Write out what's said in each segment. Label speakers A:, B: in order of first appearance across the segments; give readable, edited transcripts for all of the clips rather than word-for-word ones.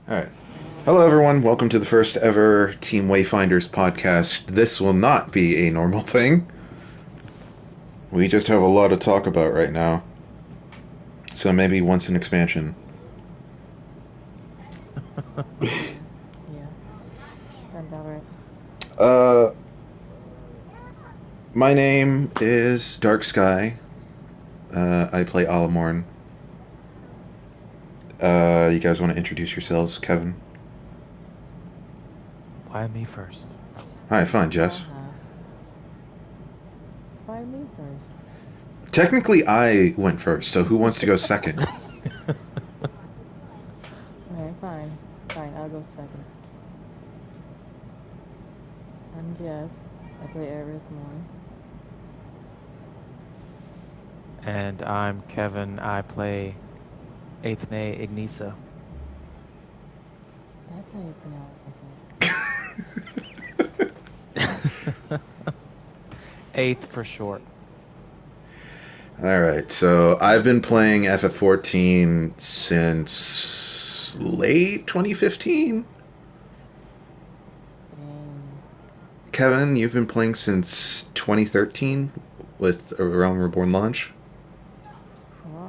A: Alright. Hello, everyone. Welcome to the first ever Team Wayfinders podcast. This will not be a normal thing. We just have a lot to talk about right now. So maybe once an expansion.
B: Yeah, sounds about right.
A: Uh, my name is Dark Sky. I play Alamorn. You guys want to introduce yourselves, Kevin?
C: Why me first?
A: Hi, fine, Jess.
B: Uh-huh. Why me first?
A: Technically, I went first, so who wants to go second?
B: Okay, fine. Fine, I'll go second. I'm Jess. I play Eris more.
C: And I'm Kevin. I play Aethne Ignisa.
B: That's how you pronounce it.
C: Eighth for short.
A: Alright, so I've been playing FF14 since late 2015.
B: Dang.
A: Kevin, you've been playing since 2013 with a Realm Reborn launch?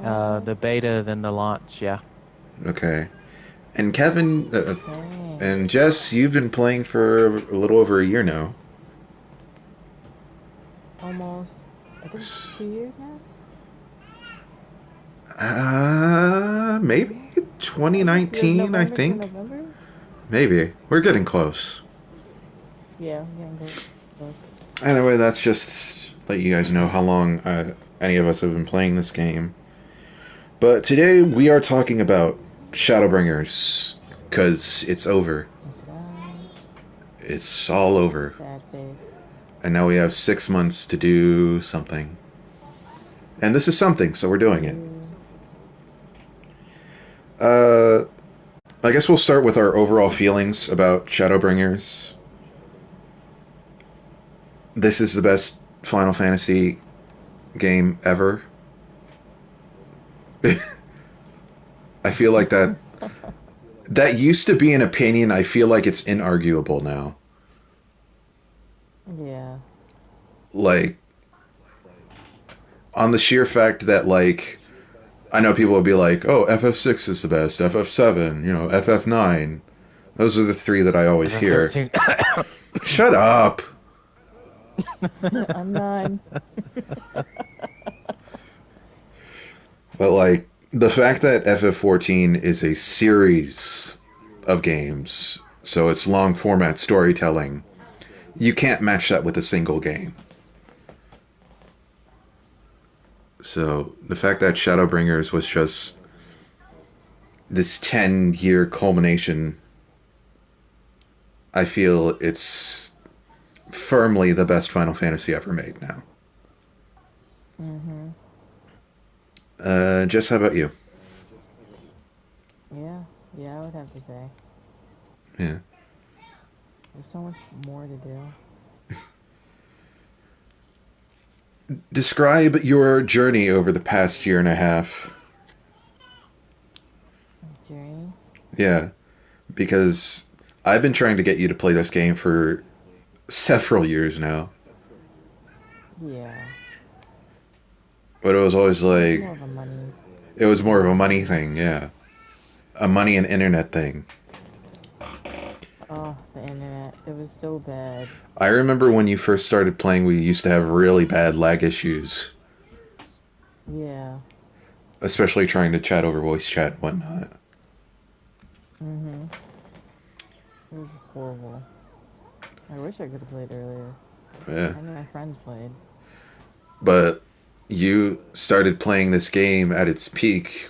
C: The
B: What?
C: beta, then the launch, yeah.
A: Okay. And Kevin,
B: Dang.
A: and Jess, you've been playing for a little over a year now.
B: Almost, I think 2 years now?
A: Maybe
B: I think it was
A: 2019, I
B: November to
A: think.
B: November?
A: Maybe. We're getting close.
B: Yeah, we're getting close.
A: Anyway, that's just let you guys know how long any of us have been playing this game. But today we are talking about Shadowbringers because it's over.
B: It's done.
A: It's all over,
B: Sad face.
A: and now we have 6 months to do something. And this is something, so we're
B: We
A: doing it.
B: do.
A: Uh, I guess we'll start with our overall feelings about Shadowbringers. This is the best Final Fantasy game ever. I feel like that used to be an opinion. I feel like it's inarguable now.
B: Yeah.
A: Like, on the sheer fact that, like, I know people would be like, oh, FF6 is the best, FF7, FF9. Those are the three that I always hear.
C: FF13.
A: Shut up!
B: I'm 9.
A: But, like, the fact that FF14 is a series of games, so it's long format storytelling, you can't match that with a single game. So the fact that Shadowbringers was just this 10-year culmination, I feel it's firmly the best Final Fantasy ever made now.
B: Mm-hmm.
A: Jess, how about you?
B: Yeah. Yeah, I would have to say.
A: Yeah.
B: There's so much more to do.
A: Describe your journey over the past year and a half.
B: Journey.
A: Yeah, because I've been trying to get you to play this game for several years now,
B: Yeah.
A: but it was always
B: It was
A: like
B: more of a money
A: it was more of a money
B: thing.
A: thing. Yeah, a money and internet thing.
B: Oh, the internet. It was so bad.
A: I remember when you first started playing, we used to have really bad lag issues,
B: Yeah.
A: especially trying to chat over voice chat and whatnot.
B: Mm-hmm. It was horrible. I wish I could have played earlier.
A: Yeah,
B: I mean, my friends played.
A: but you started playing this game at its peak,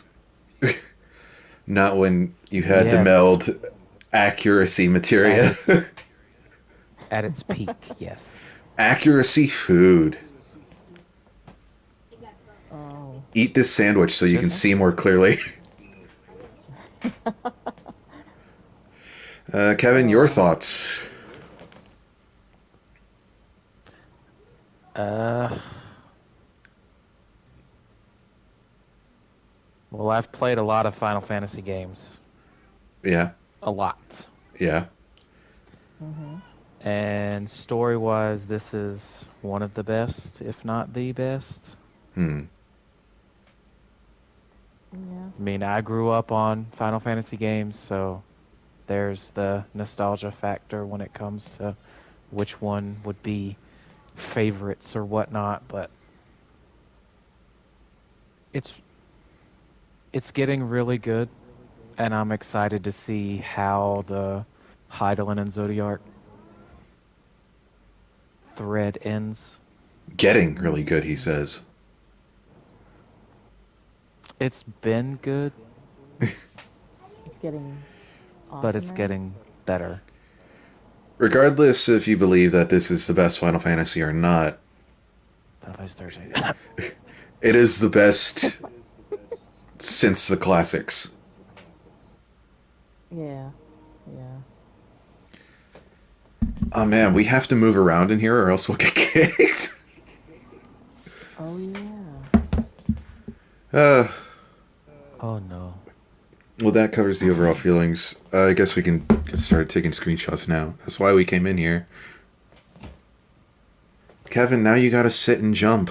A: not when you had to
C: Yes.
A: meld accuracy
C: At
A: materia.
C: its at its peak, yes.
A: Accuracy food.
B: Oh.
A: Eat this sandwich so you can
C: Just
A: see more clearly. Kevin, your
B: Oh.
A: thoughts?
C: uh well, I've played a lot of Final Fantasy games.
A: Yeah.
C: a lot.
A: Yeah.
B: Mm-hmm.
C: And story-wise, this is one of the best, if not the best.
A: Hmm.
B: Yeah.
C: I mean, I grew up on Final Fantasy games, so there's the nostalgia factor when it comes to which one would be favorites or whatnot, but it's it's getting really good, and I'm excited to see how the Hydaelyn and Zodiac thread ends.
A: Getting really good, he says.
C: It's been good,
B: It's getting
C: but
B: awesome,
C: it's
B: right?
C: getting better.
A: Regardless if you believe that this is the best Final Fantasy or not,
C: Final Fantasy 13.
A: it is the best since the classics.
B: Yeah. Yeah.
A: Oh man, we have to move around in here or else we'll get kicked.
B: Oh yeah.
A: Uh,
C: Oh no.
A: well, that covers the overall feelings. I guess we can get started taking screenshots now. That's why we came in here. Kevin, now you gotta sit and jump.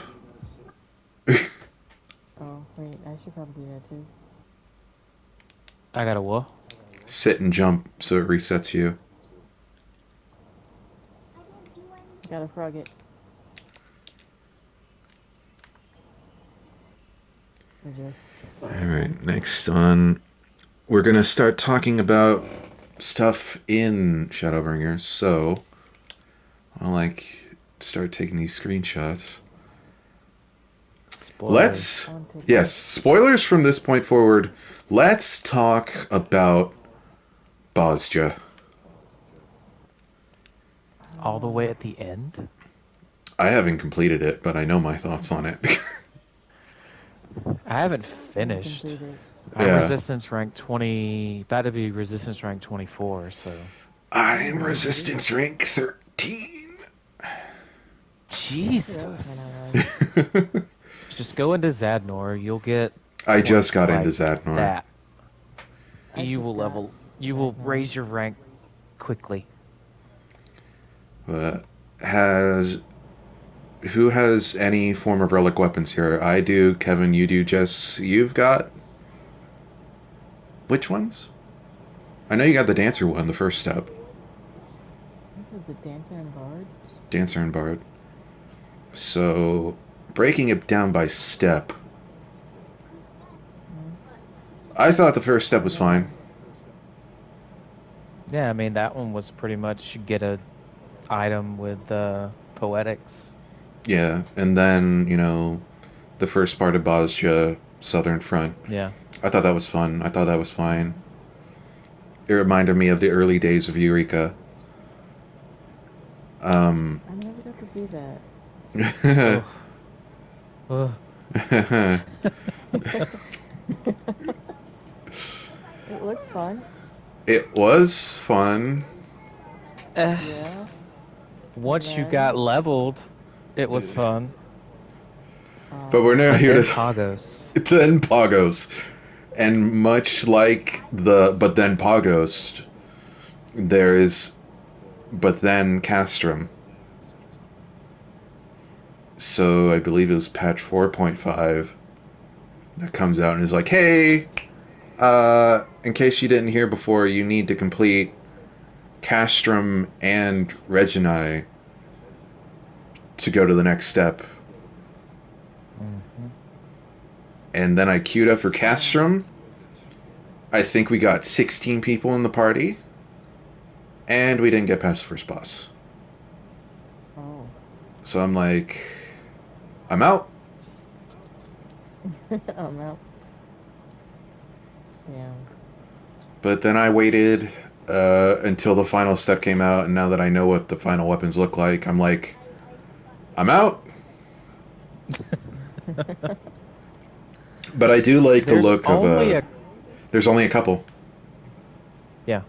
B: Oh wait, I should probably do that too.
C: I got a what?
A: Sit and jump so it resets you.
B: Gotta frog it. Or just.
A: Alright, next on. We're gonna start talking about stuff in Shadowbringers, so I'll start taking these screenshots. Let's
C: Spoilers.
B: On TikTok.
A: yes, spoilers from this point forward. Let's talk about Bozja.
C: All the way at the end?
A: I haven't completed it, but I know my thoughts on it.
C: I haven't
B: I
C: finished.
B: completed.
C: I'm
A: Yeah.
C: resistance rank 20, about to be resistance rank 24, so.
A: I'm resistance rank 13.
C: Jesus.
B: Alright.
C: Just go into Zadnor, you'll get
A: I just
C: points
A: got into
C: like
A: Zadnor.
C: that.
B: I
C: You
B: just
C: will
B: got
C: level, you will
B: Zadnor.
C: raise your rank quickly.
A: But who has any form of relic weapons here? I do, Kevin, you do, Jess. You've got which ones? I know you got the dancer one, the first step.
B: This is the dancer and bard.
A: Dancer and Bard. So, breaking it down by step, I thought the first step was fine.
C: Yeah, I mean, that one was pretty much get a item with poetics.
A: Yeah, and then, the first part of Bozja, Southern Front.
C: Yeah.
A: I thought that was fun. I thought that was fine. It reminded me of the early days of Eureka.
B: I never got to do that.
C: Ugh. Ugh.
B: It looked fun.
A: It was fun.
B: Yeah.
C: Once you
B: then-
C: got leveled, it was fun.
A: But we're not
C: But
A: here
C: then
A: to
C: Pagos.
A: then Pagos. And much like the but then Pagos, there is but then Castrum. So I believe it was patch 4.5 that comes out and is like, hey, in case you didn't hear before, you need to complete Castrum and Reginae to go to the next step.
C: Mhm.
A: And then I queued up for Castrum. I think we got 16 people in the party. And we didn't get past the first boss.
B: Oh.
A: So I'm like, I'm out.
B: I'm out. Yeah.
A: But then I waited until the final step came out, and now that I know what the final weapons look like, I'm like, I'm out. But I do like the
C: There's
A: look of
C: only
A: There's only a couple.
C: Yeah.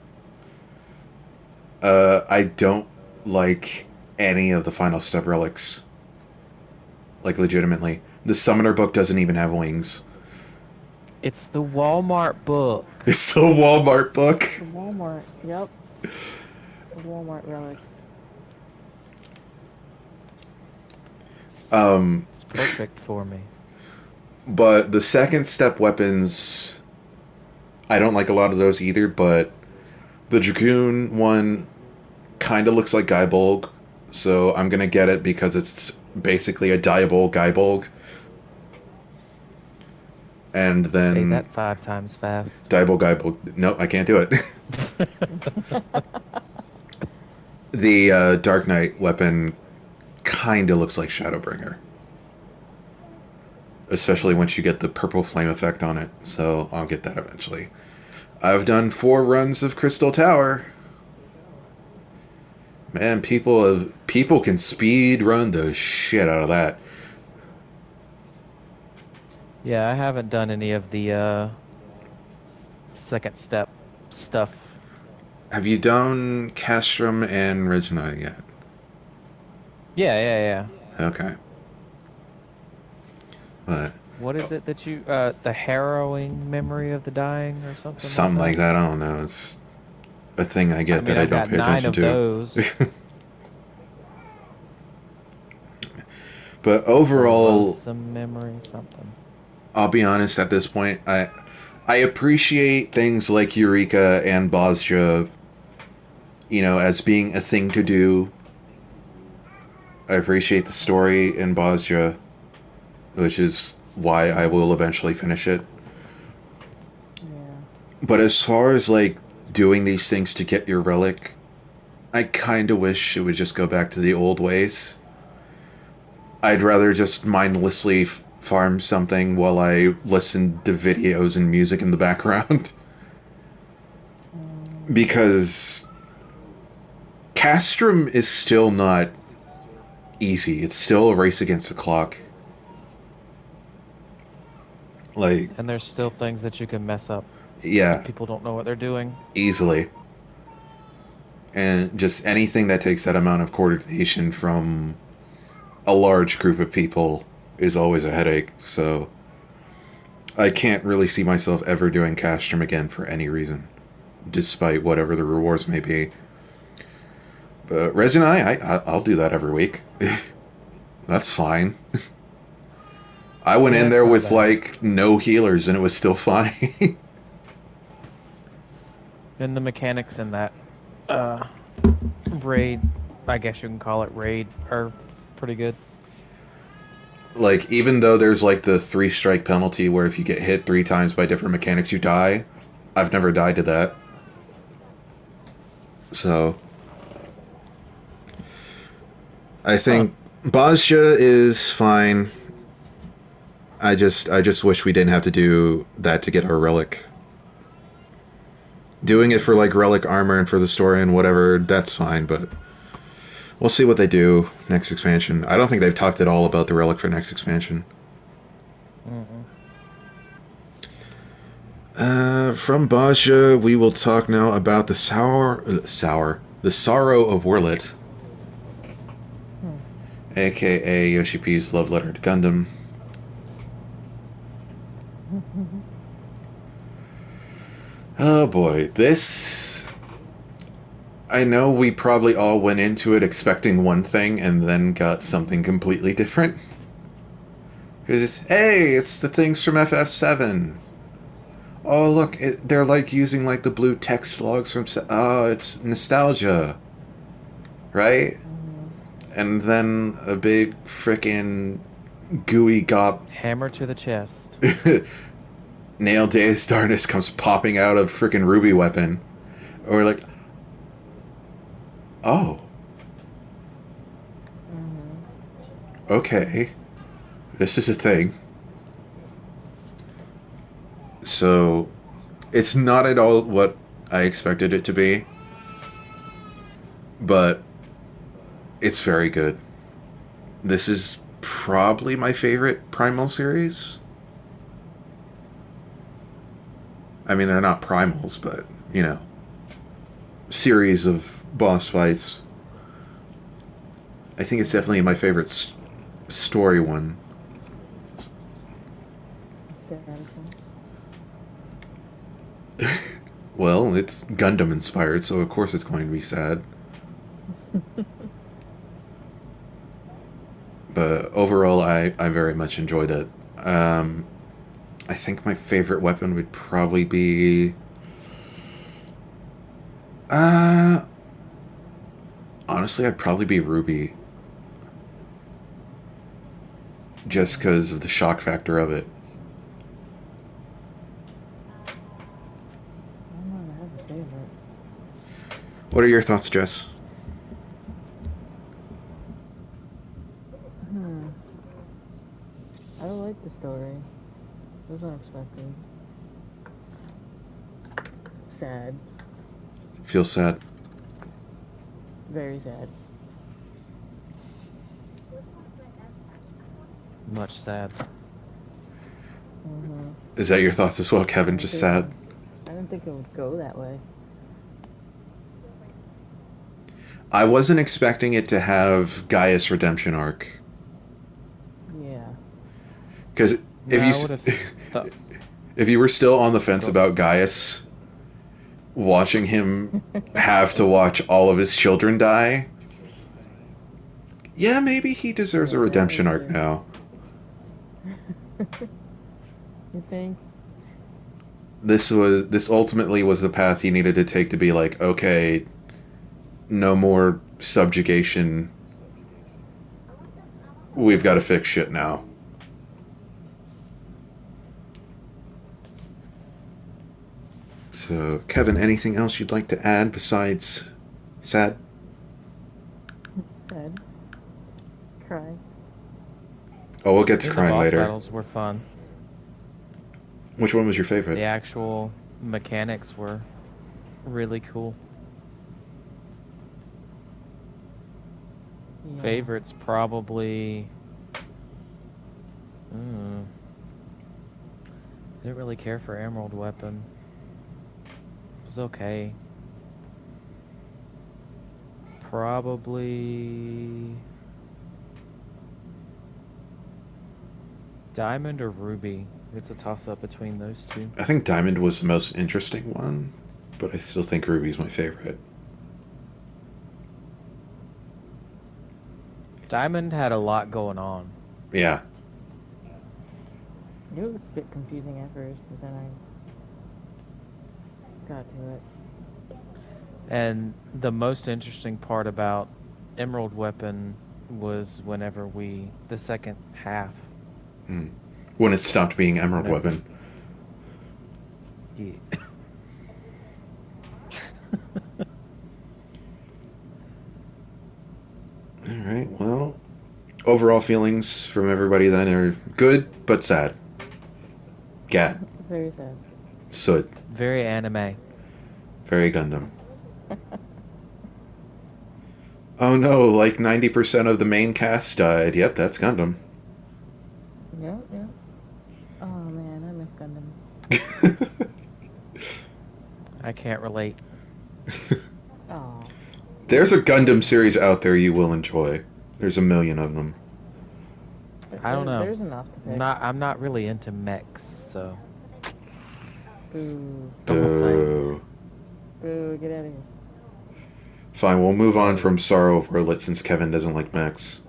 A: I don't like any of the final step relics. Like, legitimately. The Summoner book doesn't even have wings.
C: It's the Walmart book.
A: It's the Walmart book.
B: The Walmart Walmart. Yep. The Walmart relics.
C: It's perfect for me.
A: But the second step weapons, I don't like a lot of those either, but the Dragoon one kind of looks like Guybolg, so I'm gonna get it because it's basically a Diabolg Guybolg. And
C: Say
A: then
C: that 5 times fast.
A: Diabolg Guybolg. No, I can't do it. The Dark Knight weapon kind of looks like Shadowbringer, especially once you get the purple flame effect on it, so I'll get that eventually. I've done 4 runs of Crystal Tower. Man, people can speed run the shit out of that.
C: Yeah, I haven't done any of the second step stuff.
A: Have you done Castrum and Regina yet?
C: Yeah.
A: Okay. But
C: What is it that you the harrowing memory of the dying or something like
A: something like
C: that?
A: that, I don't know. It's a thing I
C: I
A: get
C: mean,
A: that I
C: I've
A: don't
C: got
A: pay
C: 9
A: attention
C: of
A: to.
C: those.
A: But
C: Or
A: overall,
C: loathsome memory something.
A: I'll be honest at this point, I appreciate things like Eureka and Bosja, as being a thing to do. I appreciate the story in Bosja, which is why I will eventually finish it.
B: Yeah.
A: But as far as like doing these things to get your relic, I kind of wish it would just go back to the old ways. I'd rather just mindlessly farm something while I listen to videos and music in the background. Because Castrum is still not easy. It's still a race against the clock. Like,
C: And there's still things that you can mess up if
A: yeah,
C: people don't know what they're doing.
A: easily. And just anything that takes that amount of coordination from a large group of people is always a headache. So I can't really see myself ever doing Castrum again for any reason, despite whatever the rewards may be. But Reg and I'll do that every week. That's fine. I went
C: Yeah,
A: in
C: it's
A: there
C: not
A: with
C: bad.
A: like no healers and it was still fine.
C: And the mechanics in that uh raid, I guess you can call it raid, are pretty good.
A: Like, even though there's like the 3 strike penalty where if you get hit 3 times by different mechanics you die, I've never died to that. So I
C: Huh.
A: think Bosja is fine. I just wish we didn't have to do that to get our relic. Doing it for like relic armor and for the story and whatever, that's fine, but we'll see what they do next expansion. I don't think they've talked at all about the relic for next expansion.
C: Mm-mm.
A: From Baja, we will talk now about the the sorrow of Wurlit,
B: Hmm.
A: aka Yoshi P's love letter to Gundam. Oh boy, this. I know we probably all went into it expecting one thing and then got something completely different. Because hey, it's the things from FF7. Oh look, they're like using like the blue text logs from. Oh, it's nostalgia, right?
B: Mhm.
A: And then a big frickin' gooey gop
C: Hammer to the chest.
A: Nail Dazed Darkness comes popping out of frickin' Ruby Weapon. Or like, oh,
B: Mhm.
A: okay, this is a thing. So, it's not at all what I expected it to be, but it's very good. This is probably my favorite Primal series. I mean, they're not primals, but, series of boss fights. I think it's definitely my favorite story one.
B: Samson.
A: Well, it's Gundam inspired, so of course it's going to be sad. But overall, I very much enjoyed it. Um, I think my favorite weapon would probably be. Uh, Honestly, I'd probably be Ruby, just because of the shock factor of it.
B: I don't know, I have a favorite.
A: What are your thoughts, Jess?
B: Hmm. I don't like the story. It was unexpected. Sad.
A: Feel sad?
B: Very sad.
C: Much sad.
B: Mm-hmm.
A: Is that your thoughts as well,
B: I
A: Kevin?
B: didn't
A: Just
B: think
A: sad?
B: I didn't think it would go that way.
A: I wasn't expecting it to have Gaius redemption arc.
B: Yeah.
A: Because if
C: I
A: you
C: would have thought.
A: if you were still on the fence
C: Go.
A: about Gaius, watching him have to watch all of his children die, yeah, maybe he deserves a
B: Yeah, that
A: redemption
B: was
A: arc
B: just...
A: now.
B: You think?
A: This ultimately was the path he needed to take to be like, okay, no more subjugation. We've got to fix shit now. So, Kevin, anything else you'd like to add besides sad?
B: Sad. Cry.
A: Oh, we'll get to
C: The
A: crying
C: boss
A: later.
C: battles were fun.
A: Which one was your favorite?
C: The actual mechanics were really cool.
B: Yeah.
C: Favorites probably. Mm, didn't really care for Emerald Weapon. It was okay. Probably Diamond or Ruby. It's a toss up between those two.
A: I think Diamond was the most interesting one, but I still think Ruby's my favorite.
C: Diamond had a lot going on.
A: Yeah.
B: It was a bit confusing at first, but then I got to it.
C: And the most interesting part about Emerald Weapon was the second half.
A: When it stopped being Emerald
C: Whenever-
A: Weapon.
C: Yeah.
A: Alright, well, overall feelings from everybody then are good, but sad. Gat.
B: Very sad.
A: Soot.
C: Very anime.
A: Very Gundam. Oh no, like 90% of the main cast died. Yep, that's Gundam.
B: Yep, yep. Oh man, I miss Gundam.
C: I can't relate.
B: Oh.
A: There's a Gundam series out there you will enjoy. There's a million of them.
C: I don't know.
B: There's enough to pick.
C: I'm not really into mechs, so
B: Boo.
C: don't complain.
A: Boo.
B: Boo, get out of here.
A: Fine, we'll move on from Sorrow of Orlet since Kevin doesn't like mechs.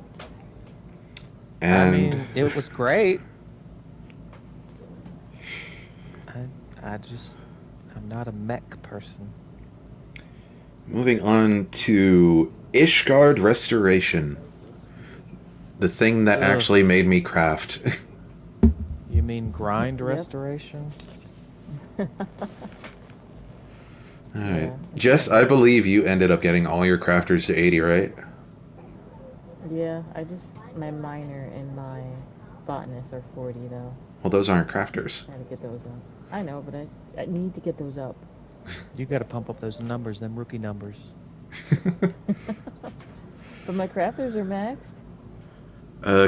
A: And
C: I mean, it was great. I'm not a mech person.
A: moving on to Ishgard Restoration. The thing that
C: Ugh.
A: actually made me craft.
C: You mean grind
B: Yep.
C: restoration?
A: Alright.
B: Yeah.
A: Jess, I believe you ended up getting all your crafters to 80, right?
B: Yeah, my minor and my botanist are 40 though.
A: Well, those aren't crafters.
B: I gotta get those up. I know, but I need to get those up.
C: You got to pump up those numbers, them rookie numbers.
B: But my crafters are maxed.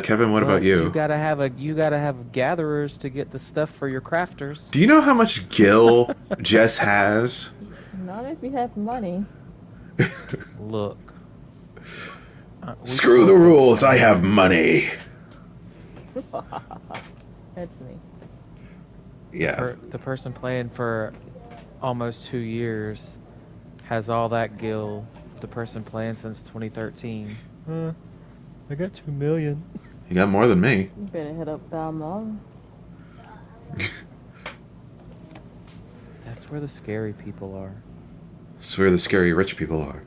A: Kevin, what about you?
C: You gotta have gatherers to get the stuff for your crafters.
A: Do you know how much gil Jess has?
B: Not if you have money.
C: Look.
A: Screw the rules, I have money.
B: That's me.
A: Yeah.
C: The person playing for almost 2 years, has all that gil, the person playing since 2013. I got 2 million.
A: You got more than me.
B: You better hit up Balmong.
C: That's where the scary people are.
A: It's where the scary rich people are.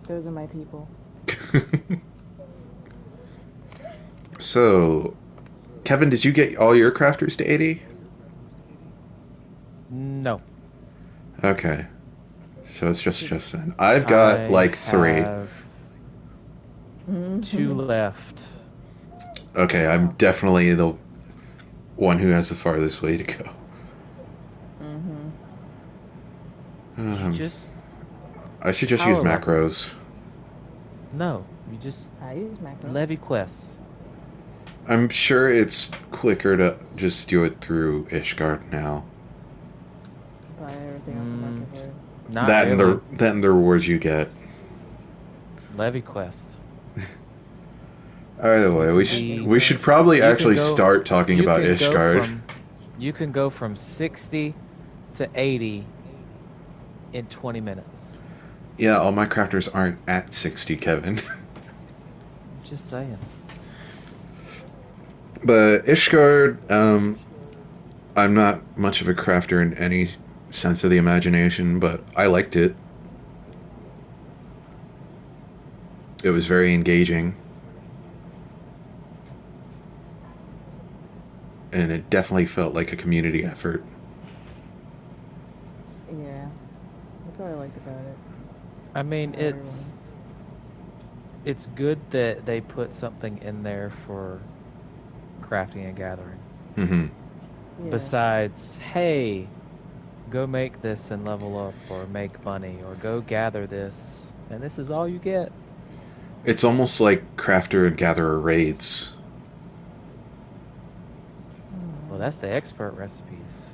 B: Those are my people.
A: So, Kevin, did you get all your crafters to 80?
C: No.
A: Okay. So it's just then. I've got like 3.
C: Have 2 left.
A: Okay, I'm definitely the one who has the farthest way to go.
C: Just
A: I should just
C: power
A: use
C: level.
A: macros.
C: No, you just
B: I use macros.
C: levy quests.
A: I'm sure it's quicker to just do it through Ishgard now.
B: Buy everything off the marketplace.
C: Not
A: that
C: really.
A: and the rewards you get.
C: Levy quest.
A: Either way, we should probably actually start talking about Ishgard.
C: You can go from 60 to 80 in 20 minutes.
A: Yeah, all my crafters aren't at 60, Kevin.
C: Just saying.
A: But Ishgard, I'm not much of a crafter in any sense of the imagination, but I liked it. It was very engaging. And it definitely felt like a community effort.
B: Yeah. That's what I liked about it.
C: I mean, it's good that they put something in there for crafting and gathering.
A: Mm-hmm.
B: Yeah.
C: Besides, hey, go make this and level up, or make money, or go gather this, and this is all you get.
A: It's almost like crafter and gatherer raids.
C: Well, that's the expert recipes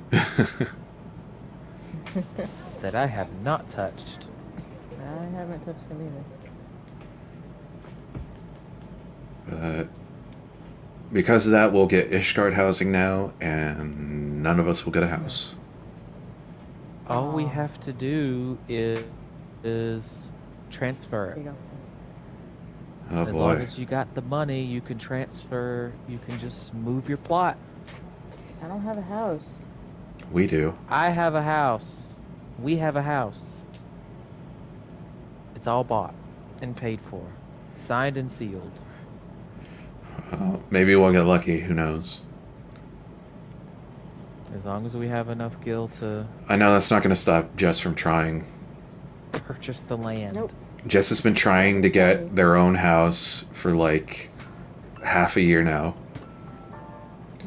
C: that I have not touched.
B: I haven't touched them either.
A: But because of that, we'll get Ishgard housing now, and none of us will get a house.
C: All we have to do is transfer it.
A: Oh
C: As
A: boy.
C: long as you got the money, you can transfer. You can just move your plot.
B: I don't have a house.
A: We do.
C: I have a house. We have a house. It's all bought and paid for, signed and sealed.
A: Maybe we'll get lucky. Who knows?
C: As long as we have enough gil to
A: I know that's not going to stop Jess from trying.
C: purchase the land.
B: Nope.
A: Jess has been trying to get their own house for like half a year now.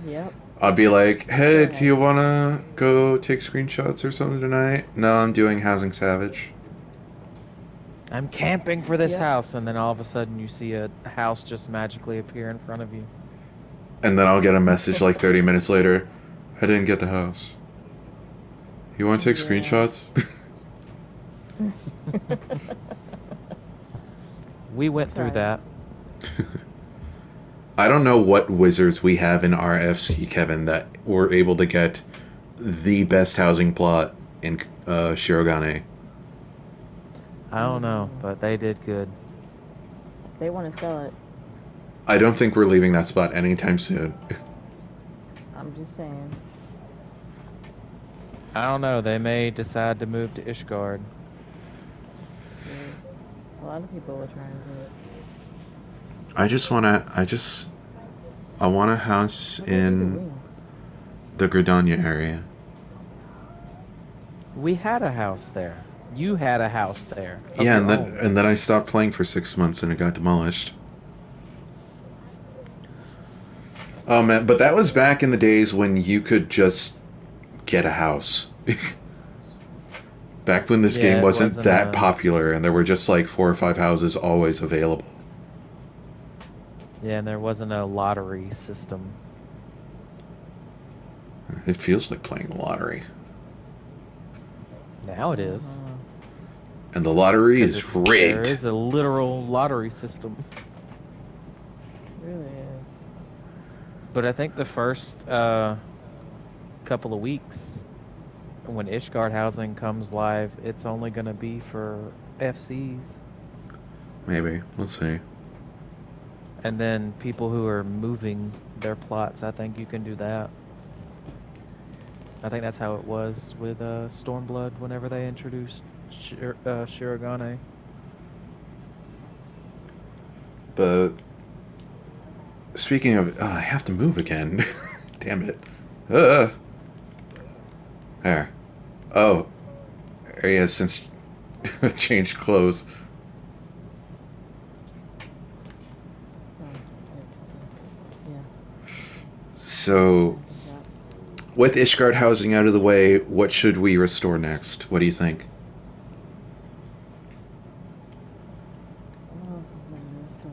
B: Yep.
A: I'll be like, hey, do you want to go take screenshots or something tonight? No, I'm doing Housing Savage.
C: I'm camping for this house, and then all of a sudden you see a house just magically appear in front of you.
A: And then I'll get a message like 30 minutes later. I didn't get the house. You want to take screenshots?
C: We went through that.
A: I don't know what wizards we have in our FC, Kevin, that were able to get the best housing plot in Shirogane.
C: I don't know, but they did good.
B: They want to sell it.
A: I don't think we're leaving that spot anytime soon.
B: I'm just saying.
C: I don't know. They may decide to move to Ishgard.
B: A lot of people are trying to.
A: I want a house in the Gridania area.
C: We had a house there. You had a house there.
A: Yeah, and then I stopped playing for 6 months and it got demolished. Oh man, but that was back in the days when you could just get a house. Back when this game wasn't that popular and there were just like 4 or 5 houses always available.
C: Yeah, and there wasn't a lottery system.
A: It feels like playing the lottery.
C: Now it is.
A: And the lottery is rigged.
C: There is a literal lottery system.
B: It really is.
C: But I think the first couple of weeks, when Ishgard housing comes live, it's only going to be for FCs.
A: Maybe. We'll see.
C: And then people who are moving their plots, I think you can do that. I think that's how it was with Stormblood whenever they introduced Shirogane.
A: But speaking of, I have to move again. Damn it. Uh, there. Oh, there he is since changed clothes.
B: Oh, yeah.
A: So, with Ishgard housing out of the way, what should we restore next? What do you think?
B: What else is in the store?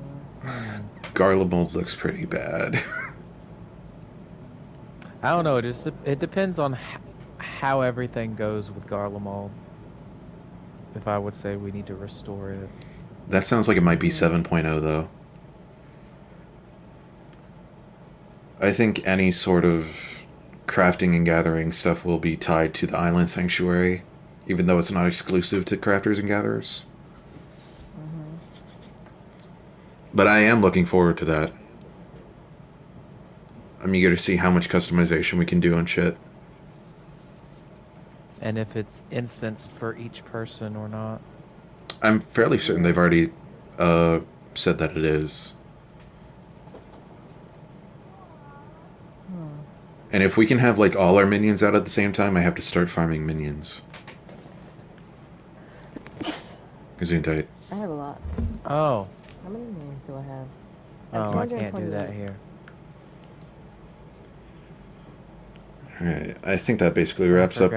A: Garlemald looks pretty bad.
C: I don't know. It depends on how everything goes with Garlemald. If I would say we need to restore it.
A: That sounds like it might be 7.0 though. I think any sort of crafting and gathering stuff will be tied to the Island Sanctuary, even though it's not exclusive to crafters and gatherers. But I am looking forward to that. I'm eager to see how much customization we can do and shit.
C: And if it's instanced for each person or not.
A: I'm fairly certain they've already said that it is. And if we can have like all our minions out at the same time, I have to start farming minions. Gesundheit.
B: I have a lot.
C: Oh.
B: How many names do I have?
C: Oh, I can't do that here.
A: Alright, I think that basically wraps up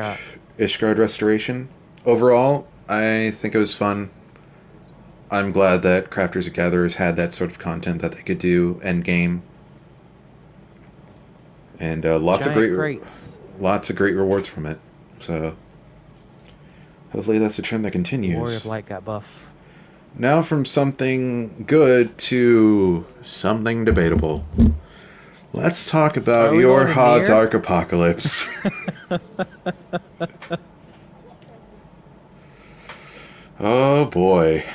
A: Ishgard Restoration. Overall, I think it was fun. I'm glad that crafters and gatherers had that sort of content that they could do end game. And lots of great rewards from it. So hopefully that's a trend that continues.
C: Warrior of Light got buff.
A: Now from something good to something debatable. Let's talk about your hot dark apocalypse. Oh boy.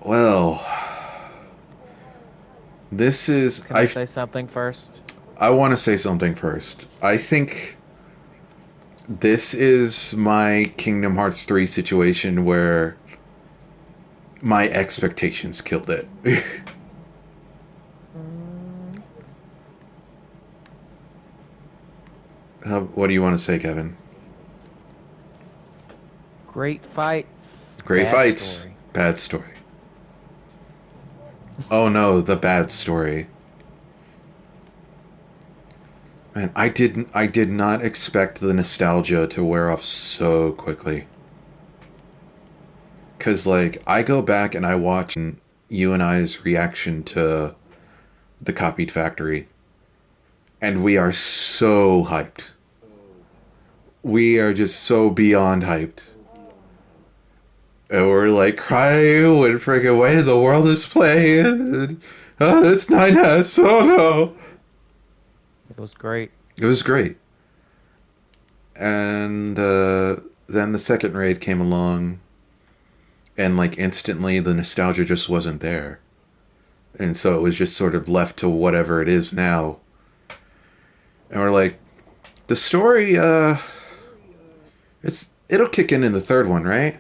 A: Well, this is...
C: Can I say something first?
A: I want to say something first. I think this is my Kingdom Hearts 3 situation where my expectations killed it. What do you want to say, Kevin?
C: Great fights.
A: Great fights. Bad story. Oh no, the bad story. Man, I did not expect the nostalgia to wear off so quickly. 'Cause like I go back and I watch you and I's reaction to the Copied Factory, and we are so hyped. We are just so beyond hyped. And we're like crying when freaking way the world is playing. Oh, it's 9S. Oh no.
C: It was great.
A: It was great. And then the second raid came along, and like instantly the nostalgia just wasn't there. And so it was just sort of left to whatever it is now. And we're like, the story, it'll kick in the third one, right?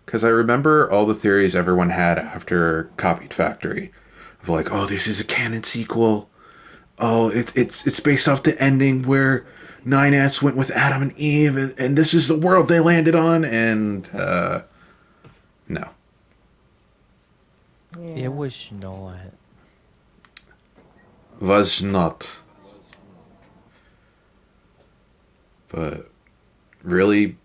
A: Because I remember all the theories everyone had after Copied Factory, of like, oh, this is a canon sequel. Oh, it's based off the ending where 9S went with Adam and Eve, and this is the world they landed on, and no.
B: Yeah.
C: It was not.
A: Was not. But really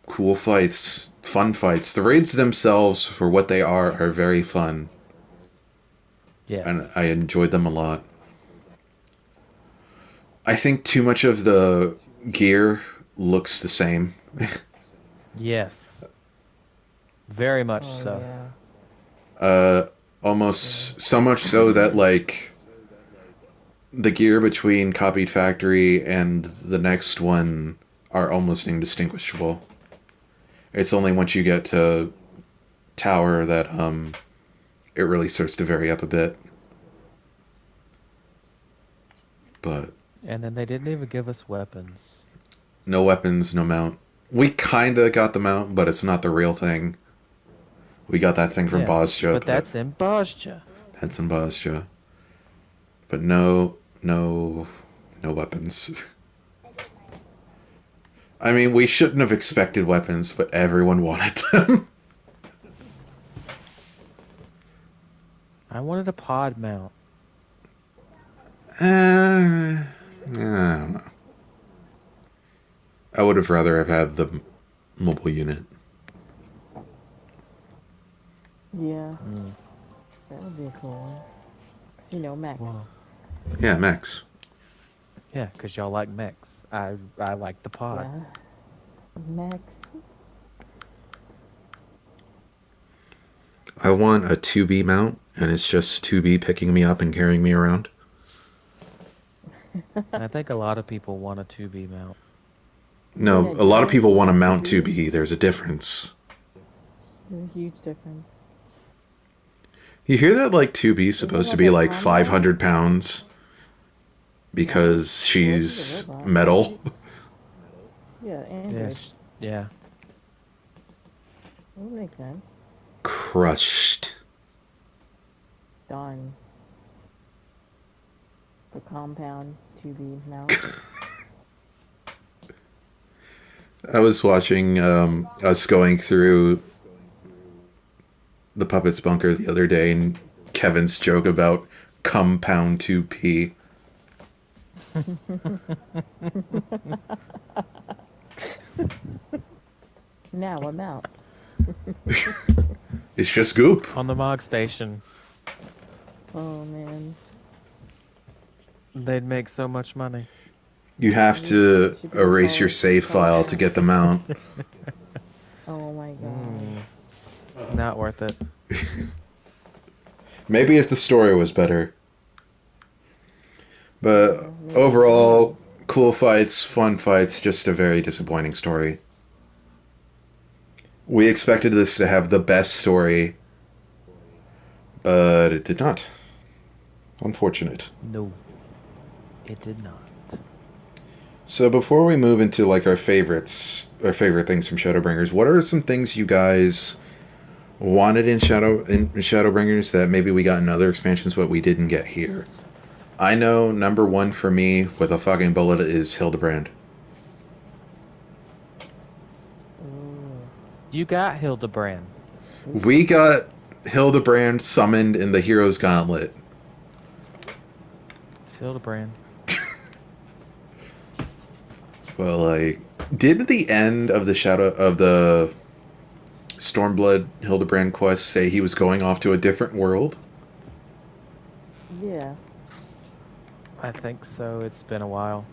A: cool fights, fun fights. The raids themselves, for what they are very fun.
C: Yes.
A: And I enjoyed them a lot. I think too much of the gear looks the same.
C: Yes. Very much so.
B: Yeah.
A: Almost so much so that like the gear between Copied Factory and the next one are almost indistinguishable. It's only once you get to Tower that it really starts to vary up a bit. But
C: And then they didn't even give us weapons.
A: no weapons, no mount. We kinda got the mount, but it's not the real thing. We got that thing from
C: Yeah,
A: Bozja,
C: but
A: but
C: that's in Bozja.
A: that's in Bozja. But no weapons. I mean, we shouldn't have expected weapons, but everyone wanted them.
C: I wanted a pod mount.
A: I don't know. I would have rather have had the mobile unit.
B: Yeah,
C: Mm.
B: that would be a cool one. 'Cause you know, Max.
C: Well,
A: Yeah, Max.
C: yeah, because y'all like mechs. I like the pod.
B: Yeah, Max.
A: I want a 2B mount, and it's just 2B picking me up and carrying me around.
C: And I think a lot of people want a 2B mount.
A: No,
B: Yeah,
A: a lot of
B: Giant
A: people want to
B: Form
A: mount
B: 2B.
A: 2B. There's a difference.
B: There's a huge difference.
A: You hear that like 2B is
B: Isn't
A: supposed
B: it
A: to
B: like
A: be
B: a
A: like
B: combat?
A: 500 pounds because
B: Well, she's
A: she's
B: a robot,
A: metal.
B: right? Yeah,
C: Yeah,
B: android.
C: yeah.
B: That would make sense.
A: Crushed.
B: Done. The compound 2B mount.
A: I was watching us going through the Puppets bunker the other day, and Kevin's joke about compound 2P.
B: Now, what mount?
A: It's just goop.
C: On the Mog Station,
B: Oh, man.
C: they'd make so much money.
A: You have
B: Maybe
A: to
B: it should be
A: erase your
B: called
A: save file to
B: mount.
A: get them out.
B: Oh my god.
C: Not worth it.
A: Maybe if the story was better. But
B: Yeah, maybe.
A: overall, cool fights, fun fights, just a very disappointing story. We expected this to have the best story, but it did not. Unfortunate.
C: No, it did not.
A: So before we move into like our favorites, our favorite things from Shadowbringers, what are some things you guys wanted in Shadowbringers that maybe we got in other expansions but we didn't get here? I know number one for me with a fucking bullet is Hildebrand.
B: Ooh.
C: You got Hildebrand.
A: We got Hildebrand summoned in the Hero's Gauntlet.
C: It's Hildebrand.
A: Well, like, did the end of the Stormblood Hildebrand quest say he was going off to a different world?
B: Yeah.
C: I think so. It's been a while.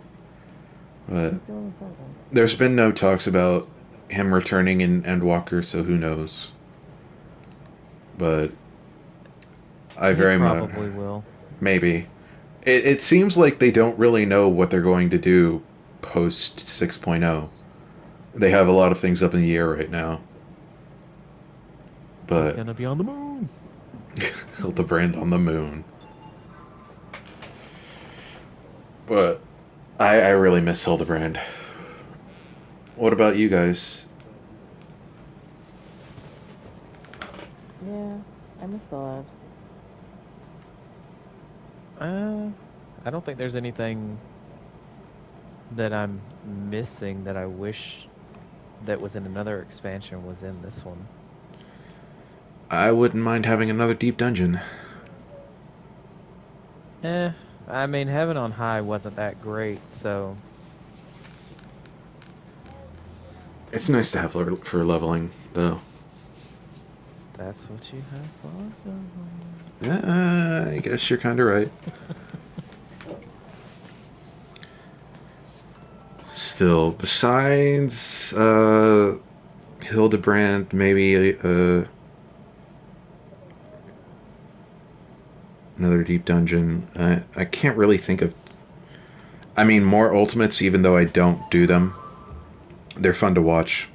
A: But
B: He's doing something.
A: there's been no talks about him returning in Endwalker, so who knows? But I
C: He
A: very much
C: probably will.
A: maybe. It seems like they don't really know what they're going to do post 6.0. They have a lot of things up in the air right now.
C: He's
A: But
C: gonna be on the moon.
A: Hildebrand on the moon. But I really miss Hildebrand. What about you guys?
B: Yeah, I miss the labs.
C: I don't think there's anything that I'm missing that I wish that was in another expansion was in this one.
A: I wouldn't mind having another deep dungeon.
C: I mean, Heaven on High wasn't that great, so
A: It's nice to have for leveling, though.
C: that's what you have for so
A: Yeah, I guess you're kind of right. Still, besides Hildebrand, maybe Another deep dungeon. I can't really think of. I mean, more ultimates, even though I don't do them. They're fun to watch.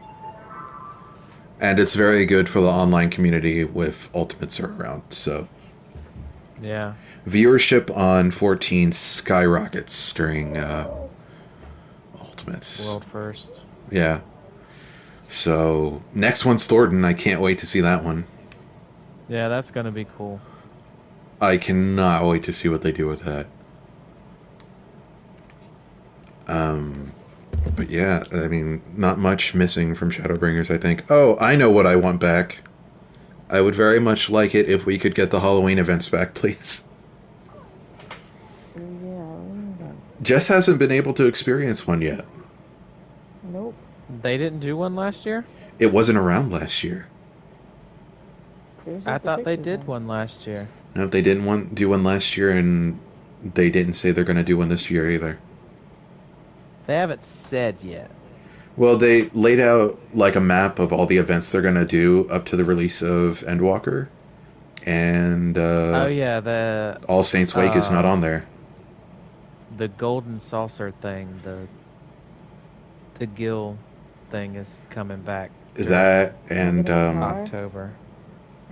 A: And it's very good for the online community with ultimates are around. So
C: Yeah.
A: viewership on 14 skyrockets during ultimates.
C: World first.
A: Yeah. So next one's Thornton. I can't wait to see that one.
C: Yeah, that's gonna be cool.
A: I cannot wait to see what they do with that. Um, but yeah, I mean, not much missing from Shadowbringers, I think. Oh, I know what I want back. I would very much like it if we could get the Halloween events back, please.
B: Yeah,
A: Jess hasn't been able to experience one yet.
B: nope.
C: They didn't do one last year?
A: It wasn't around last year.
B: There's
C: I
B: just a
C: thought they
B: picture
C: did
B: then.
C: one last year.
A: No, they didn't do one last year, and they didn't say they're going to do one this year either.
C: They haven't said yet.
A: Well, they laid out like a map of all the events they're going to do up to the release of Endwalker, and
C: Oh yeah, the
A: All Saints Wake is not on there.
C: the golden saucer thing, the gill thing is coming back.
A: That and
C: October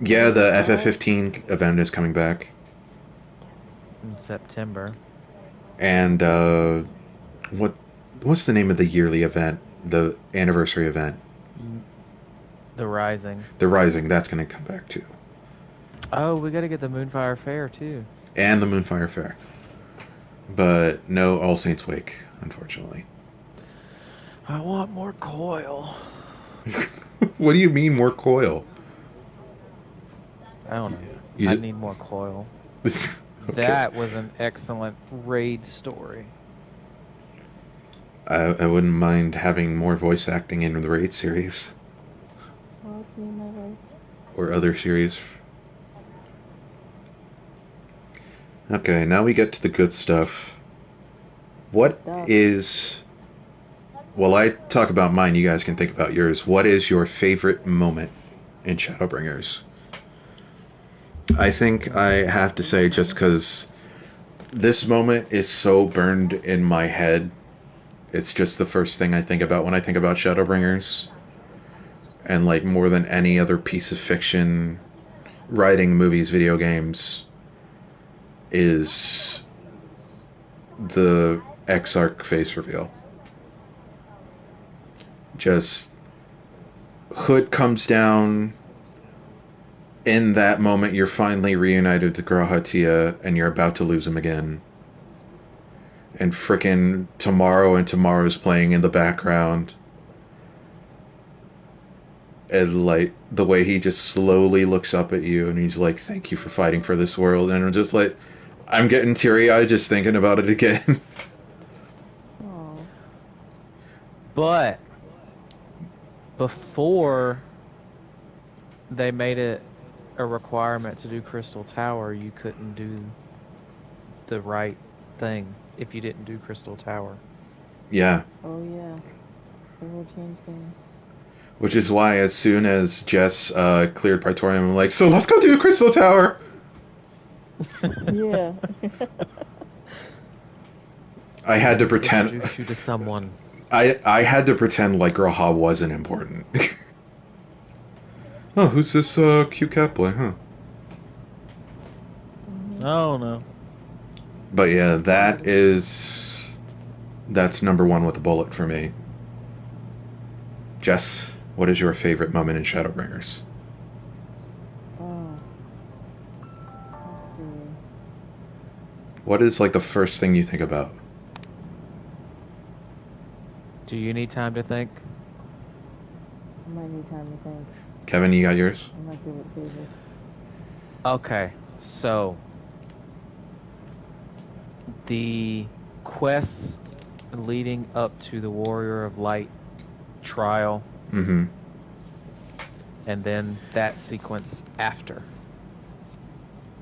A: yeah, the FF15 event is coming back,
C: in September.
A: and what's the name of the yearly event, the anniversary event?
C: The Rising.
A: The Rising. That's going to come back too,
C: Oh, we got to get the Moonfire Fair too.
A: and the Moonfire Fair. But no All Saints Wake, unfortunately.
C: I want more coil.
A: What do you mean more coil?
C: I don't know.
A: You
C: I
A: ju-
C: need more coil.
A: Okay.
C: That was an excellent raid story.
A: I wouldn't mind having more voice acting in the Raid series
B: Oh, it's me and my wife.
A: or other series. Okay, now we get to the good stuff. What is... Well, I talk about mine, you guys can think about yours. What is your favorite moment in Shadowbringers? I think I have to say, just because this moment is so burned in my head, it's just the first thing I think about when I think about Shadowbringers. And like more than any other piece of fiction, writing, movies, video games, is the Exarch face reveal. Just Hood comes down. In that moment, you're finally reunited to Grahatia, and you're about to lose him again. And frickin' Tomorrow and Tomorrow's playing in the background. And like the way he just slowly looks up at you and he's like, "Thank you for fighting for this world." And I'm just like, I'm getting teary eyed just thinking about it again.
B: Oh,
C: But before they made it a requirement to do Crystal Tower, you couldn't do the right thing if you didn't do Crystal Tower.
A: Yeah.
B: oh yeah. The whole change thing.
A: Which is why as soon as Jess cleared Praetorium, I'm like, so let's go do Crystal Tower!
B: Yeah.
A: I had to pretend...
C: Introduce you to someone.
A: I had to pretend like Graha wasn't important. Oh, who's this cute cat boy, huh?
C: Oh no.
A: But yeah, that's number one with a bullet for me. Jess, what is your favorite moment in Shadowbringers?
B: Oh. Let's see.
A: What is like the first thing you think about?
C: Do you need time to think?
B: I might need time to think.
A: Kevin, you got yours?
B: I'm not good with favorites.
C: Okay, so the quests leading up to the Warrior of Light trial,
A: Mm-hmm.
C: and then that sequence after.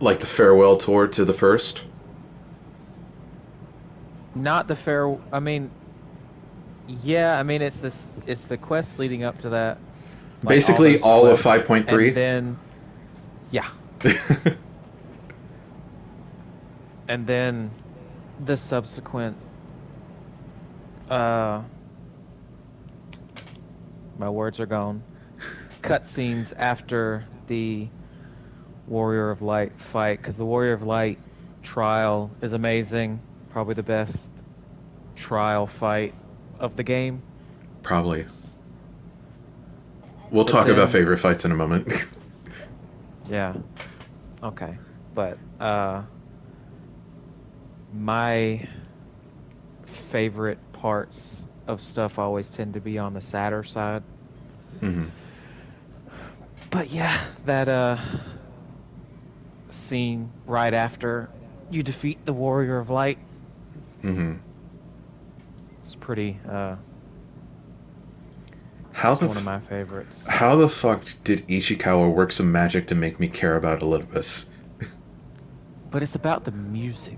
A: Like the farewell tour to the first?
C: Not the fair. I mean, yeah. I mean, it's the quest leading up to that. Like,
A: Basically all of
C: quests,
A: 5.3?
C: and then, yeah. And then the subsequent, uh, my words are gone, cutscenes after the Warrior of Light fight, because the Warrior of Light trial is amazing. Probably the best trial fight of the game.
A: Probably. We'll
C: But
A: talk about
C: then,
A: favorite fights in a moment.
C: yeah, okay. But my favorite parts of stuff always tend to be on the sadder side.
A: Hmm.
C: But yeah, that scene right after you defeat the Warrior of Light
A: Hmm.
C: is pretty
A: How
C: it's
A: the
C: one of my favorites.
A: how the fuck did Ishikawa work some magic to make me care about Olympus?
C: But it's about the music.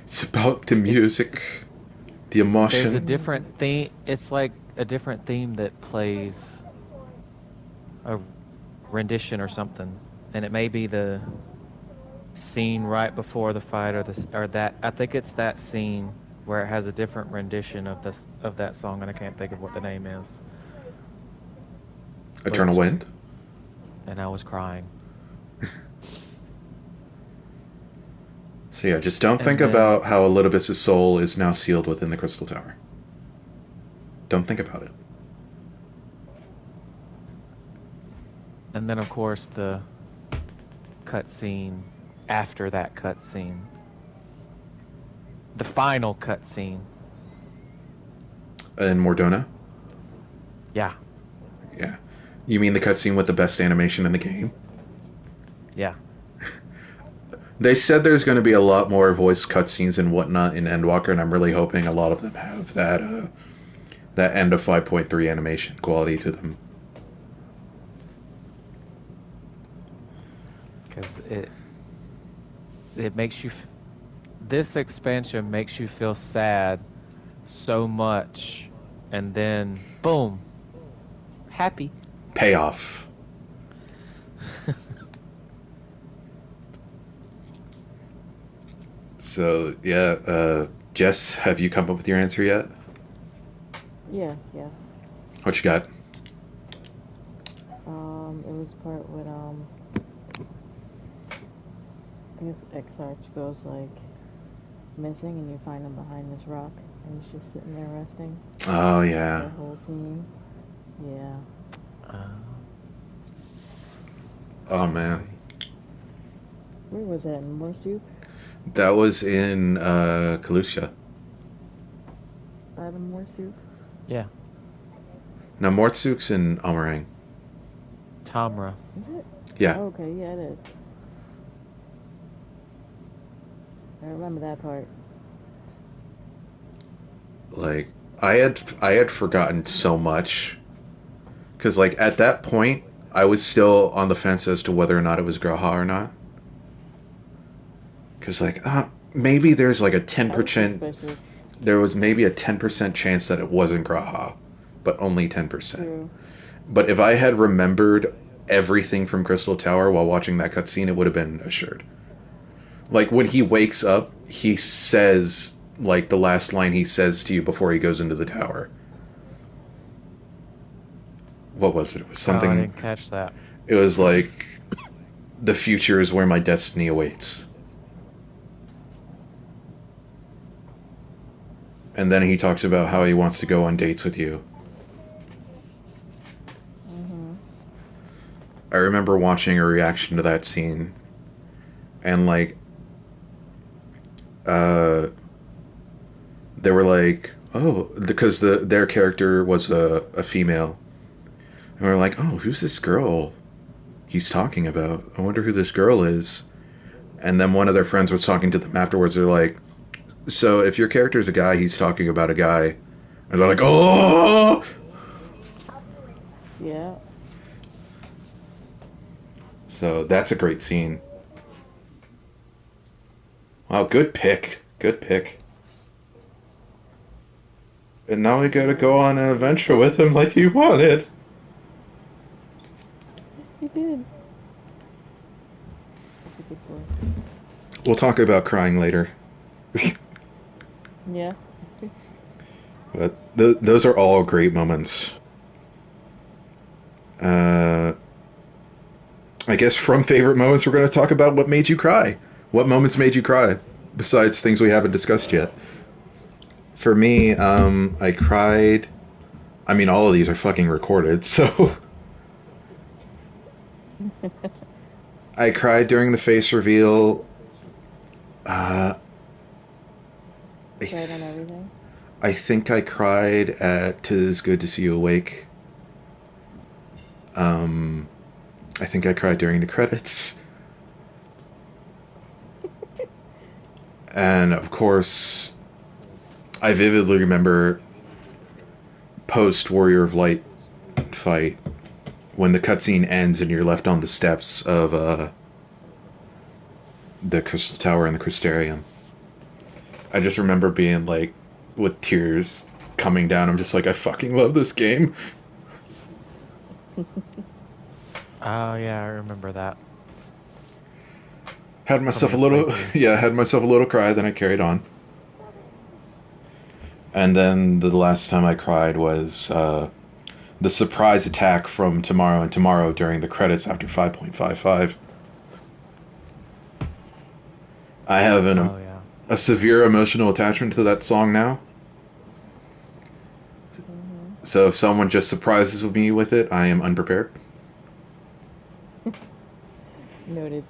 A: It's about the
C: It's
A: music, the
C: there's a
A: emotion.
C: different theme. It's like a different theme that plays a rendition or something, and it may be the scene right before the fight or this or that. I think it's that scene where it has a different rendition of this of that song, and I can't think of what the name is.
A: Eternal
C: But
A: Wind.
C: and I was crying.
A: So yeah, just don't think
C: And then
A: about how Olympus' soul is now sealed within the Crystal Tower. Don't think about it.
C: and then of course the cutscene after that cutscene, the final cutscene.
A: In Mordona.
C: Yeah,
A: Yeah. You mean the cutscene with the best animation in the game?
C: yeah.
A: They said there's going to be a lot more voice cutscenes and whatnot in Endwalker, and I'm really hoping a lot of them have that end of 5.3 animation quality to them.
C: Because it makes you this expansion makes you feel sad so much, and then boom, happy.
A: Payoff. So yeah, Jess, have you come up with your answer yet?
B: Yeah, yeah.
A: What you got?
B: It was part when I guess Exarch goes like missing, and you find him behind this rock, and he's just sitting there resting.
A: Oh yeah.
B: That whole scene. Yeah.
C: Uh,
A: Oh man,
C: story.
B: Where was that? In Morsup?
A: that was in Kalusha.
B: Out of Morsup?
C: Yeah,
A: Now Mortsuk's in Amarang.
C: Tamra.
B: Is it?
A: Yeah,
B: Oh, okay, yeah, it is. I remember that part.
A: like I had forgotten so much because like at that point I was still on the fence as to whether or not it was Graha or not. Because like maybe there's like a ten
B: I was
A: percent
B: suspicious.
A: there was maybe a 10% chance that it wasn't Graha, but only 10%.
B: True.
A: But if I had remembered everything from Crystal Tower while watching that cutscene, it would have been assured. Like when he wakes up, he says like the last line he says to you before he goes into the tower. What was it? It was
C: Oh, I
A: something.
C: didn't catch that.
A: It was like the future is where my destiny awaits. And then he talks about how he wants to go on dates with you.
B: Mm-hmm.
A: I remember watching a reaction to that scene, and like, uh, they were like, "Oh," because their character was a female, and we are like, "Oh, who's this girl he's talking about? I wonder who this girl is." And then one of their friends was talking to them afterwards. They're like, "So if your character's a guy, he's talking about a guy," and they're like, "Oh!"
B: Yeah.
A: So that's a great scene. Wow, good pick. Good pick. And now we gotta go on an adventure with him like he wanted.
B: He did. That's a good boy.
A: We'll talk about crying later.
B: Yeah.
A: But those are all great moments. Uh, I guess from favorite moments, we're going to talk about what made you cry. What moments made you cry, besides things we haven't discussed yet? For me, I cried. I mean, all of these are fucking recorded, so I cried during the face reveal. Uh, I,
B: Cried on everything.
A: I think I cried at "'Tis Good to See You Awake." Um, I think I cried during the credits, and of course, I vividly remember post Warrior of Light fight when the cutscene ends and you're left on the steps of the Crystal Tower and the Crystarium. I just remember being like, with tears coming down. I'm just like, I fucking love this game.
C: Oh yeah, I remember that
A: Had
C: from
A: myself a
C: your
A: little,
C: playthrough.
A: yeah, had myself a little cry. Then I carried on. And then the last time I cried was the surprise attack from Tomorrow and Tomorrow during the credits after 5.55. I have
C: Oh yeah.
A: a severe emotional attachment to that song now.
B: Mm-hmm.
A: So if someone just surprises me with it, I am unprepared.
B: Noted.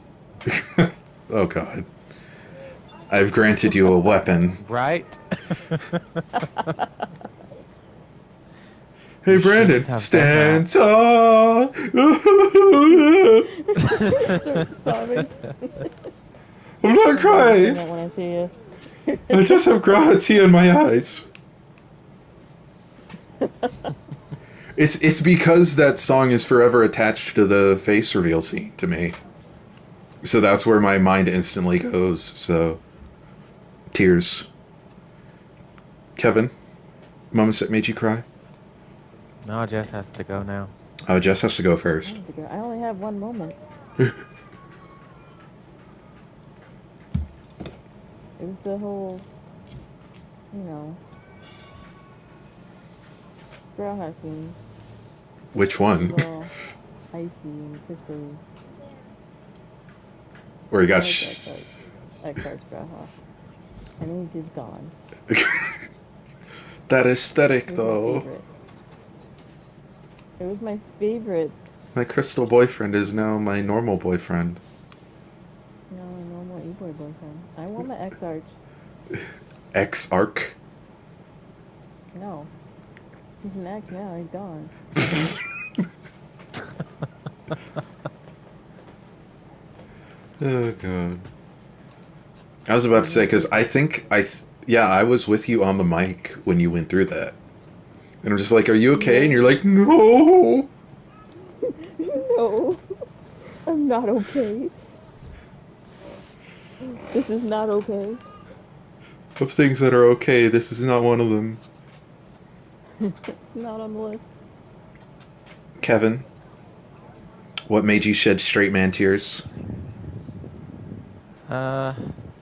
A: Oh god. I've granted you a weapon.
C: Right?
A: Hey
C: You shouldn't
A: Brandon,
C: have done that.
A: stand tall.
B: Start sobbing.
A: I'm not
B: I'm noticing
A: crying.
B: that when I see you.
A: I just have gravity in my eyes. It's because that song is forever attached to the face reveal scene to me. So that's where my mind instantly goes. So tears. Kevin, moments that made you cry?
C: No, Jess has to go now.
A: Oh, Jess has to go
B: I
A: first.
B: have to go. I only have one moment. It was the whole, you know, Groundhog scene.
A: Which
B: It was
A: one?
B: all icy and crystal.
A: Where you
B: I
A: got
B: like X-Arch Groundhog. And he's just gone.
A: that
B: It
A: aesthetic
B: was my
A: though.
B: favorite. It was my favorite.
A: My crystal boyfriend is now my normal boyfriend.
B: No, a normal E-boy boyfriend. I want my X-Arch.
A: X arc.
B: No. He's an X now. He's gone.
A: Oh god. I was about
B: It
A: to
B: was
A: say
B: my
A: because I
B: favorite.
A: think yeah, I was with you on the mic when you went through that, and I'm just like, "Are you okay?" And
B: No.
A: you're like, "No."
B: No. I'm not okay. This is not okay.
A: Of things that are okay, this is not one of them.
B: It's not on the list.
A: Kevin, what made you shed straight man tears?
C: Uh,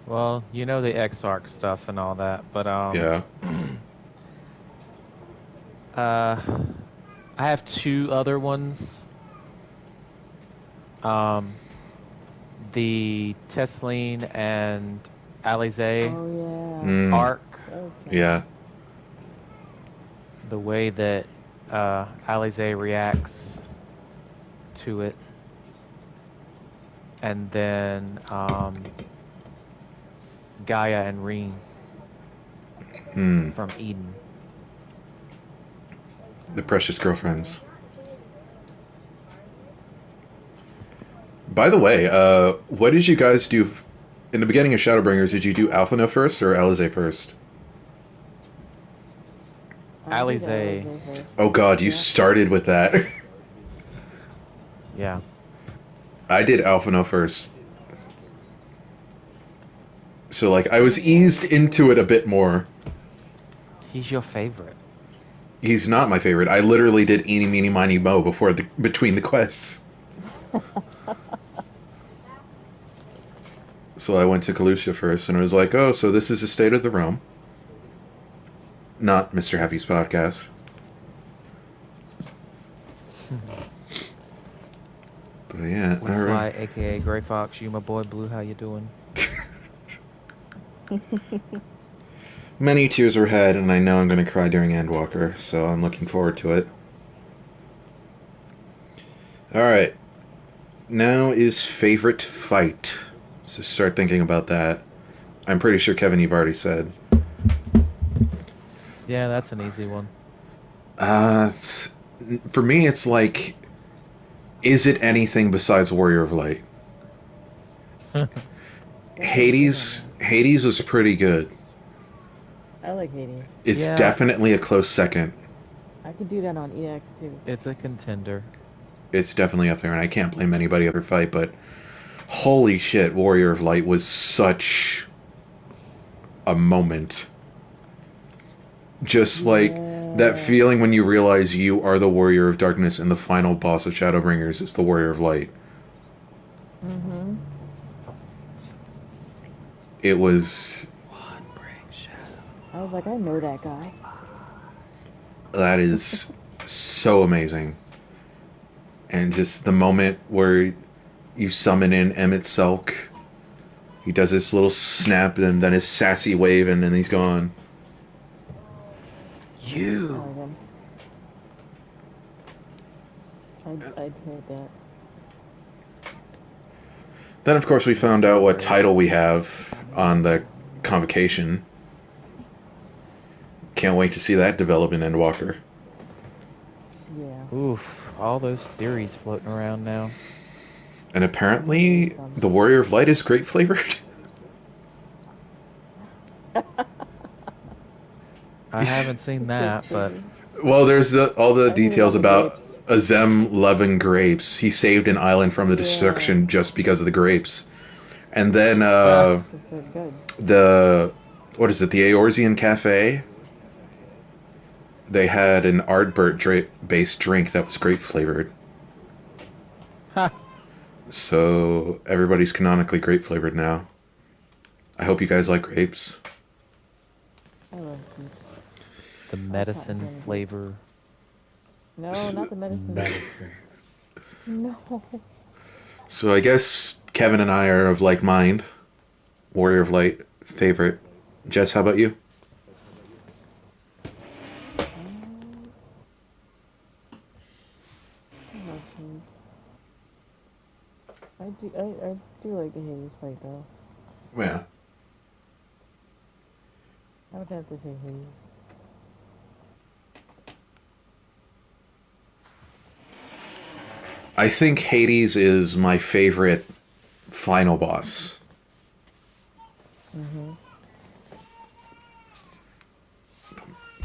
C: well, you know the Exarch stuff and all that, but
A: Yeah.
C: I have two other ones. Um, the Tesline and Alize
B: Oh yeah.
A: Mm.
C: arc,
B: That was
A: Yeah.
B: sad.
C: the way that Alize reacts to it, and then Gaia and Reen
A: Mm.
C: from Eden.
A: The precious girlfriends. By the way, what did you guys do in the beginning of Shadowbringers? Did you do Alphino first or Alize first?
B: I did
C: Alize,
B: Alize first.
A: Oh god, you
B: Yep.
A: started with that.
C: yeah.
A: I did Alphino first. So like I
B: I
A: was
B: did
A: eased
B: Alize
A: into it
B: first.
A: a bit more.
C: He's your favorite.
A: He's not my favorite. I literally did eeny meeny miny mo before the between the quests. So I went to Calusia first, and it was like, oh, so this is the state of the realm, not Mr. Happy's podcast. But yeah, all right.
C: Westside, aka Gray Fox, you my boy Blue, how you doing?
A: Many tears were had, and I know I'm going to cry during Endwalker, so I'm looking forward to it. All right, now is favorite fight. So start thinking about that. I'm pretty sure, Kevin, you've already said.
C: Yeah, that's an easy one.
A: Uh, for me, it's like, is it anything besides Warrior of Light?
B: That's a good one,
A: Hades was pretty good.
B: though. I like Hades.
A: It's
C: Yeah,
A: definitely a close second.
B: I could do that on EX too.
C: it's a contender.
A: It's definitely up there, and I can't blame anybody other fight, but holy shit, Warrior of Light was such a moment. Just like that
B: Yeah.
A: feeling when you realize you are the Warrior of Darkness and the final boss of Shadowbringers is the Warrior of Light.
B: Mm-hmm.
A: It was.
C: One bring shadow.
B: I was like, I know that guy.
A: That is so amazing. And just the moment where you summon in Emmett Selk, he does this little snap and then his sassy wave, and then he's gone.
B: I
C: You.
B: like him. I'd hate that.
A: Then, of course, we found
C: So
A: out what
C: great.
A: title we have on the convocation. Can't wait to see that develop in Endwalker.
B: Yeah.
C: Oof, all those theories floating around now.
A: And
B: I'm seeing
A: apparently,
B: some.
A: the Warrior of Light is grape flavored.
C: I haven't seen
B: It's grape
C: that, but
B: flavored.
A: Well, there's all the
B: I really
A: details
B: love the
A: about
B: grapes.
A: Azem loving grapes. He saved an island from the
B: Yeah.
A: destruction just because of the grapes. And then
C: ah,
B: Because they're good.
A: the what is it? The Eorzean Cafe. They had an based drink that was grape flavored.
C: ha,
A: So everybody's canonically grape flavored now. I hope you guys like grapes.
B: I love grapes.
C: the
B: I'm a cotton
C: medicine
B: candy grape.
C: flavor.
B: No, not the medicine.
C: Medicine.
B: No.
A: So I guess Kevin and I are of like mind. Warrior of Light favorite. Jess, how about you?
B: Um, I love cheese. I do like the Hades fight though.
A: Yeah.
B: I would have to say Hades.
A: I think Hades is my favorite final boss.
B: Mm-hmm.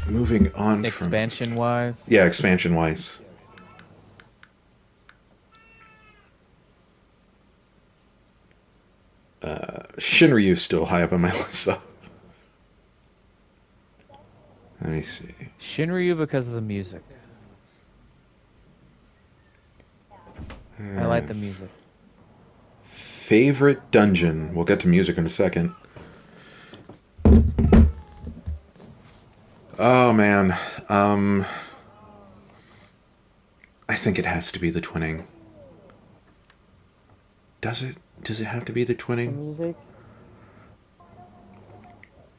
A: Moving on from
C: Expansion wise,
A: yeah, expansion wise. Shinryu's still high up on my list though. Let me see.
C: Shinryu because of the music. I like
A: Uh,
C: the music.
A: favorite dungeon. We'll get to music in a second. Oh man. Um I think it has to be the twinning. Does it? Does it have to be the
B: The
A: twinning?
B: music.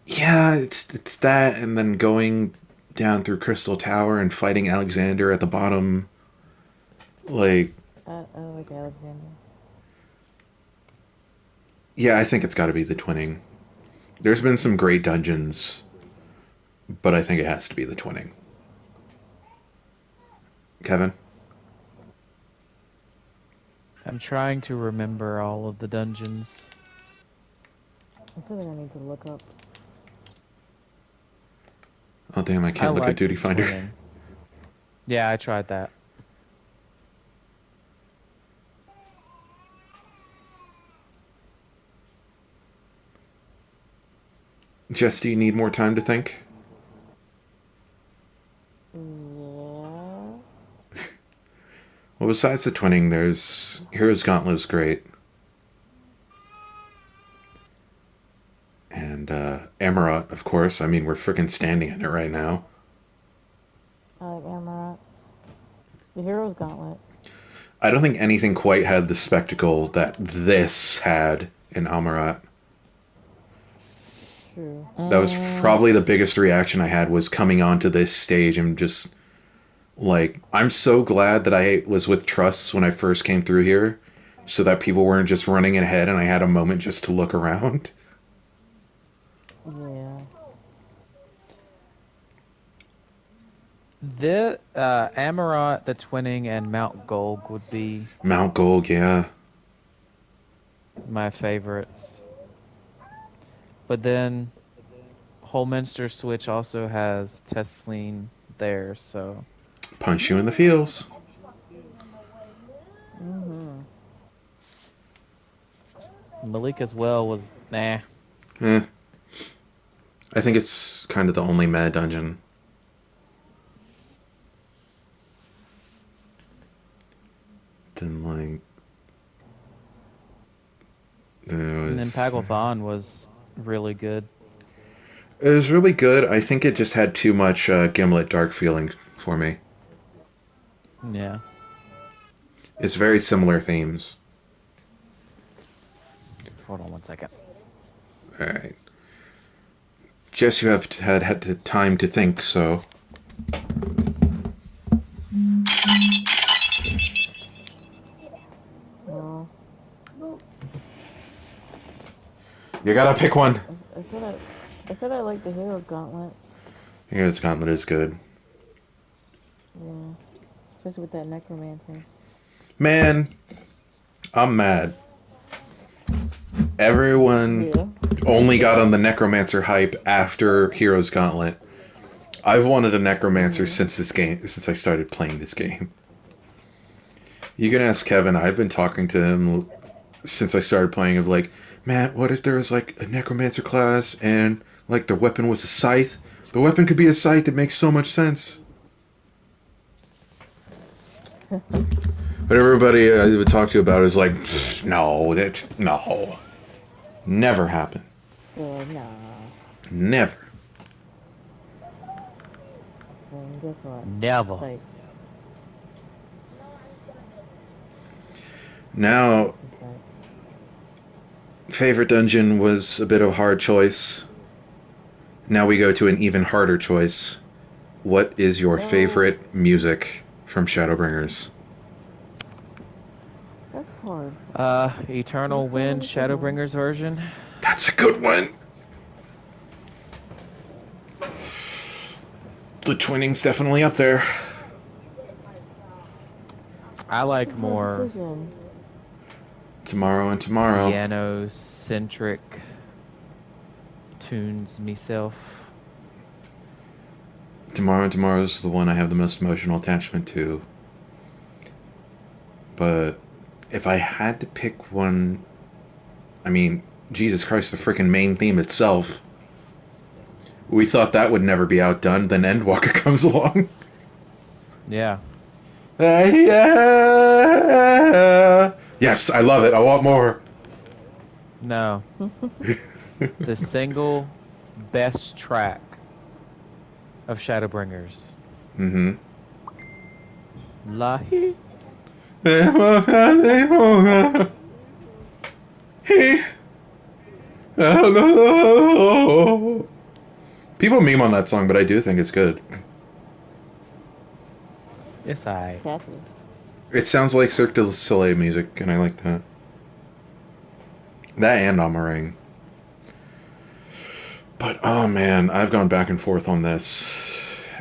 A: Yeah, it's that, and then going down through Crystal Tower and fighting Alexander at the bottom. Like,
B: I like Alexander.
A: yeah, I think it's got to be the twinning. There's been some great dungeons, but I think it has to be the twinning. Kevin?
C: I'm trying to remember all of the dungeons.
B: I feel like I need to look up.
A: Oh damn, I
C: I
A: can't look at
C: like
A: Duty
C: the
A: Finder.
C: twinning. Yeah, I tried that.
A: Jess, do you need more time to think?
B: Yes.
A: Well, besides the twinning, there's Hero's Gauntlet's great. And Amarat, of course. I mean, we're freaking standing in it right now.
B: I like Amarat. The Hero's Gauntlet.
A: I don't think anything quite had the spectacle that this had in Amarat.
B: True.
A: That was
C: Mm,
A: probably the biggest reaction I had was coming onto this stage and just like, I'm so glad that I was with Truss when I first came through here so that people weren't just running ahead and I had a moment just to look around.
B: Yeah.
C: the Amarat, the Twinning, and Mount Golg would be
A: Mount Gold, yeah.
C: my favorites. But then Holminster Switch also has Tesleen there, so
A: Punch you in the feels.
B: Mm-hmm.
C: Malika's Well was nah.
A: Eh. I think it's kind of the only mad dungeon. Then, like,
C: And then Pagalthon was really good.
A: it was really good. I think it just had too much Gimlet Dark feeling for me.
C: Yeah.
A: It's very similar themes.
C: Hold on one second.
A: All right. Jess, you have had the time to think, so
B: Well,
A: you gotta pick one.
B: I said I like the Hero's Gauntlet.
A: Here's Gauntlet is good.
B: Yeah. Especially with that Necromancer.
A: Man, I'm mad. Everyone
B: Yeah.
A: only got on the Necromancer hype after Heroes Gauntlet. I've wanted a Necromancer
B: Yeah.
A: since since I started playing this game. You can ask Kevin. I've been talking to him since I started playing. Of like, man, what if there was like a Necromancer class and like their weapon was a scythe? The weapon could be a scythe. It makes so much sense. But everybody I would talk to about is like, no, that's no, never happen,
B: Yeah, nah.
A: never.
B: And guess what?
C: Never.
B: Psych.
A: Now,
B: It's like,
A: favorite dungeon was a bit of a hard choice. Now we go to an even harder choice. What is your
B: oh,
A: favorite music from Shadowbringers?
B: that's hard.
C: Eternal
B: There's so
C: Wind
B: many good ones.
C: Shadowbringers version.
A: That's a good one. The Twinning's definitely up there.
C: I
B: It's a
C: like
B: hard
C: more
B: decision.
A: Tomorrow and Tomorrow.
C: piano centric tunes myself.
A: Tomorrow and Tomorrow is the one I have the most emotional attachment to. But if I had to pick one, I mean, Jesus Christ, the freaking main theme itself. We thought that would never be outdone. Then Endwalker comes along.
C: Yeah.
A: Yes, I love it. I want more.
C: No. The single best track of Shadowbringers.
A: Mm-hmm.
C: Lahi.
A: People meme on that song, but I do think it's good.
C: It's
B: It's
C: alright.
B: catchy.
A: It sounds like Cirque du Soleil music, and I like that. That and Amaring. But oh man, I've gone back and forth on this,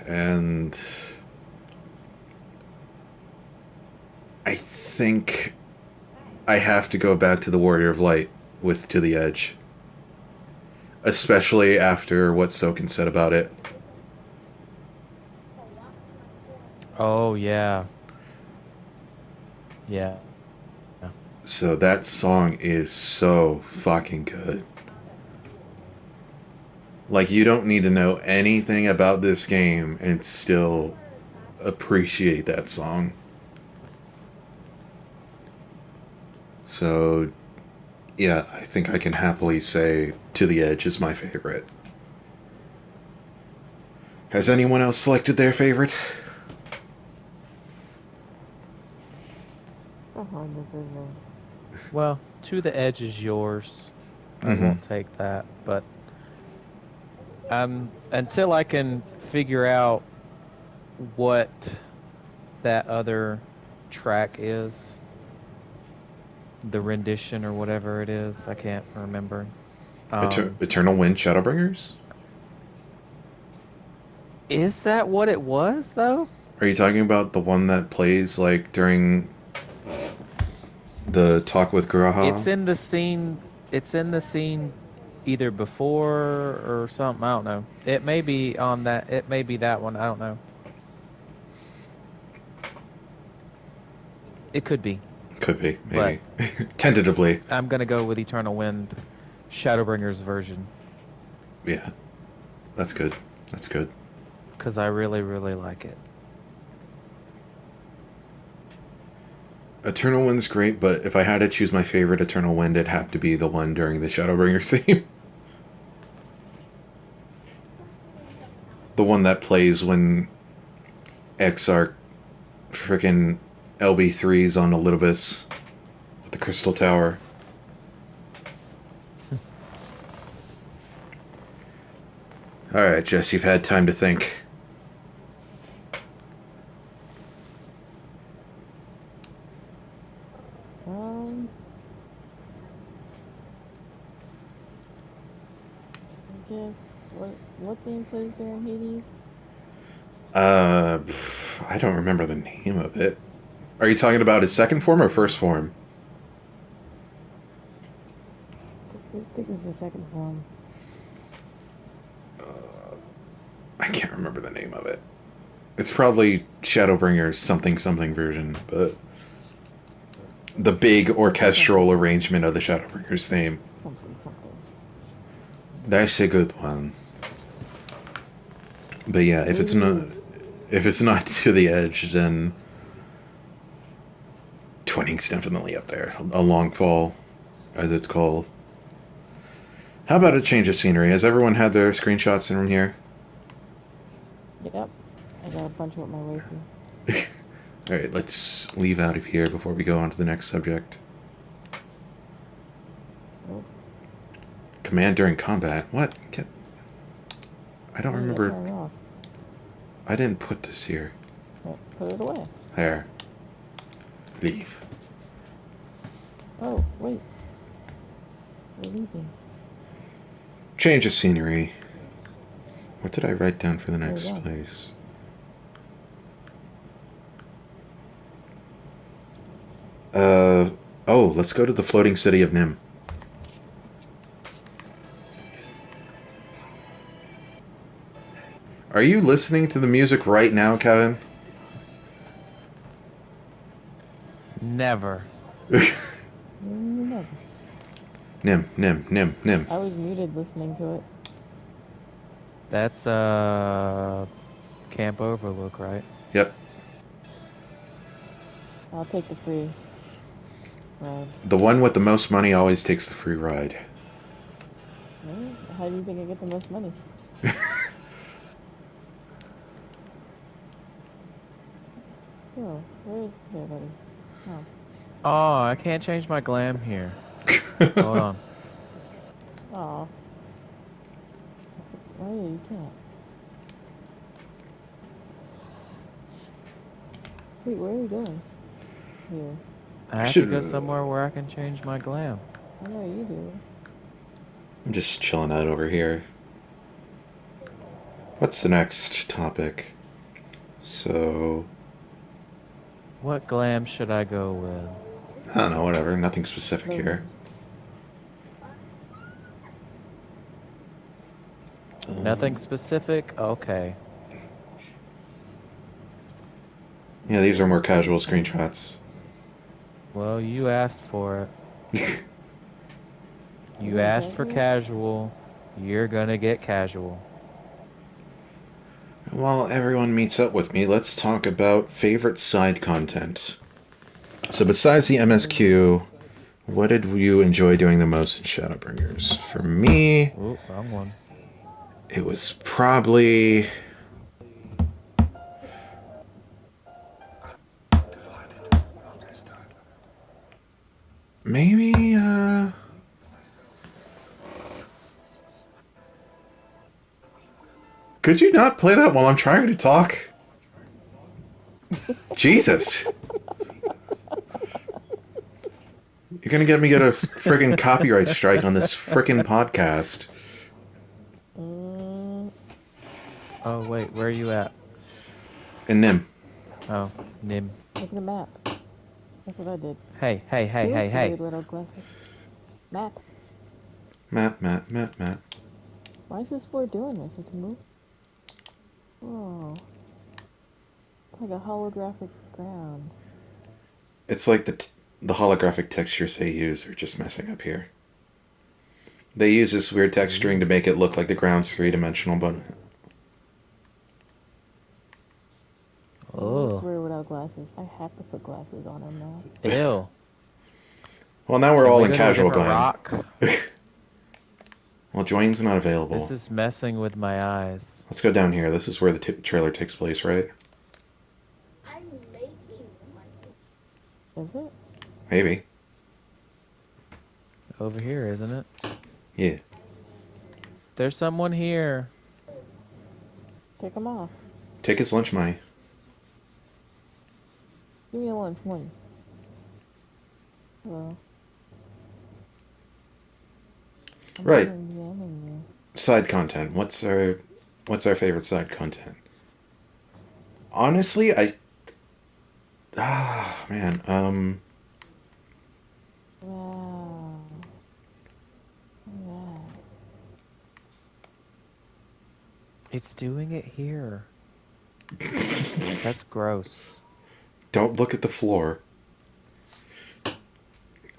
A: and I think I have to go back to the Warrior of Light with To the Edge, especially after what Soken said about it.
C: Oh yeah. Yeah.
A: So that song is so fucking good. Like, you don't need to know anything about this game and still appreciate that song. So, Yeah, I think I can happily say To the Edge is my favorite. Has anyone else selected their favorite?
B: A hard decision.
C: Well, To the Edge is yours. I
A: Mm-hmm.
C: won't take that, but until I can figure out what that other track is, the rendition or whatever it is, I can't remember. Um,
A: Eternal Wind Shadowbringers?
C: is that what it was though?
A: Are you talking about the one that plays like during the talk with Graha?
C: It's in the scene. It's in the scene either before or something. I don't know. It may be on that. It may be that one. I don't know. It could be,
A: Could be,
C: but
A: maybe. Tentatively.
C: I'm gonna go with Eternal Wind, Shadowbringers version,
A: Yeah, that's good. That's good.
C: because I really, really like it.
A: Eternal Wind's great, but if I had to choose my favorite Eternal Wind, it'd have to be the one during the Shadowbringers theme. The one that plays when Exarch frickin' LB3's on Elidibus with the Crystal Tower. Alright, Jess, you've had time to think.
B: Um, I guess what theme plays during Hades?
A: Uh, I don't remember the name of it. Are you talking about his second form or first form?
B: I think it was the second form.
A: I can't remember the name of it. It's probably Shadowbringers something something version, but the big
B: Something
A: orchestral
B: something.
A: arrangement of the Shadowbringers theme.
B: Something something.
A: That's a good one. But yeah, if it's not
B: Hades.
A: To the Edge, then Twinning's definitely up there. A long fall, as it's called. How about a change of scenery? Has everyone had their screenshots in here?
B: Yep. I got a bunch with my waifu.
A: Alright, let's leave out of here before we go on to the next subject.
B: Oh,
A: Command during combat? What? I don't
B: oh, you gotta
A: remember.
B: turn it off.
A: I didn't put this here.
B: Put it away.
A: There. Leave.
B: Oh, wait. We're leaving.
A: Change of scenery. What did I write down for the
B: There you
A: next
B: go.
A: place? Uh, oh, let's go to the floating city of Nim. Are you listening to the music right now, Kevin?
C: Never.
B: Never.
A: Nim, Nim, Nim, Nim.
B: I was muted listening to it.
C: That's Camp Overlook, right?
A: Yep.
B: I'll take the free ride.
A: The one with the most money always takes the free ride.
B: Really? How do you think I get the most money? Oh, where is everybody? Oh.
C: Oh, I can't change my glam here. Hold on.
B: Aw. Oh yeah, you can't. Wait, where are you going? Here.
C: I
A: I
C: have to
A: should.
C: go somewhere where I can change my glam.
B: I know you do.
A: I'm just chilling out over here. What's the next topic? So,
C: What glam should I go with?
A: I don't know, whatever. Nothing specific here.
B: Those.
C: Nothing specific? Okay.
A: Yeah, these are more casual screenshots.
C: Well, you asked for it. You
B: Really
C: asked for
B: casual?
C: casual. You're gonna get casual.
A: While everyone meets up with me, let's talk about favorite side content. So, besides the
B: Ooh.
A: MSQ, What did you enjoy doing the most in Shadowbringers? For me,
C: Ooh, wrong one.
A: it was probably maybe could you not play that while I'm trying to talk? Jesus. You're gonna get a friggin' copyright strike on this frickin' podcast.
B: Mm,
C: Oh, wait, where are you at?
A: And Nim.
C: Oh, Nim.
B: look at the map. That's what I did.
C: Hey, hey, hey,
B: He
C: hey,
B: looks
C: hey.
B: weird without glasses. Map.
A: Matt.
B: Why is this floor doing this? It's moving. Whoa. It's like a holographic ground.
A: It's like the holographic textures they use are just messing up here. They use this weird texturing to make it look like the ground's three-dimensional, but
B: He looks
C: Oh,
B: weird without glasses. I have to put glasses on him now.
C: ew.
A: well, now we're
C: Can
A: all
C: we
A: in
C: go to a
A: casual
C: different
A: time.
C: rock?
A: Well, Dwayne's not
C: This
A: available.
C: is messing with my eyes.
A: Let's go down here. This is where the trailer takes place, right?
B: Is it?
A: Maybe.
C: Over here, isn't it?
A: Yeah.
C: There's someone here.
B: Take him off.
A: Take his lunch money.
B: Give me a lunch money. Hello. I'm
A: Right.
B: DMing you.
A: Side content. What's our favorite side content? Honestly, man.
B: Wow. Yeah.
C: It's doing it here. That's gross.
A: Don't look at the floor.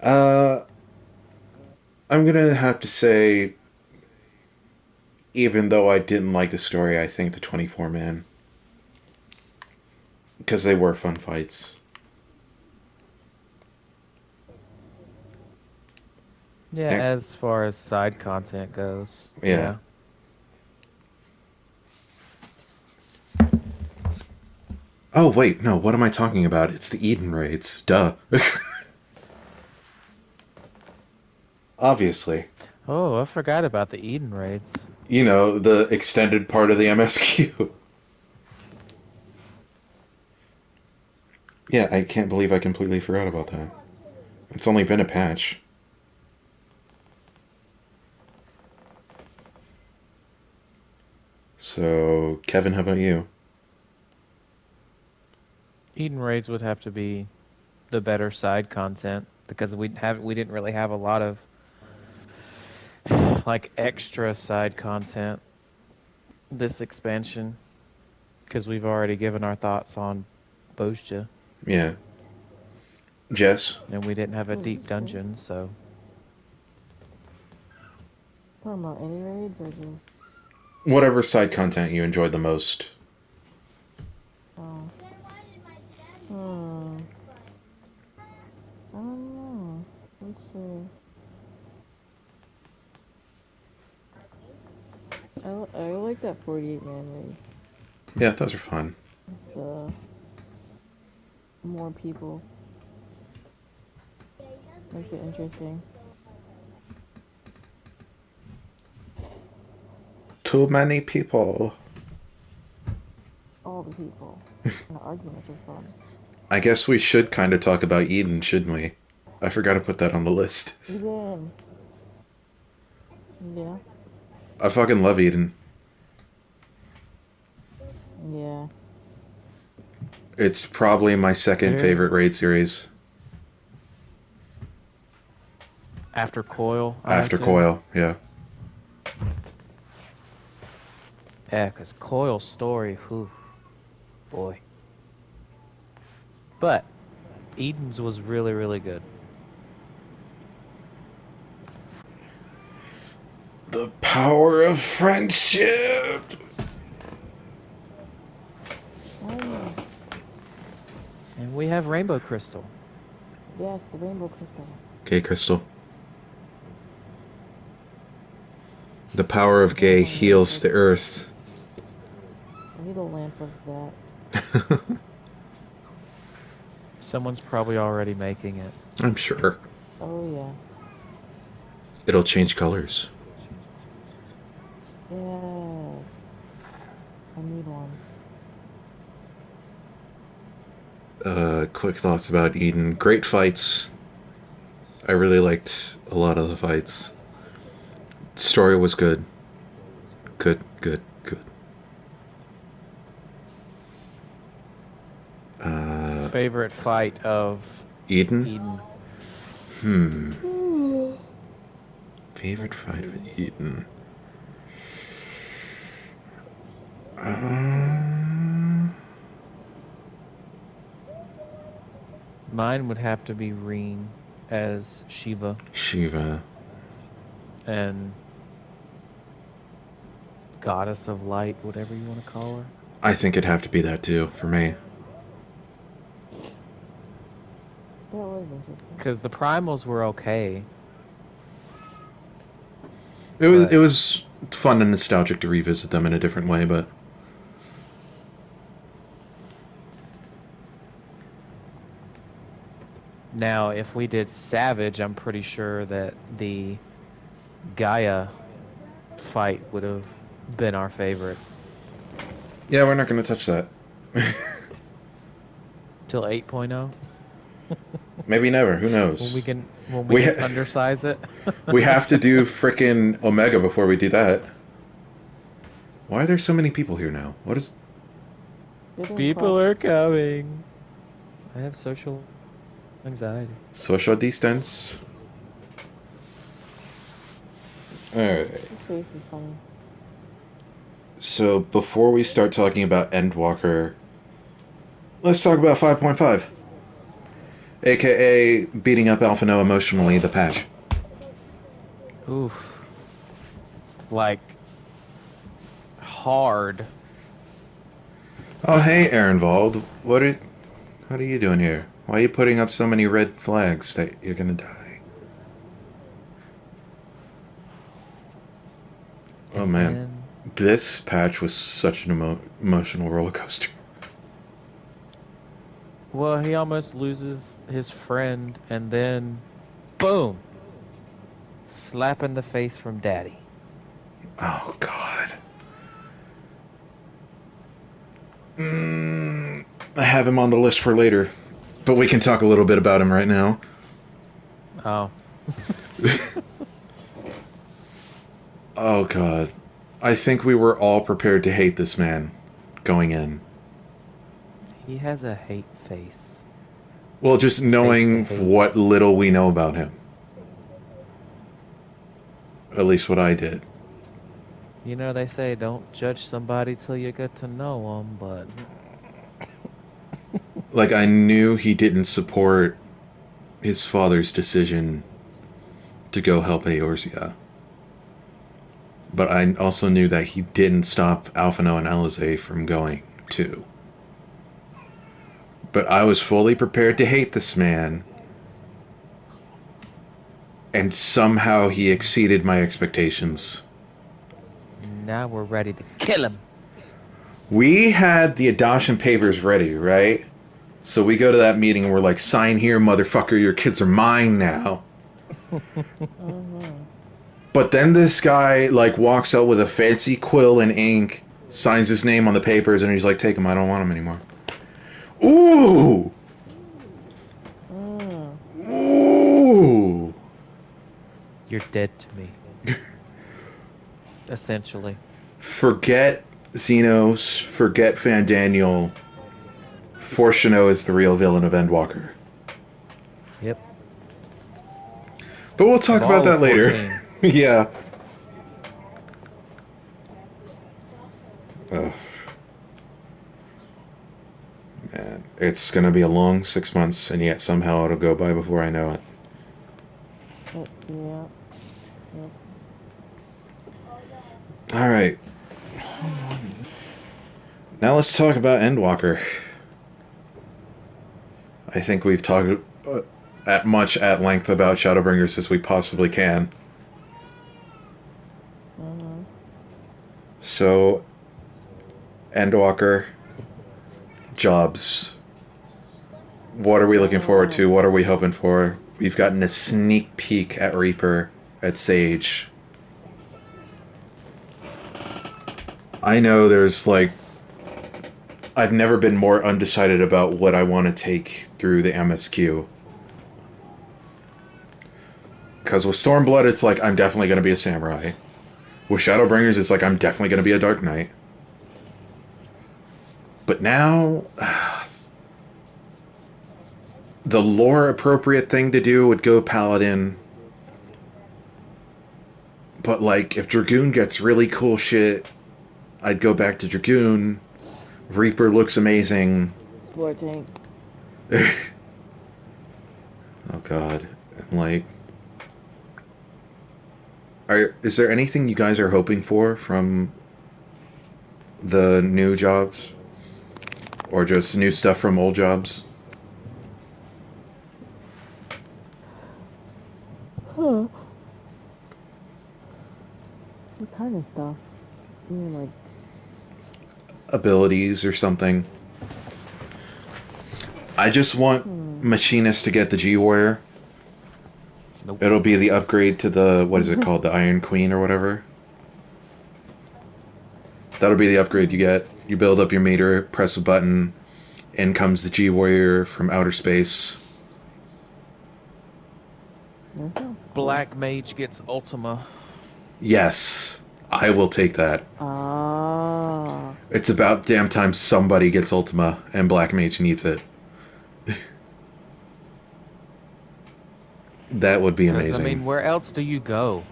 A: Uh, I'm gonna have to say, even though I didn't like the story, I think the 24 man, because they were fun fights.
C: Yeah,
A: Nick?
C: as far as side content goes.
A: Yeah.
C: Yeah.
A: Oh wait, no. What am I talking about? It's the Eden raids. Duh. Obviously.
C: Oh, I forgot about the Eden raids.
A: You know, the extended part of the MSQ. Yeah, I can't believe I completely forgot about that. It's only been a patch. So, Kevin, how about you?
C: Eden raids would have to be the better side content because we didn't really have a lot of like extra side content this expansion because we've already given our thoughts on Bozja
A: Yeah. Jess?
C: and we didn't have a
B: Holy
C: deep
B: shit.
C: dungeon, so
B: Talking about any raids or just
A: Whatever side content you enjoyed the most.
B: oh. Hmm. I don't know. Let's see. I like that 48-man raid.
A: Yeah, those are fun.
B: It's the more people makes it interesting.
A: Too many people.
B: All the people. And the arguments are fun.
A: I guess we should kind of talk about Eden, shouldn't we? I forgot to put that on the list.
B: Eden. Yeah.
A: I fucking love Eden.
B: Yeah.
A: It's probably my second
C: there
A: favorite raid series
C: after Coil, I
A: after
C: assume.
A: Coil. Yeah.
C: Yeah, because Coil's story, whew, boy. But Eden's was really, really good.
A: The power of friendship.
B: Oh,
C: And we have Rainbow Crystal.
B: yes, the rainbow crystal.
A: Gay crystal. The power of
B: I don't
A: gay
B: want to
A: heals
B: research.
A: the earth.
B: I need a lamp of that.
C: Someone's probably already making it.
A: I'm sure.
B: Oh yeah.
A: It'll change colors.
B: Yes. I need one.
A: Quick thoughts about Eden. Great fights. I really liked a lot of the fights. Story was good. Good, good, good. Uh,
C: Favorite fight of
A: Eden?
C: Eden.
A: Hmm. Favorite
B: Let's
A: fight of
B: see.
A: Eden? Uh,
C: Mine would have to be Reen as Shiva
A: Shiva.
C: and Goddess of Light, whatever you want to call her.
A: I think it'd have to be that too for me.
B: That was interesting.
C: Because the primals were okay,
A: It
C: but
A: was fun and nostalgic to revisit them in a different way, but
C: now if we did Savage, I'm pretty sure that the Gaia fight would have been our favorite
A: yeah, we're not going to touch that.
C: till 8.0
A: Maybe never. Who
C: when
A: knows?
C: we
A: We
C: can undersize it.
A: we have to do frickin' Omega before we do that. Why are there so many people here now? What is?
B: Didn't
C: People
B: cross.
C: are coming. I have social anxiety.
A: Social distance. Alright.
B: His face is funny.
A: So before we start talking about Endwalker, let's talk about 5.5. AKA beating up Alpha No emotionally, the patch.
C: Oof. Like hard.
A: Oh hey Ehrenwald, what are you doing here? Why are you putting up so many red flags that you're gonna die? Oh
C: And
A: man.
C: then
A: This patch was such an emotional roller coaster.
C: well, he almost loses his friend and then boom, slap in the face from daddy.
A: Oh god. I have him on the list for later, but we can talk a little bit about him right now.
C: Oh,
A: Oh god. I think we were all prepared to hate this man going in.
C: he has a hate face.
A: Well, just
C: Face to
A: knowing
C: hate.
A: what little we know about him. At least what I did.
C: You know, they say don't judge somebody till you get to know them, but
A: Like, I knew he didn't support his father's decision to go help Eorzea. But I also knew that he didn't stop Alphino and Alize from going, too. But I was fully prepared to hate this man, and somehow he exceeded my expectations.
C: now we're ready to kill him.
A: We had the adoption papers ready, right? So we go to that meeting and we're like, sign here, motherfucker, your kids are mine now.
B: Mm-hmm.
A: But then this guy, like, walks out with a fancy quill and ink, signs his name on the papers, and he's like, take them, I don't want them anymore. Ooh!
B: Mm.
A: Ooh!
C: You're dead to me, essentially.
A: Forget Xenos, forget Fandaniel. Fortuno is the real villain of Endwalker.
C: Yep.
A: But we'll
C: Of
A: talk about
C: all
A: that
C: of
A: later.
C: 14.
A: Yeah. Ugh. Man, it's gonna be a long 6 months, and yet somehow it'll go by before I know it.
B: Yeah. Yep.
A: Alright. Now let's talk about Endwalker. I think we've talked at length about Shadowbringers as we possibly can.
B: Mm-hmm.
A: So, Endwalker, jobs. What are we looking forward
B: Oh,
A: to? What are we hoping for? We've gotten a sneak peek at Reaper, at Sage. I know there's like
B: this.
A: I've never been more undecided about what I want to take through the MSQ. Because with Stormblood, it's like I'm definitely going to be a samurai. With Shadowbringers, it's like I'm definitely going to be a Dark Knight. But now, the lore appropriate thing to do would go Paladin. But like, if Dragoon gets really cool shit, I'd go back to Dragoon. Reaper looks amazing.
B: Floor tank.
A: Oh god. Like, is there anything you guys are hoping for from the new jobs? Or just new stuff from old jobs?
B: Huh. What kind of stuff? You mean like,
A: Abilities or something? I just want
B: hmm.
A: Machinist to get the G Warrior.
C: Nope.
A: It'll be the upgrade to the, what is it called? The Iron Queen or whatever? That'll be the upgrade you
B: Hmm.
A: get. You build up your meter, press a button, in comes the G Warrior from outer space.
B: That sounds cool.
C: Black Mage gets Ultima.
A: Yes, I will take that.
B: Ah.
A: It's about damn time somebody gets Ultima, and Black Mage needs it. That would be
C: Because, I
A: amazing.
C: mean, where else do you go?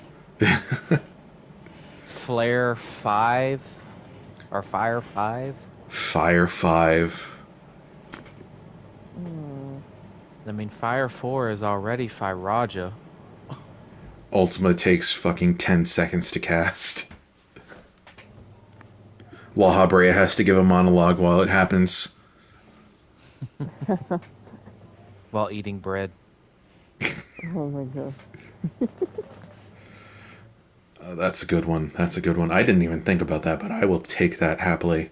C: Flare 5? Or Fire 5?
A: Fire 5.
B: Hmm.
C: I mean, Fire 4 is already Firaja.
A: Ultima takes fucking 10 seconds to cast. While Habrea has to give a monologue while it happens.
C: While eating bread.
B: Oh my god.
A: That's a good one. That's a good one. I didn't even think about that, but I will take that happily.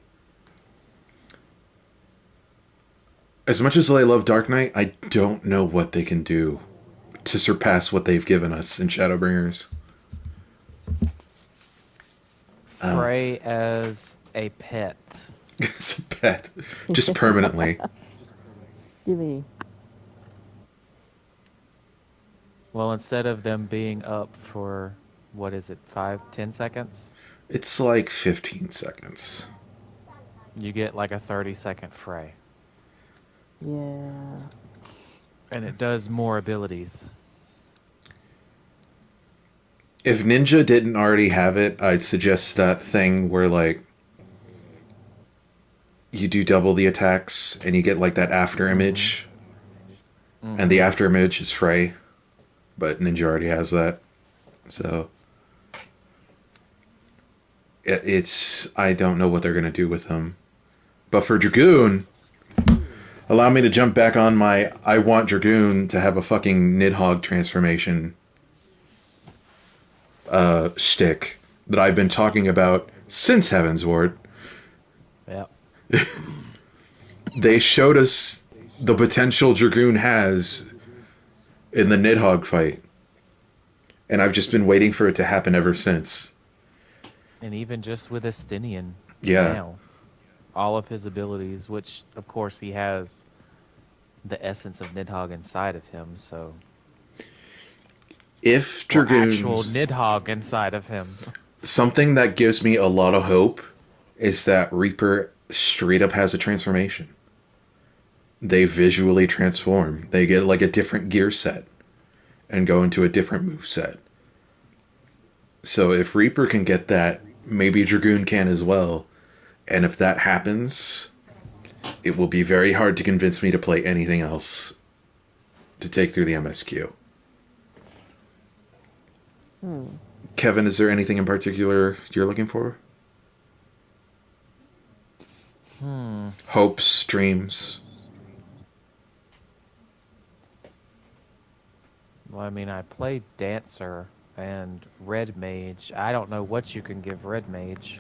A: As much as I love Dark Knight, I don't know what they can do to surpass what they've given us in Shadowbringers. Oh,
C: Frey as a pet.
A: it's a pet. Just permanently.
B: Gimme.
C: Well, instead of them being up for, what is it, 5, 10 seconds?
A: It's like 15 seconds.
C: You get like a 30-second Frey.
B: Yeah.
C: And it does more abilities.
A: If Ninja didn't already have it, I'd suggest that thing where, like, you do double the attacks and you get, like, that after
C: Mm-hmm.
A: image. And the
C: Mm-hmm.
A: after image is Frey, but Ninja already has that. So, it's. I don't know what they're going to do with him. But for Dragoon, allow me to jump back on my I want Dragoon to have a fucking Nidhogg transformation shtick that I've been talking about since Heaven's Ward.
C: Yeah.
A: They showed us the potential Dragoon has in the Nidhogg fight, and I've just been waiting for it to happen ever since.
C: And even just with Estinian
A: Yeah.
C: now, all of his abilities, which of course he has the essence of Nidhogg inside of him, so
A: If
C: well, actual
A: Dragoons.
C: Nidhogg inside of him.
A: Something that gives me a lot of hope is that Reaper straight up has a transformation. They visually transform. They get like a different gear set and go into a different move set. So if Reaper can get that, maybe Dragoon can as well. And if that happens, it will be very hard to convince me to play anything else to take through the MSQ.
B: Hmm.
A: Kevin, is there anything in particular you're looking for?
C: Hmm.
A: Hopes, dreams?
C: Well, I mean, I played Dancer and Red Mage. I don't know what you can give Red Mage,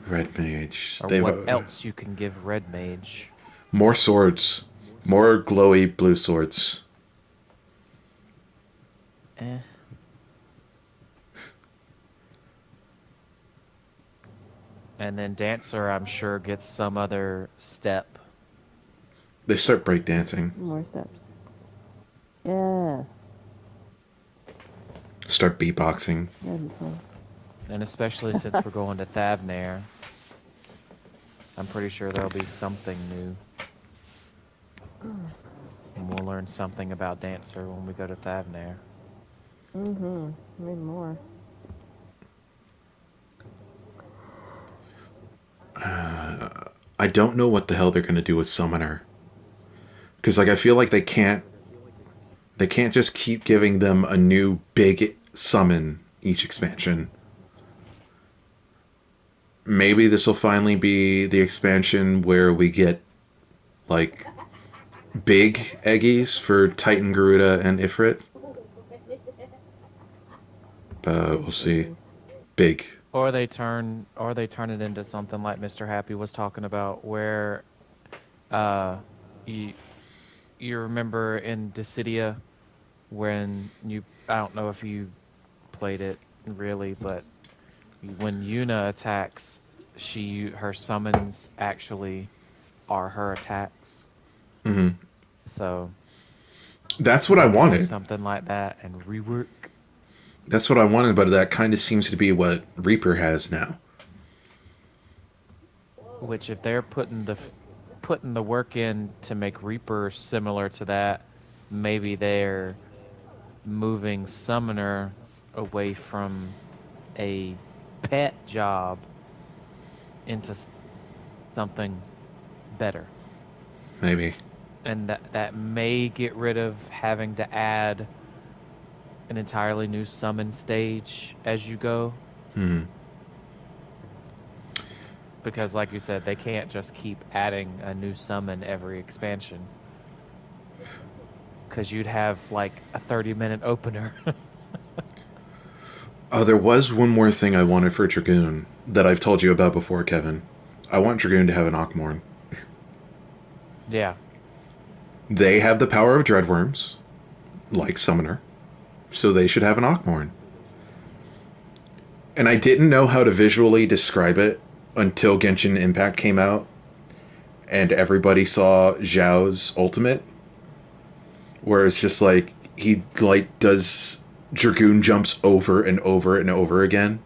A: Red Mage.
C: or
A: They've
C: what else you can give Red Mage.
A: more swords, more glowy blue swords.
C: Eh. And then Dancer, I'm sure, gets some other step.
A: They start breakdancing.
B: More steps. Yeah.
A: Start beatboxing.
B: That'd be fun.
C: And especially since we're going to Thavnair, I'm pretty sure there'll be something new. And we'll learn something about Dancer when we go to Thavnair.
B: Mm-hmm. Maybe more.
A: I don't know what the hell they're gonna do with Summoner. Because like I feel like they can't just keep giving them a new big summon each expansion. Maybe this will finally be the expansion where we get like big Eggies for Titan Garuda and Ifrit. We'll see. Big.
C: Or they turn it into something like Mr. Happy was talking about, where uh you you remember in Dissidia when I don't know if you played it really, but when Yuna attacks, her summons actually are her attacks.
A: Hmm.
C: So
A: That's what I
C: they could do
A: wanted.
C: something like that and rework.
A: That's what I wanted, but that kind of seems to be what Reaper has now.
C: Which, if they're putting the work in to make Reaper similar to that, maybe they're moving Summoner away from a pet job into something better.
A: Maybe.
C: And that may get rid of having to add an entirely new summon stage as you go.
A: Hmm.
C: Because like you said, they can't just keep adding a new summon every expansion. Because you'd have like a 30-minute opener.
A: Oh, there was one more thing I wanted for Dragoon that I've told you about before, Kevin. I want Dragoon to have an Ockmorn.
C: Yeah.
A: They have the power of Dreadworms, like Summoner, so they should have an Ockmorn. And I didn't know how to visually describe it until Genshin Impact came out and everybody saw Zhao's ultimate, where it's just like he like does Dragoon jumps over and over and over again.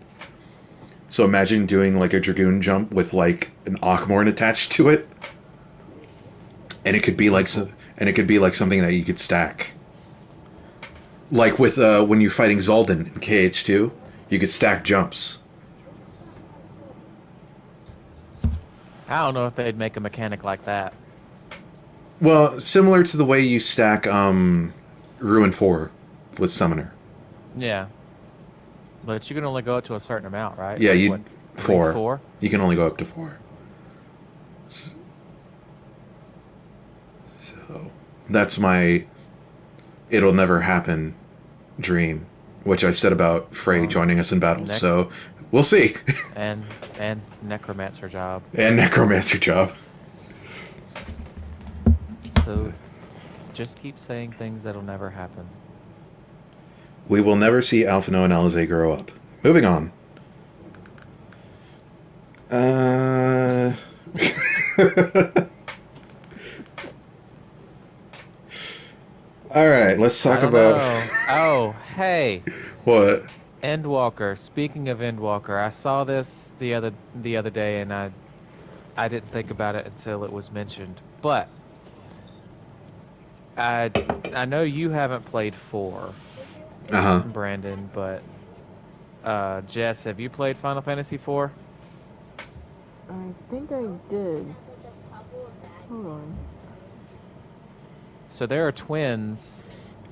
A: So imagine doing like a Dragoon jump with like an Ockmorn attached to it, and it could be like something that you could stack. Like with when you're fighting Zaldin in KH2, you could stack jumps.
C: I don't know if they'd make a mechanic like that.
A: Well, similar to the way you stack Ruin 4 with Summoner.
C: Yeah. But you can only go up to a certain amount, right?
A: Yeah,
C: Like
A: you
C: what?
A: four.
C: 4?
A: You can only go up to 4. So that's my it'll never happen dream, which I said about Frey joining us in battle. So we'll see.
C: and Necromancer job.
A: And Necromancer job.
C: So just keep saying things that'll never happen.
A: We will never see Alphino and Alize grow up. Moving on. All right, let's talk about
C: Oh, hey,
A: what?
C: Endwalker. Speaking of Endwalker, I saw this the other day, and I didn't think about it until it was mentioned. But I know you haven't played 4,
A: Uh huh.
C: Brandon, but Jess, have you played Final Fantasy 4?
B: I think I did. Hold on.
C: So there are twins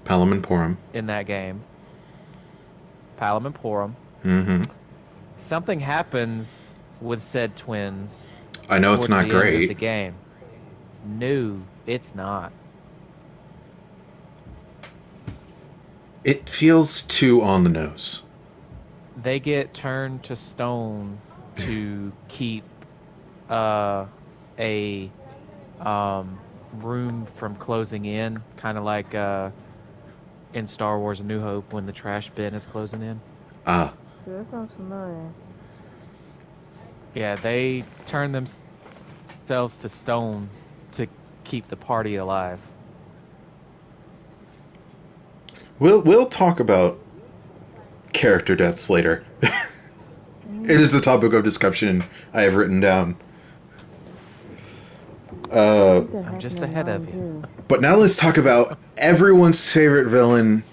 A: Palom and Porum.
C: in that game. Palom and Porum.
A: Mm-hmm.
C: Something happens with said twins
A: I know it's
C: towards
A: not
C: the end of
A: great.
C: the game. No, it's not.
A: It feels too on the nose.
C: They get turned to stone to keep a room from closing in, kind of like in Star Wars: A New Hope when the trash bin is closing in.
A: Ah,
B: So that sounds familiar.
C: Yeah, they turn themselves to stone to keep the party alive.
A: we'll talk about character deaths later. It is a topic of discussion I have written down.
B: I
A: Uh,
B: think that
C: I'm
B: happened
C: just
B: in
C: ahead
B: mine
C: of you.
B: too.
A: but now let's talk about everyone's favorite villain.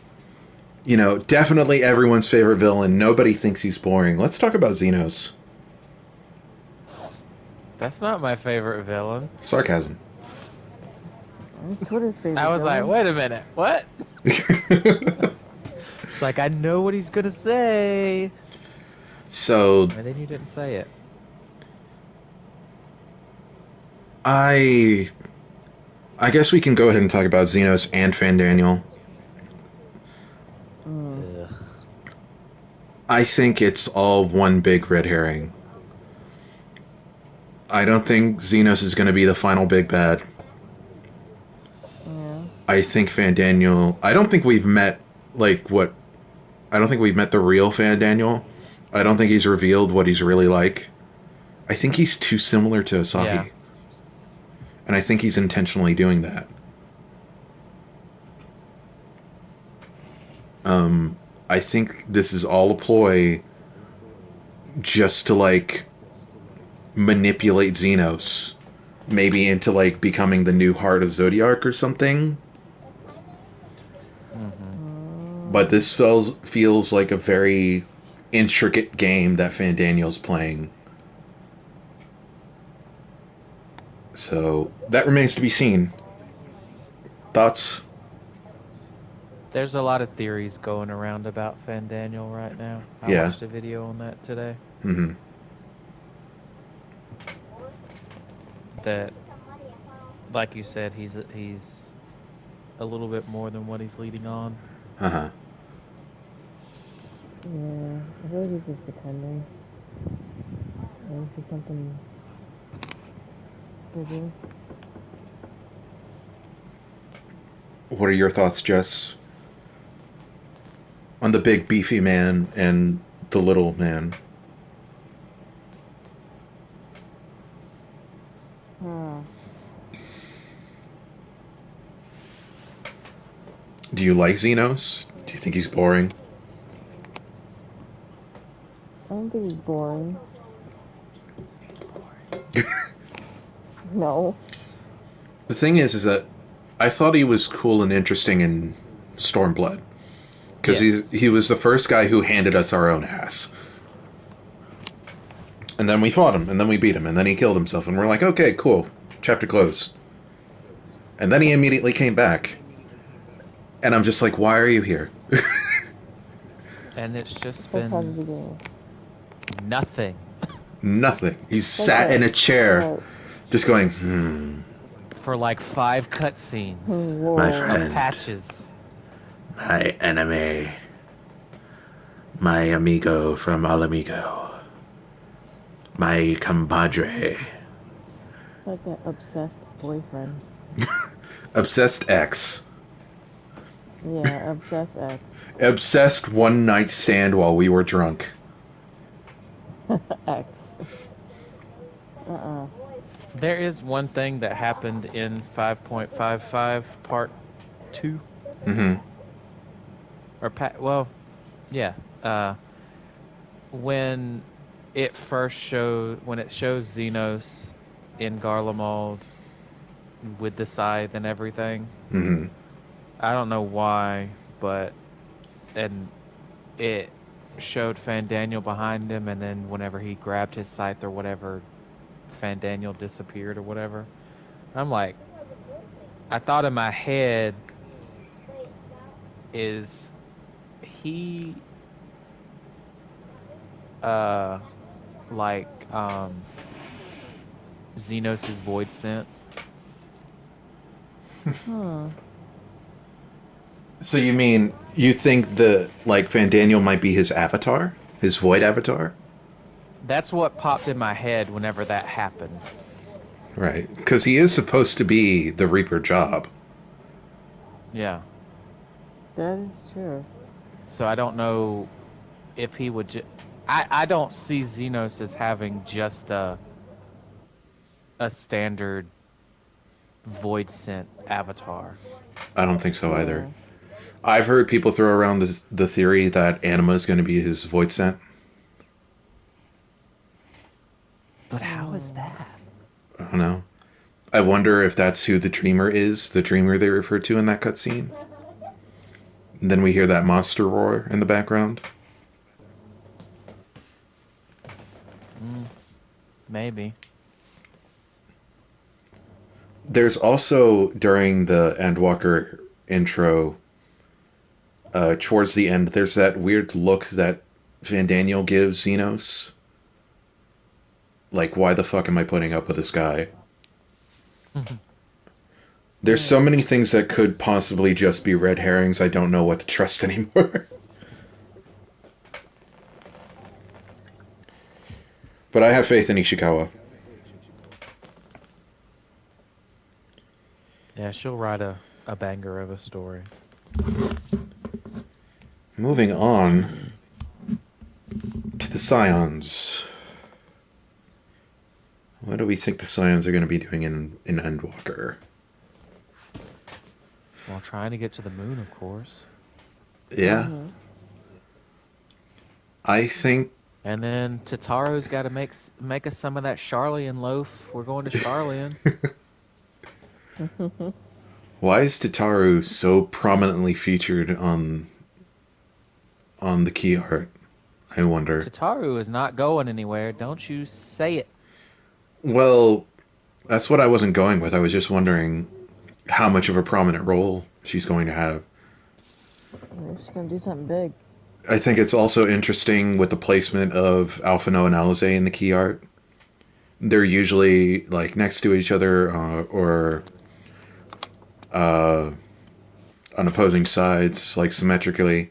A: You know, definitely everyone's favorite villain. Nobody thinks he's boring. Let's talk about Xenos.
C: That's not my favorite villain.
A: Sarcasm.
B: It's Twitter's
C: I
B: favorite
C: was like,
B: villain.
C: wait a minute, what? It's like, I know what he's gonna say.
A: So
C: And then you didn't say it.
A: I I guess we can go ahead and talk about Xenos and Fandaniel.
B: Mm.
C: Ugh.
A: I think it's all one big red herring. I don't think Xenos is going to be the final big bad.
B: Yeah.
A: I think Fandaniel. I don't think we've met like what. I don't think we've met the real Fandaniel. I don't think he's revealed what he's really like. I think he's too similar to
C: Yeah.
A: Asahi, and I think he's intentionally doing that. I think this is all a ploy just to like manipulate Xenos, maybe into like becoming the new heart of Zodiac or something.
C: Mm-hmm.
A: But
B: Mm.
A: this feels like a very intricate game that Fandaniel's playing. So that remains to be seen. Thoughts?
C: There's a lot of theories going around about Fandaniel right now. I
A: Yeah.
C: watched a video on that today.
A: Mm-hmm.
C: That, like you said, he's a little bit more than what he's leading on.
A: Uh-huh.
B: Yeah. I feel like he's just pretending. Or it's just something bigger.
A: What are your thoughts, Jess, on the big beefy man and the little man?
B: Huh.
A: Do you like Xenos? Do you think he's boring?
B: I don't think he's boring.
C: He's boring.
B: No.
A: The thing is that I thought he was cool and interesting in Stormblood because
C: Yes.
A: he was the first guy who handed us our own ass. And then we fought him, and then we beat him, and then he killed himself, and we're like, okay, cool, chapter closed. And then he immediately came back, and I'm just like, why are you here?
C: And it's just
B: That's how the
C: been
B: beginning.
C: nothing
A: Nothing. He's
B: Like
A: sat in
B: that.
A: a chair,
B: That.
A: just going, hmm,
C: for like 5 cutscenes
A: my
B: Whoa.
C: of
A: friend,
C: patches.
A: my enemy, my amigo from Alamigo, my compadre,
B: Like that obsessed boyfriend.
A: obsessed ex,
B: Yeah, obsessed ex.
A: obsessed one night stand while we were drunk.
B: Ex. Uh-uh.
C: There is one thing that happened in 5.55 part 2
A: Mm-hmm.
C: or well, yeah. When when it shows Xenos in Garlemald with the scythe and everything.
A: Mm-hmm.
C: I don't know why, but and it showed Fandaniel behind him, and then whenever he grabbed his scythe or whatever, Fandaniel disappeared or whatever. I'm like, I thought in my head, is he uh like Xenos's void scent?
B: Hmm.
A: So you mean you think the like Van Daniel might be his avatar, his void avatar,
C: That's what popped in my head whenever that happened.
A: right? Because he is supposed to be the Reaper job.
C: Yeah.
B: That is true.
C: So I don't know if he would. I don't see Xenos as having just a standard void sent avatar.
A: I don't think so either.
B: Yeah.
A: I've heard people throw around the theory that Anima is going to be his void scent.
C: But how is
B: Hmm.
C: that?
A: I don't know. I wonder if that's who the Dreamer is, the Dreamer they refer to in that cutscene. And then we hear that monster roar in the background.
C: Mm, maybe.
A: There's also, during the Endwalker intro, towards the end, there's that weird look that Van Daniel gives Xenos. Like, why the fuck am I putting up with this guy? There's so
B: Hmm.
A: many things that could possibly just be red herrings, I don't know what to trust anymore. But I have faith in Ishikawa.
C: Yeah, she'll write a banger of a story.
A: Moving on to the Scions. What do we think the Scions are going to be doing in Endwalker?
C: While trying to get to the moon, of course.
A: Yeah,
B: Mm-hmm.
A: I think.
C: And then Tataro's got to make us some of that Charlian loaf. We're going to Charlian.
A: Why is Tataru so prominently featured on the key art? I wonder.
C: Tataru is not going anywhere. Don't you say it.
A: Well, that's what I wasn't going with. I was just wondering how much of a prominent role she's going to have.
B: They're just gonna do something big.
A: I think it's also interesting with the placement of Alphino and Alize in the key art. They're usually like next to each other or uh, on opposing sides, like symmetrically.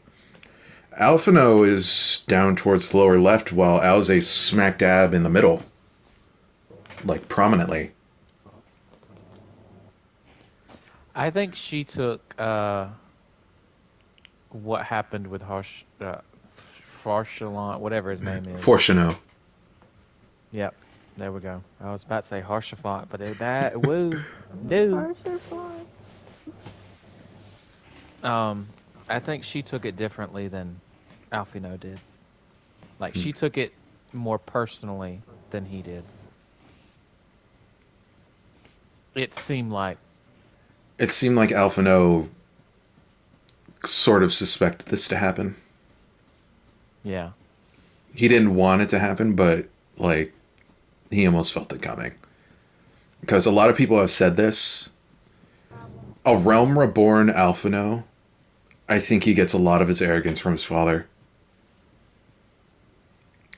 A: Alphino is down towards the lower left, while Alize's smack dab in the middle, like prominently.
C: I think she took what happened with Farshalan, whatever his name is.
A: Fortuno.
C: Yep, there we go. I was about to say Harshafont, but that woo no.
B: Harsher fun.
C: Um, I think she took it differently than Alfino did. Like she took it more personally than he did. It seemed like,
A: It seemed like Alphino sort of suspected this to happen.
C: yeah,
A: He didn't want it to happen, but like he almost felt it coming. Because a lot of people have said this. A Realm Reborn Alphino, I think he gets a lot of his arrogance from his father.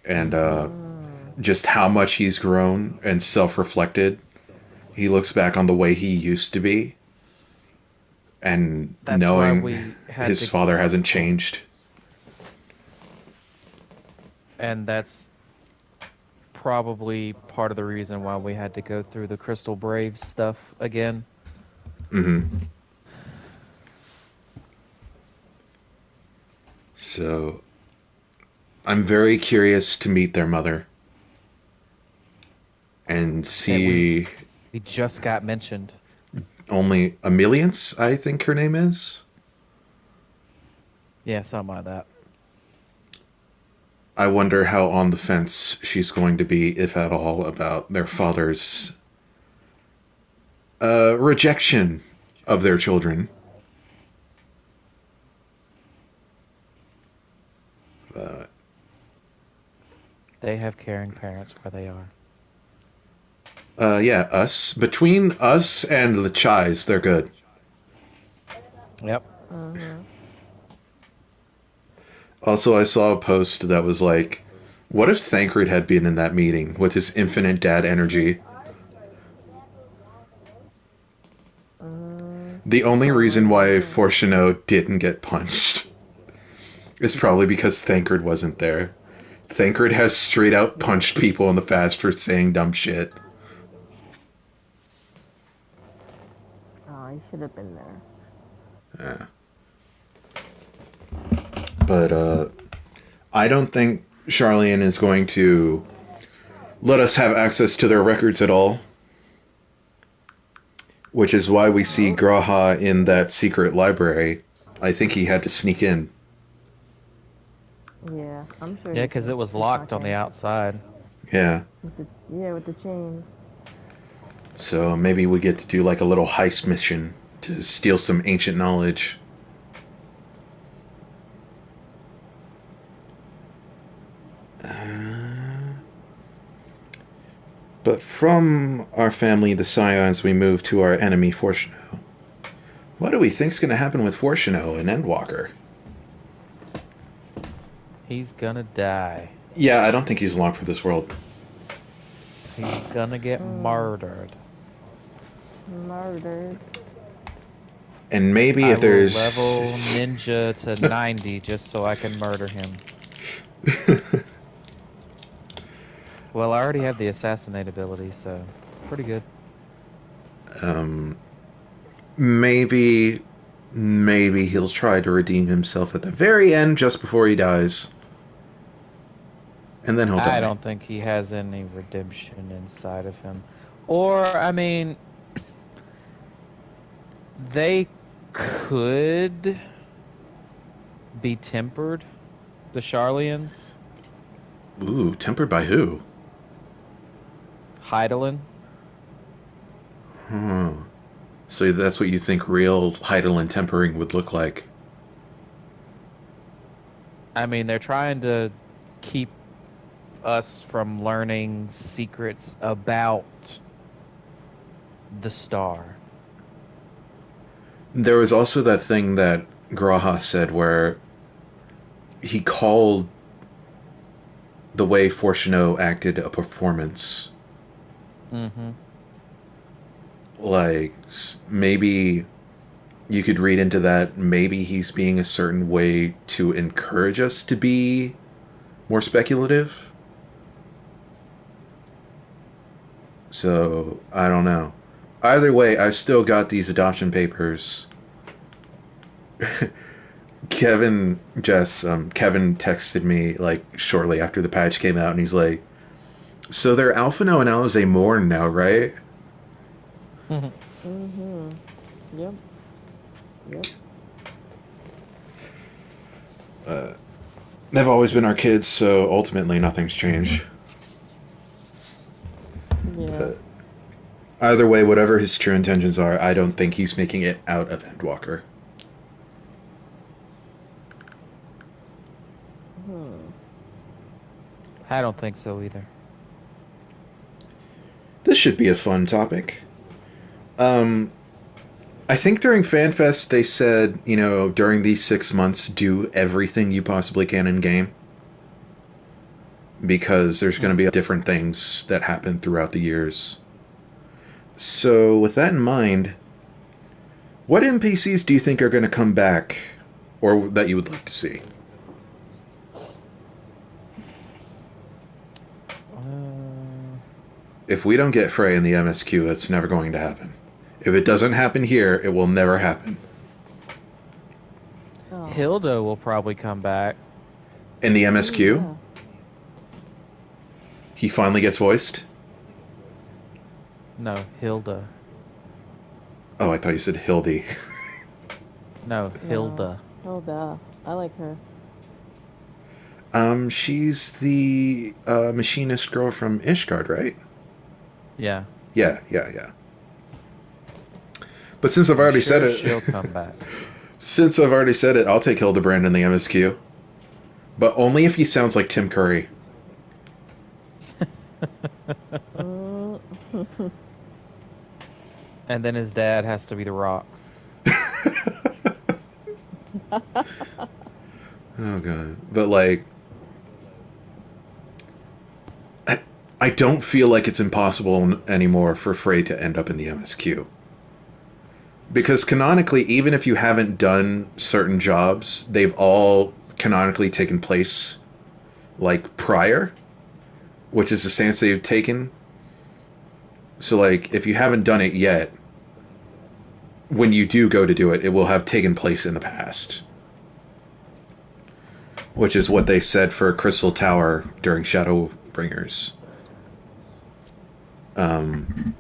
A: And
C: mm-hmm.
A: just how much he's grown and self reflected. He looks back on the way he used to be and
C: That's why
A: knowing
C: we had
A: his
C: to,
A: father hasn't changed.
C: and that's probably part of the reason why we had to go through the Crystal Braves stuff again.
A: Mm-hmm. So I'm very curious to meet their mother and
C: And
A: see
C: we just got mentioned.
A: only Ameliance, I think her name is.
C: Yeah, something like that.
A: I wonder how on the fence she's going to be, if at all, about their father's rejection of their children. Uh,
C: They have caring parents where they are.
A: yeah, us. Between us and the Chais, they're good.
C: Yep.
B: Mm-hmm.
A: Also, I saw a post that was like, what if Thancred had been in that meeting with his infinite dad energy? The only
B: For
A: reason why
B: real.
A: Fortuno didn't get punched is probably because Thancred wasn't there. Thancred has straight out punched people in the past for saying dumb shit.
B: Oh, he should have been there.
A: Yeah. But I don't think Charlian is going to let us have access to their records at all. Which is why we see
B: Nope.
A: Graha in that secret library. I think he had to sneak in.
B: Yeah, I'm sure
C: Yeah,
B: he
C: because it was
B: he
C: locked
B: snuck
C: on the
B: in.
C: outside.
A: Yeah.
B: With the chains.
A: So maybe we get to do like a little heist mission to steal some ancient knowledge. But from our family, the Scions, we move to our enemy, Fortuno. What do we think's going to happen with Fortuno and Endwalker?
C: He's gonna die.
A: Yeah, I don't think he's long for this world.
C: He's gonna get
B: Mm,
C: murdered.
B: murdered.
A: And maybe
C: I
A: if
C: will
A: there's...
C: level ninja to 90 just so I can murder him. Well, I already have the assassinate ability, so pretty good.
A: um, maybe he'll try to redeem himself at the very end just before he dies. And then he'll
C: I
A: die.
C: don't think he has any redemption inside of him. Or, I mean, they could be tempered, the Charlians.
A: Ooh, tempered by who?
C: Hydaelyn.
A: Huh. So that's what you think real Heidelin tempering would look like.
C: I mean, they're trying to keep us from learning secrets about the star.
A: There was also that thing that Graha said where he called the way Fortuno acted a performance.
C: Mm-hmm.
A: Like, maybe you could read into that. Maybe he's being a certain way to encourage us to be more speculative. So, I don't know. Either way, I've still got these adoption papers. Kevin texted me like shortly after the patch came out, and he's like, "So they're Alphino and Alize Morn now, right?"
B: Mhm. Yep. Yep.
A: Uh, they've always been our kids, so ultimately nothing's changed.
B: Yeah.
A: But either way, whatever his true intentions are, I don't think he's making it out of Endwalker.
B: Hmm.
C: I don't think so either.
A: This should be a fun topic. Um, I think during FanFest they said, during these 6 months, do everything you possibly can in game because there's going to be
C: Mm.
A: different things that happen throughout the years. So, with that in mind, what NPCs do you think are going to come back or that you would like to see?
C: Uh,
A: If we don't get Frey in the MSQ, that's never going to happen. If it doesn't happen here, it will never happen.
B: Oh.
C: Hilda will probably come back.
A: In the
B: Ooh,
A: MSQ,
B: yeah.
A: he finally gets voiced.
C: No, Hilda.
A: Oh, I thought you said Hildy.
C: No,
B: No.
C: Hilda.
B: Hilda. I like her.
A: She's the machinist girl from Ishgard, right?
C: Yeah,
A: Yeah, yeah, yeah. But since I've
C: I'm
A: already said
C: sure
A: it,
C: she'll come back.
A: I'll take Hildebrand in the MSQ. But only if he sounds like Tim Curry.
B: Mm.
C: And then his dad has to be the Rock.
A: Oh god. But like I don't feel like it's impossible anymore for Frey to end up in the MSQ. Because canonically, even if you haven't done certain jobs, they've all canonically taken place like prior, which is the stance they've taken. So like if you haven't done it yet, when you do go to do it, it will have taken place in the past. Which is what they said for Crystal Tower during Shadowbringers. Um,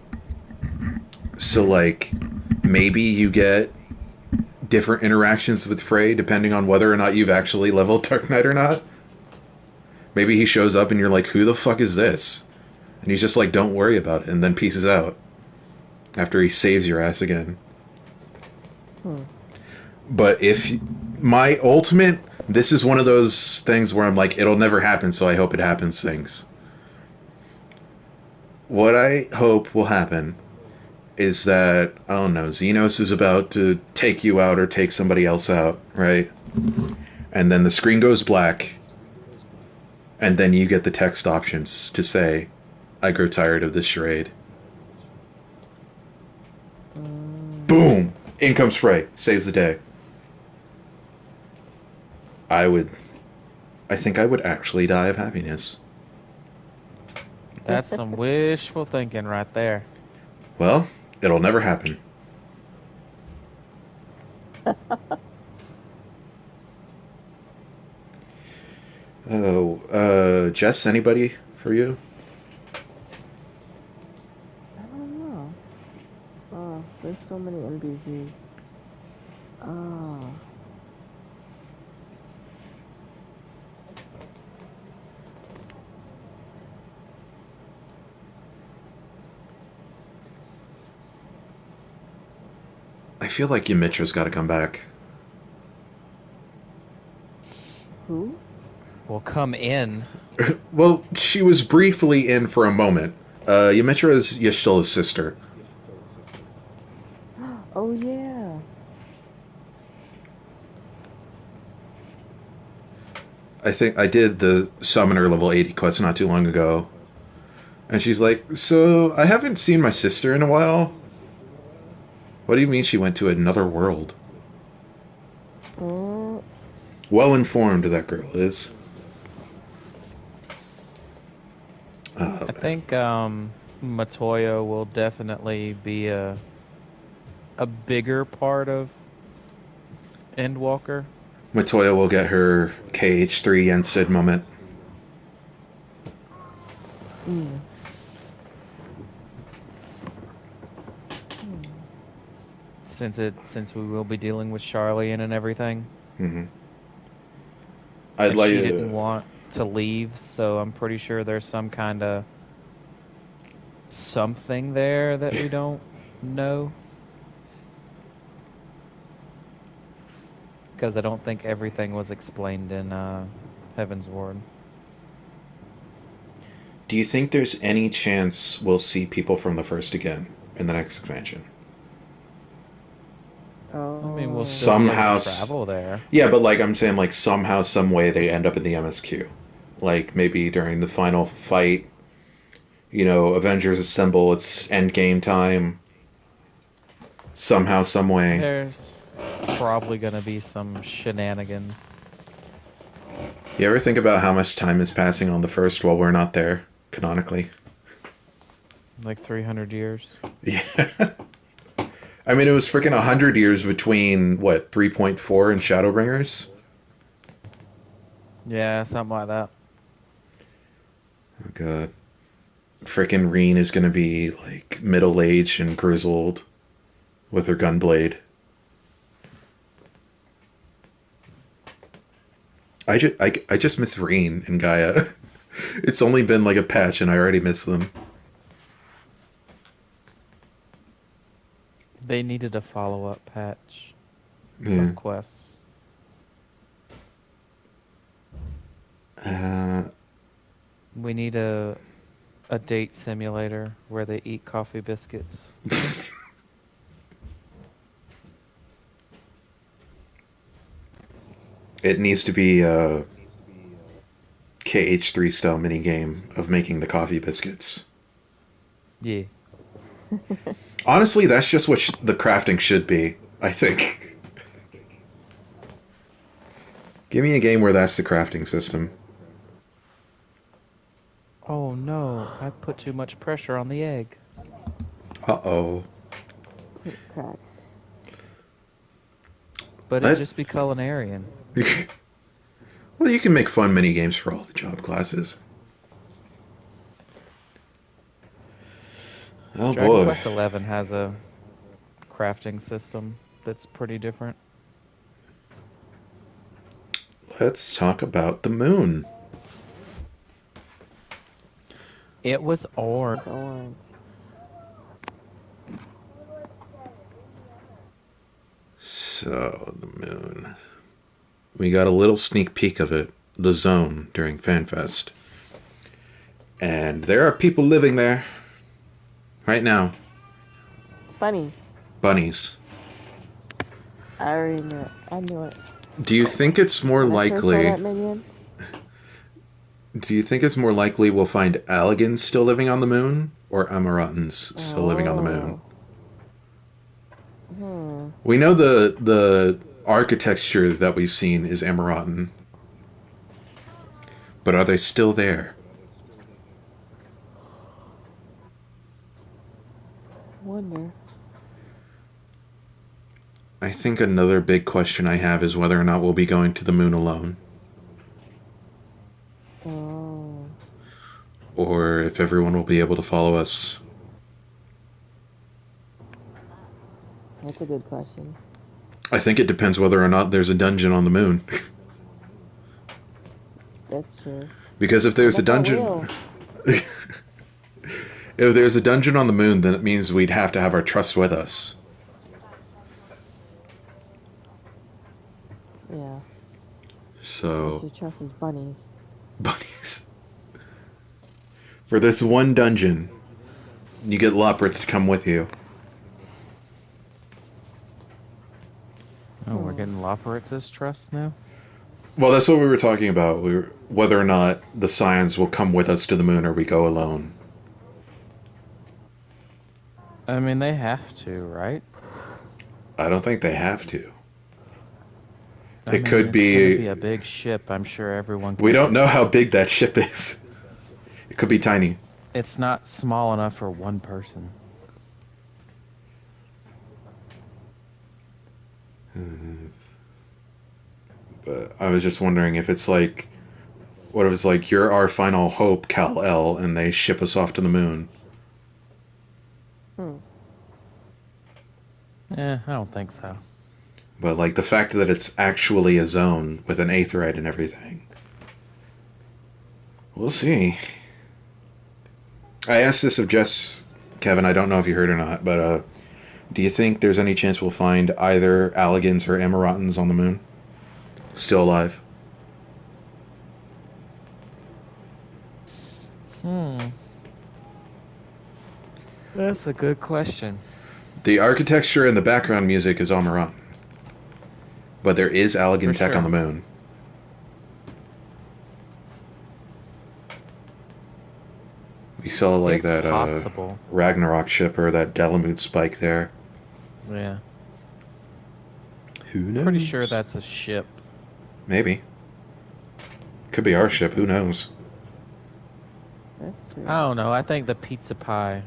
A: so like maybe you get different interactions with Frey depending on whether or not you've actually leveled Dark Knight or not. Maybe he shows up and you're like, who the fuck is this? And he's just like, don't worry about it, and then pieces out after he saves your ass again.
B: Hmm.
A: But if my ultimate, this is one of those things where I'm like, it'll never happen, so I hope it happens things. What I hope will happen is that, I don't know, Xenos is about to take you out or take somebody else out, right? And then the screen goes black, and then you get the text options to say, I grow tired of this charade. Boom! In comes Frey, saves the day. I think I would actually die of happiness.
C: That's some wishful thinking right there.
A: Well, it'll never happen. Oh, Jess, anybody for you?
B: I don't know. Oh, there's so many NPCs. Oh.
A: I feel like Ymitra's got to come back.
B: Who?
C: Well, come in.
A: Well, she was briefly in for a moment. Ymitra is Yashilla's sister.
B: Oh, yeah.
A: I think I did the Summoner level 80 quest not too long ago. And she's like, so I haven't seen my sister in a while. What do you mean she went to another world?
B: Mm,
A: Well informed, that girl is.
C: I think Matoyo will definitely be a bigger part of Endwalker.
A: Matoya will get her KH3 Yensid moment.
B: mm. Hmm.
C: Since we will be dealing with Charlian and everything.
A: Mm-hmm. I'd
C: And
A: like
C: she didn't want to leave, so I'm pretty sure there's some kind of something there that we don't know. Because I don't think everything was explained in Heaven's Ward.
A: Do you think there's any chance we'll see people from the first again in the next expansion?
C: I mean, we'll
B: Oh.
C: still be able
A: Somehow,
C: to travel there.
A: yeah, but like I'm saying, like somehow, some way they end up in the MSQ. Like maybe during the final fight, Avengers assemble. It's end game time. Somehow, some way.
C: There's probably going to be some shenanigans.
A: You ever think about how much time is passing on the first while we're not there canonically?
C: Like 300 years.
A: Yeah. I mean, it was freaking 100 years between what 3.4 and Shadowbringers.
C: Yeah, something like that.
A: Oh god. Freaking Reen is gonna be like middle aged and grizzled with her gunblade. I just miss Reen and Gaia. It's only been like a patch and I already miss them.
C: They needed a follow-up patch
A: Yeah.
C: of quests.
A: Uh,
C: We need a date simulator where they eat coffee biscuits.
A: it needs to be a KH3 style mini game of making the coffee biscuits.
C: Yeah.
A: Honestly, that's just what the crafting should be, I think. Give me a game where that's the crafting system.
C: Oh no, I put too much pressure on the egg.
A: Uh-oh.
B: Crack.
C: But it just be
A: Let's...
C: culinarian.
A: Well, you can make fun mini games for all the job classes. Oh
C: Dragon
A: boy.
C: Quest XI has a crafting system that's pretty different.
A: Let's talk about the moon.
C: It was orange.
B: It's orange.
A: So, the moon. We got a little sneak peek of it, the zone, during FanFest. And there are people living there. Right now.
B: Bunnies.
A: Bunnies.
B: I already knew it. I knew it.
A: Do you think it's more
B: When I first saw
A: likely...
B: that minion,
A: Do you think it's more likely we'll find Alligans still living on the moon? Or Amaurotans still living on the moon? We know the architecture that we've seen is Amaurottan. But are they still there?
B: wonder.
A: I think another big question I have is whether or not we'll be going to the moon alone.
B: Oh.
A: Or if everyone will be able to follow us.
B: That's a good question.
A: I think it depends whether or not there's a dungeon on the moon.
B: That's true.
A: Because if there's a dungeon... If there's a dungeon on the moon, then it means we'd have to have our trust with us.
B: Yeah.
A: So...
B: You trust his bunnies.
A: Bunnies. For this one dungeon, you get Loprits to come with you.
C: Oh, we're getting Loporritz's trust now?
A: Well, that's what we were talking about. Whether or not the Scions will come with us to the moon or we go alone.
C: I mean, they have to, right?
A: I don't think they have to.
C: It's gonna be a big ship. I'm sure everyone can...
A: We don't know how big that ship is. It could be tiny.
C: It's not small enough for one person.
A: But I was just wondering if it's like... What if it's like, you're our final hope, Kal-El, and they ship us off to the moon?
C: I don't think so.
A: But like the fact that it's actually a zone with an aetheryte and everything. We'll see. I asked this of Jess, Kevin, I don't know if you heard or not, but do you think there's any chance we'll find either Alligans or Amaurotans on the moon? Still alive?
C: That's a good question.
A: The architecture and the background music is Amaurottan. But there is Allagan tech on the moon. We saw like
C: it's
A: that
C: possible.
A: Ragnarok ship or that Dalamud spike there.
C: Yeah.
A: Who knows?
C: Pretty sure that's a ship.
A: Maybe. Could be our ship, who knows?
B: That's true.
C: I don't know. I think the pizza pie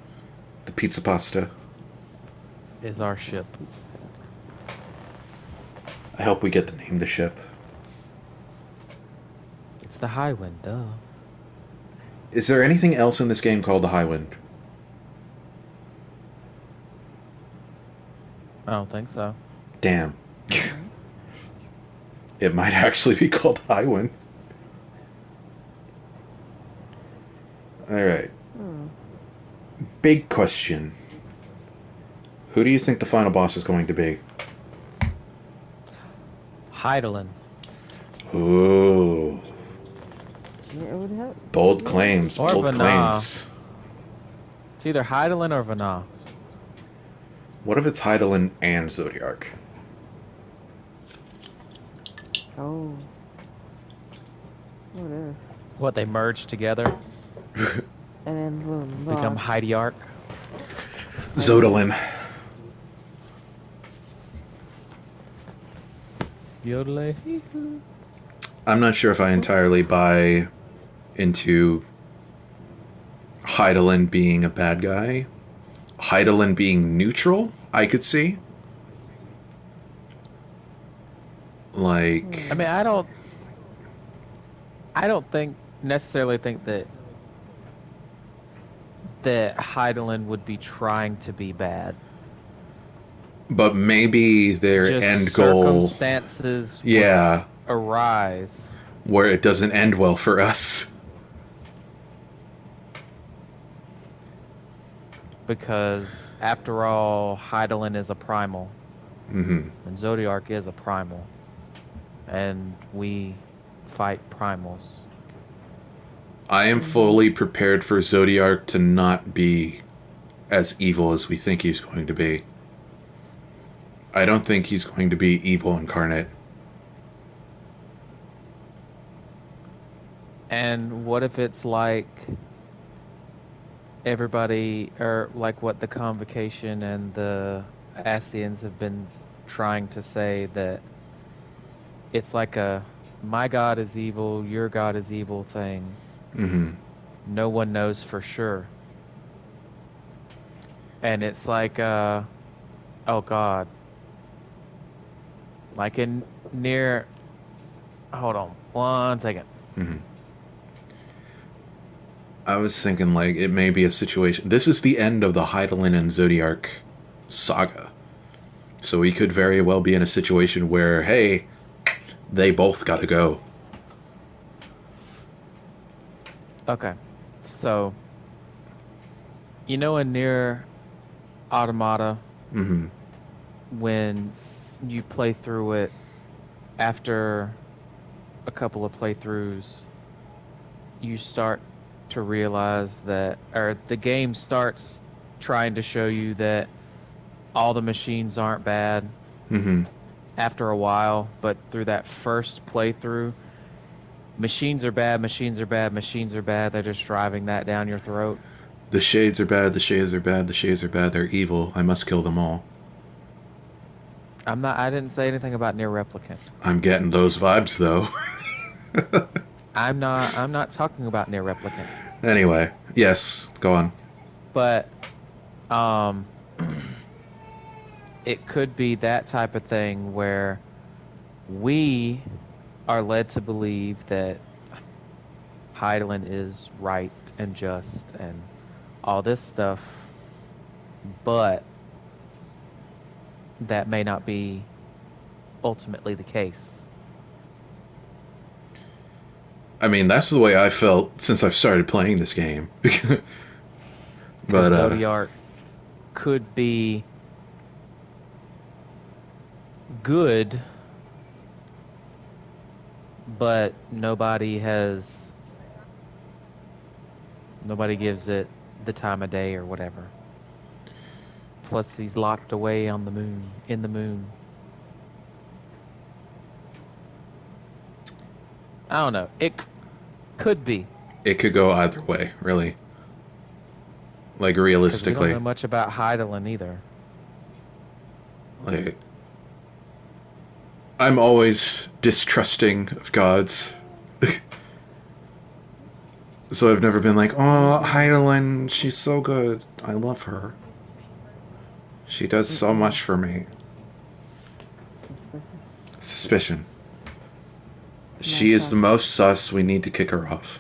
A: The pizza pasta.
C: is our ship.
A: I hope we get to name the ship.
C: It's the Highwind, duh.
A: Is there anything else in this game called the Highwind?
C: I don't think so.
A: Damn. It might actually be called Highwind. Alright. Big question. Who do you think the final boss is going to be?
C: Hydaelyn.
A: Ooh.
B: Yeah, it would help.
A: Bold claims.
C: Or
A: Bold
C: Vana.
A: claims.
C: It's either Hydaelyn or Vana.
A: What if it's Hydaelyn and Zodiark?
B: Oh. What if?
C: What, they merge together?
B: And then boom,
C: Become
B: boss.
C: Heidiark?
A: Zodalin.
C: Yodele.
A: I'm not sure if I entirely buy into Hydaelyn being a bad guy. Hydaelyn being neutral, I could see. Like,
C: I mean, I don't think necessarily think that Heidelin would be trying to be bad.
A: but maybe their
C: Just
A: end goal,
C: circumstances would
A: yeah,
C: arise
A: where it doesn't end well for us.
C: because, after all, Heidelin is a primal,
A: Mm-hmm.
C: and Zodiark is a primal, and we fight primals.
A: I am fully prepared for Zodiark to not be as evil as we think he's going to be. I don't think he's going to be evil incarnate.
C: And what if it's like everybody, or like what the Convocation and the Asians have been trying to say, that it's like a my god is evil, your god is evil thing.
A: Mm-hmm.
C: No one knows for sure. And it's like, oh god. Like in near, hold on one second.
A: Mm-hmm. I was thinking, like, it may be a situation. This is the end of the Hydaelyn and Zodiark saga. So we could very well be in a situation where, hey, they both gotta go.
C: Okay. So, in near Automata,
A: Mm-hmm.
C: when you play through it after a couple of playthroughs, you start to realize that, or the game starts trying to show you that all the machines aren't bad
A: Mm-hmm.
C: after a while, but through that first playthrough, machines are bad, machines are bad, machines are bad. They're just driving that down your throat.
A: The shades are bad, the shades are bad, the shades are bad, they're evil. I must kill them all.
C: I didn't say anything about Near Replicant.
A: I'm getting those vibes, though.
C: I'm not talking about Near Replicant.
A: Anyway, yes, go on.
C: But um it could be that type of thing where we are led to believe that Hydaelyn is right and just and all this stuff, but that may not be ultimately the case.
A: I mean, that's the way I felt since I've started playing this game.
C: Because
A: But,
C: Zodiark could be good, but nobody gives it the time of day or whatever. Plus, he's locked away on the moon, in the moon. I don't know. It could be.
A: it could go either way, really. Like,
C: Because we don't
A: realistically.
C: know much about Hydaelyn either.
A: Like, I'm always distrusting of gods. So I've never been like, oh, Hydaelyn, she's so good. I love her. She does so much for me.
B: Suspicious.
A: Suspicion. She is the most sus. We need to kick her off.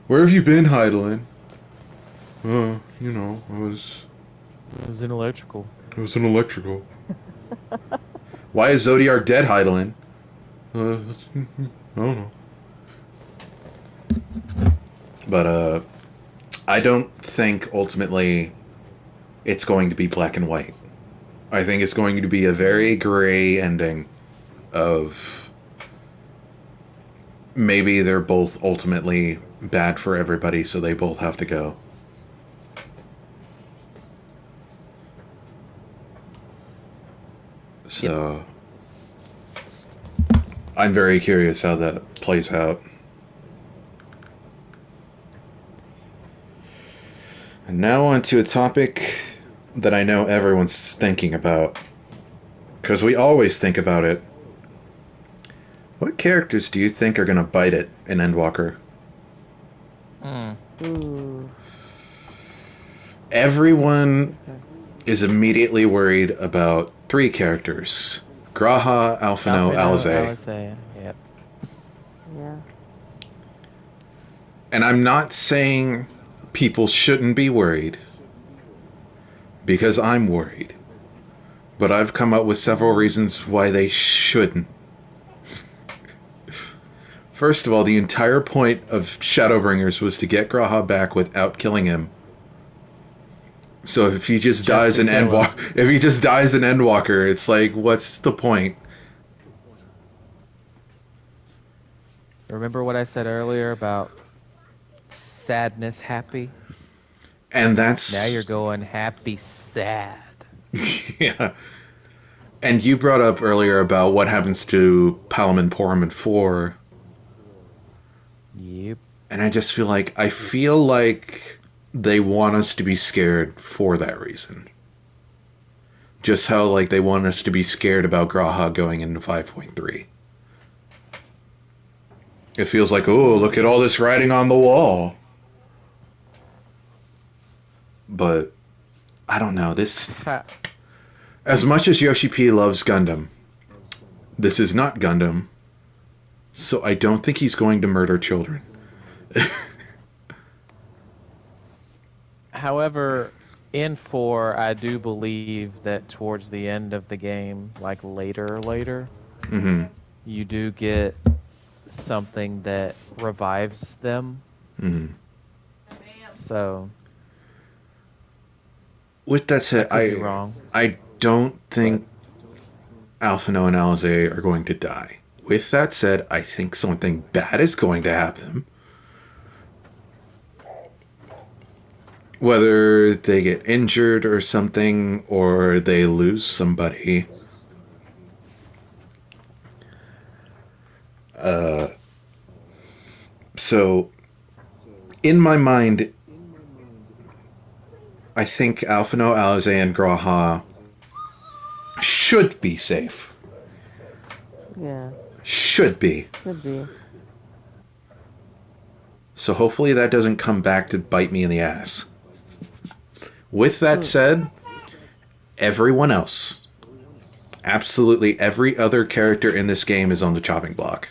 A: Where have you been, Hydaelyn? I was
C: It was in electrical.
A: in electrical. Why is Zodiark dead, Hydaelyn? I don't know. But, I don't think ultimately it's going to be black and white. I think it's going to be a very gray ending of maybe they're both ultimately bad for everybody, so they both have to go. So, I'm very curious how that plays out. And now on to a topic that I know everyone's thinking about. Because we always think about it. What characters do you think are going to bite it in Endwalker?
C: Mm.
B: Ooh.
A: Everyone
B: Okay.
A: is immediately worried about three characters. Graha, Alphino,
C: Alfredo,
A: Alize.
C: Alice. Yep.
B: Yeah.
A: And I'm not saying people shouldn't be worried, because I'm worried. But I've come up with several reasons why they shouldn't. First of all, the entire point of Shadowbringers was to get Graha back without killing him. So if he just dies
C: to
A: in
C: kill him.
A: Endwalker, it's like, what's the point?
C: Remember what I said earlier about sadness happy?
A: And that's
C: Now you're going happy sad.
A: yeah. And you brought up earlier about what happens to Palamon Porum in 4.
C: Yep.
A: And I feel like they want us to be scared for that reason. Just how like they want us to be scared about Graha going into 5.3. It feels like, oh, look at all this writing on the wall. But I don't know. This,
C: Ha.
A: as much as Yoshi P loves Gundam, this is not Gundam. So I don't think he's going to murder children.
C: However, in 4, I do believe that towards the end of the game, like later,
A: Mm-hmm.
C: you do get something that revives them.
A: Mm-hmm.
C: So
A: With that
C: I
A: said,
C: could be wrong.
A: I don't
C: But
A: think Alphino and Alize are going to die. With that said, I think something bad is going to happen. Whether they get injured or something, or they lose somebody. Uh, so, in my mind, I think Alphino, Alize, and Graha should be safe.
B: Yeah.
A: Should be.
B: Should be.
A: So hopefully that doesn't come back to bite me in the ass. With that said, everyone else, absolutely every other character in this game is on the chopping block.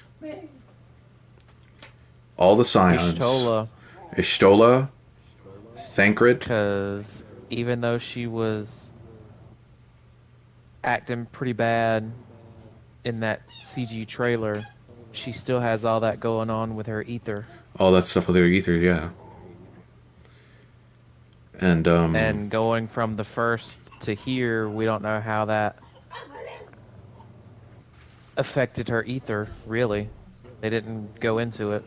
A: All the Scions. Ishtola, Thancred.
C: Because even though she was acting pretty bad in that CG trailer, she still has all that going on with her ether.
A: All that stuff with her ether, yeah.
C: And going from the first to here, we don't know how that affected her ether, really. They didn't go into it.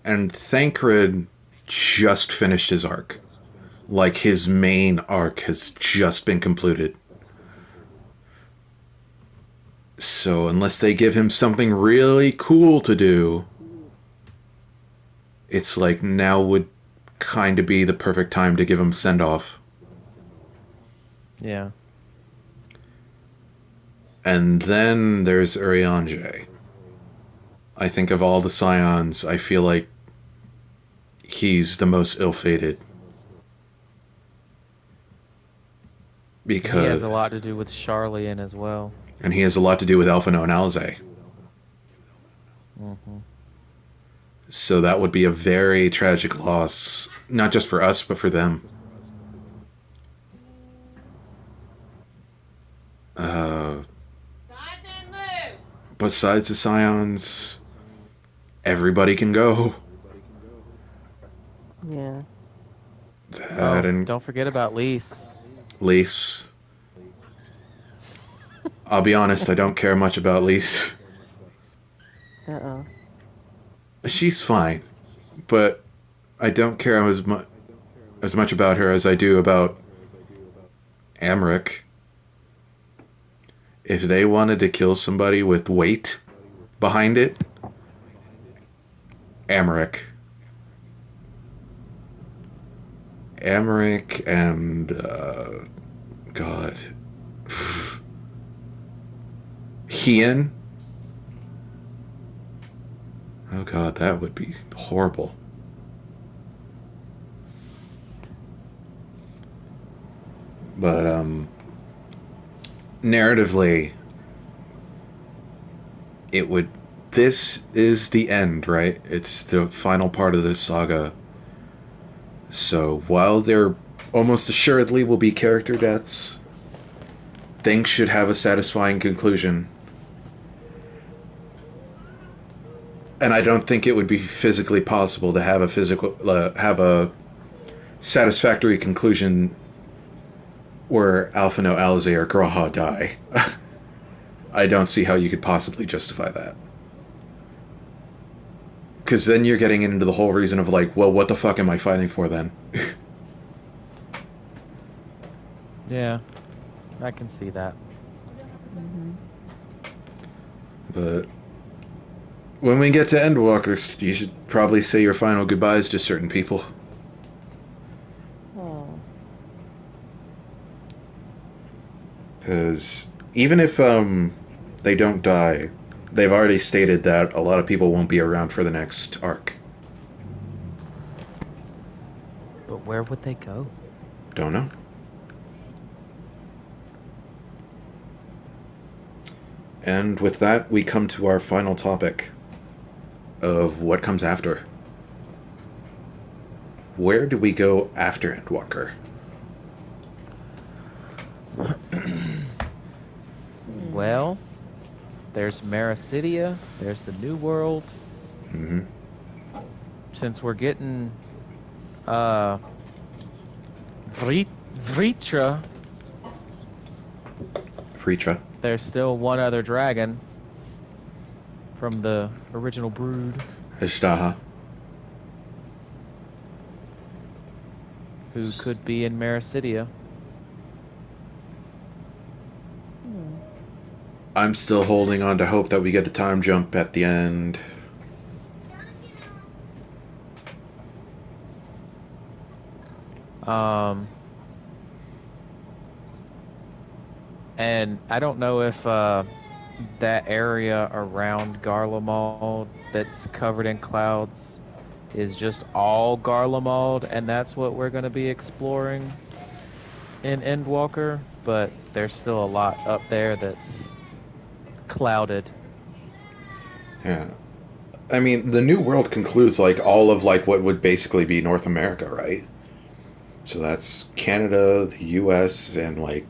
A: And Thancred just finished his arc. Like, his main arc has just been concluded. So, unless they give him something really cool to do, it's like now would kind of be the perfect time to give him send-off.
C: Yeah.
A: And then there's Urianger. I think of all the Scions, I feel like he's the most ill-fated. Because
C: He has a lot to do with Charlian as well.
A: And he has a lot to do with Alphino and Alize.
C: Mm-hmm.
A: So that would be a very tragic loss, not just for us, but for them. Besides the Scions, everybody can go.
B: Yeah.
A: That and
C: Don't forget about Lise.
A: Lise. I'll be honest, I don't care much about Lise.
B: Uh-oh.
A: She's fine, but I don't care as much about her as I do about Amric. If they wanted to kill somebody with weight behind it, Amric. Amric and God, Hien. Oh God, that would be horrible. But narratively, it would. This is the end, right? It's the final part of this saga. So while there almost assuredly will be character deaths, things should have a satisfying conclusion. And I don't think it would be physically possible to have have a satisfactory conclusion where Alphino, Alizé, or Graha die. I don't see how you could possibly justify that. Because then you're getting into the whole reason of like, well, what the fuck am I fighting for then?
C: Yeah, I can see that.
B: Mm-hmm.
A: But when we get to Endwalkers, you should probably say your final goodbyes to certain people.
B: Oh.
A: Because even if they don't die, they've already stated that a lot of people won't be around for the next arc.
C: But where would they go?
A: Don't know. And with that, we come to our final topic of what comes after. Where do we go after Endwalker?
C: Well, there's Marasidia, there's the New World.
A: Mm-hmm.
C: Since we're getting Vritra,
A: Freetra.
C: there's still one other dragon from the original brood
A: Ishtaha.
C: who could be in Marasidia.
A: I'm still holding on to hope that we get a time jump at the end.
C: And I don't know if that area around Garlemald that's covered in clouds is just all Garlemald, and that's what we're going to be exploring in Endwalker, but there's still a lot up there that's clouded.
A: Yeah. I mean, the New World concludes like all of like what would basically be North America, right? So that's Canada, the US, and like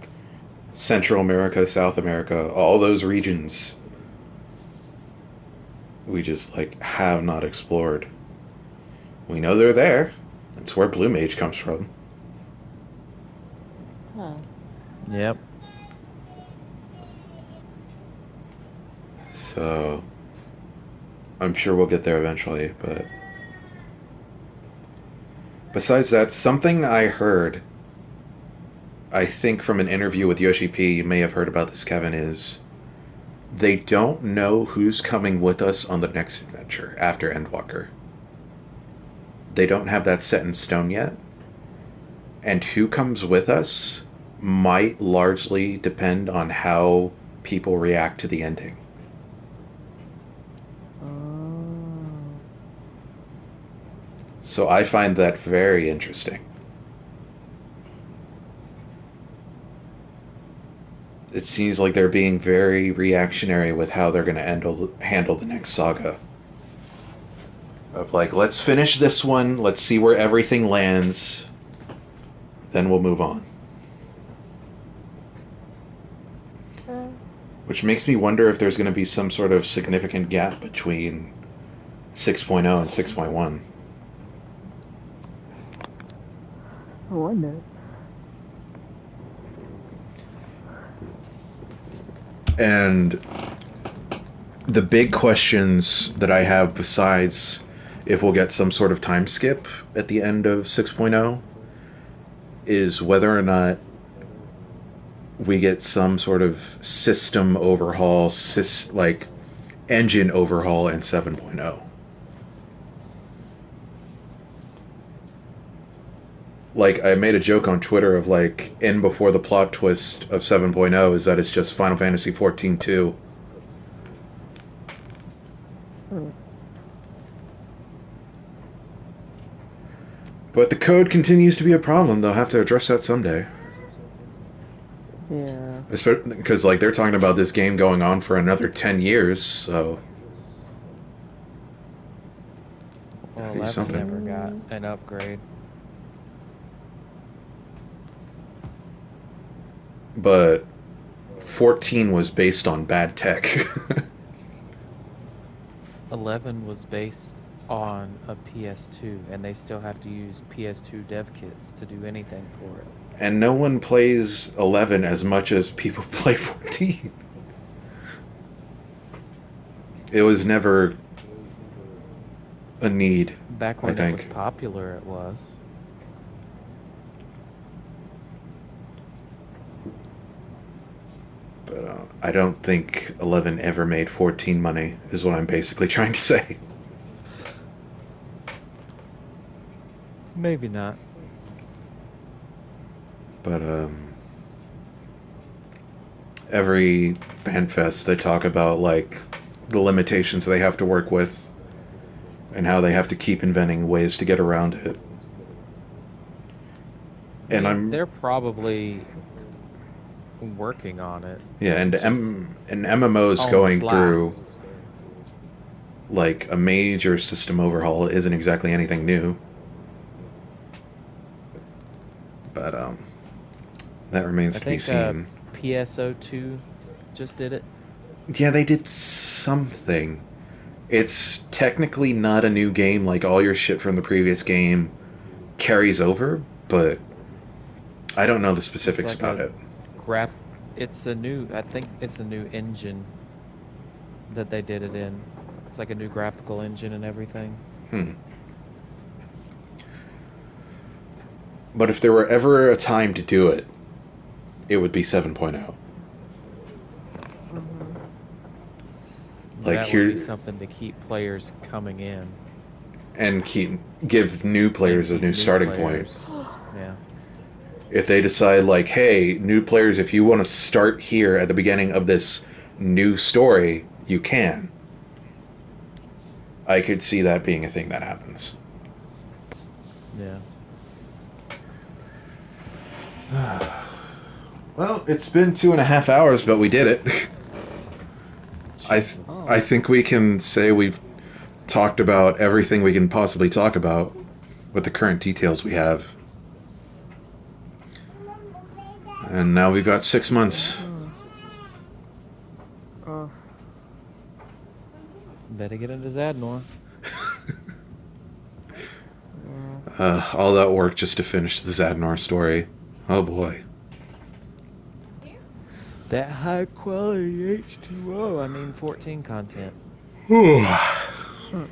A: Central America, South America, all those regions we just like have not explored. We know they're there. That's where Blue Mage comes from.
B: Huh.
C: Yep.
A: So I'm sure we'll get there eventually, but besides that, something I heard, I think from an interview with Yoshi P, you may have heard about this, Kevin, is they don't know who's coming with us on the next adventure after Endwalker. They don't have that set in stone yet. And who comes with us might largely depend on how people react to the ending. So I find that very interesting. It seems like they're being very reactionary with how they're going to handle the next saga. Of like, let's finish this one, let's see where everything lands, then we'll move on. Which makes me wonder if there's going to be some sort of significant gap between 6.0 and 6.1.
B: I wonder.
A: And the big questions that I have, besides if we'll get some sort of time skip at the end of 6.0, is whether or not we get some sort of system overhaul, like engine overhaul in 7.0. like I made a joke on Twitter of like in before the plot twist of 7.0 is that it's just Final Fantasy 14 2.
B: Hmm.
A: But the code continues to be a problem. They'll have to address that someday.
B: Yeah.
A: Especially because like they're talking about this game going on for another 10 years, so
C: Well,
A: gotta do
C: 11
A: something.
C: never got an upgrade.
A: But 14 was based on bad tech.
C: 11 was based on a PS2, and they still have to use PS2 dev kits to do anything for it.
A: And no one plays 11 as much as people play 14. It was never a need,
C: Back
A: I
C: when it was
A: think.
C: popular, it was.
A: But I don't think 11 ever made 14 money, is what I'm basically trying to say.
C: Maybe not.
A: But every fan fest, they talk about like the limitations they have to work with and how they have to keep inventing ways to get around it.
C: I
A: And
C: mean,
A: I'm
C: they're probably working on it,
A: yeah,
C: just
A: and MMOs
C: on the
A: going
C: sly.
A: through like a major system overhaul isn't exactly anything new. But that remains
C: I
A: to be
C: think
A: seen.
C: PSO2 just did it.
A: Yeah, they did something. It's technically not a new game, like all your shit from the previous game carries over, but I don't know the
C: It's
A: specifics
C: like
A: about
C: a
A: it.
C: graph. I think it's a new engine that they did it in. It's like a new graphical engine and everything.
A: Hmm. But if there were ever a time to do it, it would be 7.0.
B: Mm-hmm.
A: Like
C: That would be
A: here
C: something to keep players coming in
A: and give new
C: and
A: players a
C: keep
A: new
C: new
A: starting point.
C: players. Yeah.
A: If they decide like, hey, new players, if you want to start here at the beginning of this new story, you can. I could see that being a thing that happens.
C: Yeah.
A: Well, it's been 2.5 hours, but we did it. I th-
C: Jesus.
A: I
B: Oh.
A: think we can say we've talked about everything we can possibly talk about with the current details we have. And now we've got 6 months.
B: Mm-hmm. Oh.
C: Better get into Zadnor.
B: Yeah.
A: All that work just to finish the Zadnor story. Oh boy.
C: That high quality H2O, I mean 14 content.
B: Mm.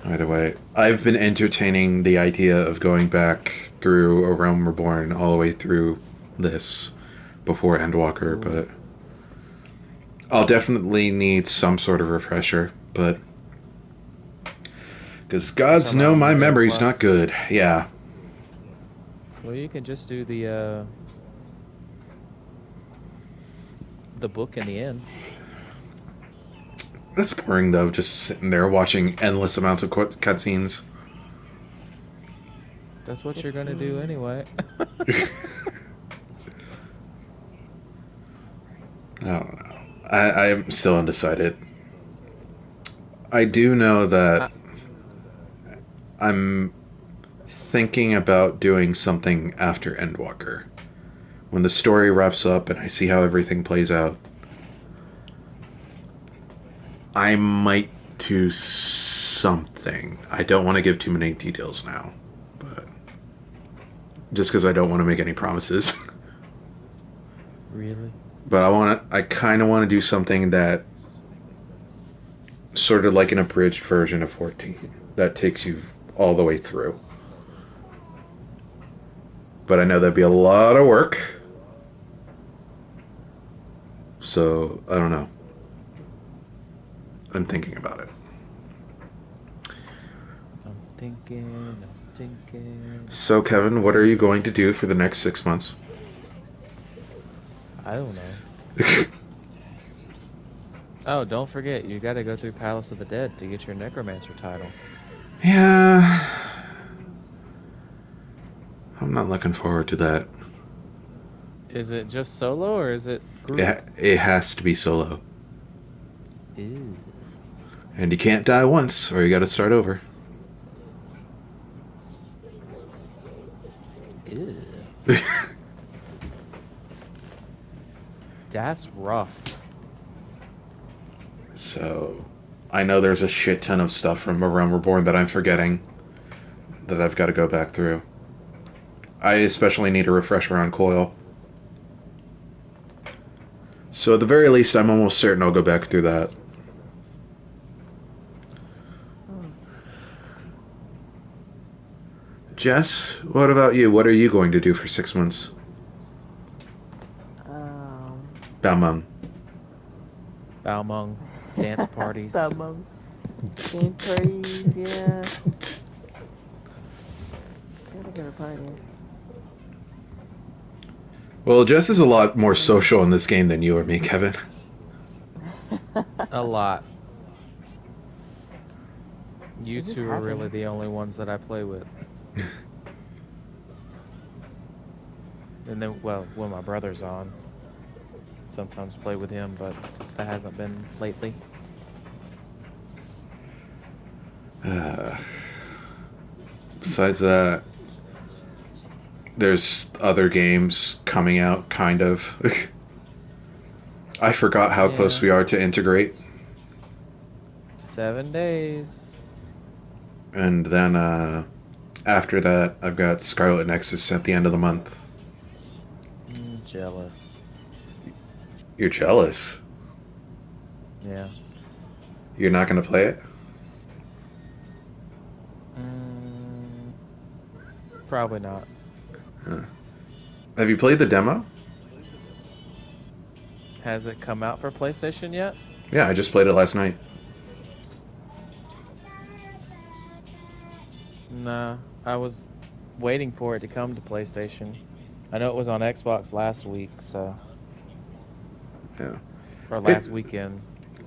A: Either way, I've been entertaining the idea of going back through A Realm Reborn all the way through this before Endwalker,
C: Ooh.
A: but I'll definitely need some sort of refresher. But because
C: You
A: gods
C: talking
A: know
C: about on
A: my
C: the N
A: memory's not
C: plus?
A: good. Yeah,
C: Well, you can just do the book in the end.
A: that's boring though. Just sitting there watching endless amounts of cutscenes.
C: That's what you're
B: It's
C: gonna do anyway.
A: I don't know. I'm still undecided. I do know that
C: I,
A: I'm thinking about doing something after Endwalker. When the story wraps up and I see how everything plays out, I might do something. I don't want to give too many details now, but just because I don't want to make any promises.
C: really?
A: But I kind of want to do something that sort of like an abridged version of 14 that takes you all the way through. But I know that'd be a lot of work, so I don't know. I'm thinking about it.
C: I'm thinking, I'm stinking.
A: So, Kevin, what are you going to do for the next 6 months?
C: I don't know. Oh, don't forget, you got to go through Palace of the Dead to get your Necromancer title.
A: Yeah, I'm not looking forward to that.
C: Is it just solo or is it group?
A: It has to be solo.
C: Ew.
A: And you can't die once, or you gotta start over.
C: Ew. That's rough.
A: So, I know there's a shit ton of stuff from A Realm Reborn that I'm forgetting that I've got to go back through. I especially need a refresher on Coil. So at the very least, I'm almost certain I'll go back through that.
B: Hmm.
A: Jess, what about you? What are you going to do for 6 months?
B: Um.
A: Balmung.
C: Balmung. Dance parties.
B: Some dance parties, yeah. Gotta go to parties.
A: Well, Jess is a lot more social in this game than you or me, Kevin.
C: A lot. You
B: It just
C: two are really
B: happens.
C: the only ones that I play with. And then, well, when my brother's on, sometimes play with him, but that hasn't been lately.
A: Besides that, there's other games coming out, kind of. I forgot how close
C: Yeah.
A: we are to integrate.
C: 7 days.
A: And then after that, I've got Scarlet Nexus at the end of the month.
C: Jealous.
A: You're jealous.
C: Yeah.
A: You're not going to play it?
C: Probably not.
A: Have you played the demo?
C: Has it come out for PlayStation yet?
A: Yeah, I just played it last night.
C: Nah. I was waiting for it to come to PlayStation. I know it was on Xbox last week, so.
A: Yeah.
C: Or last weekend.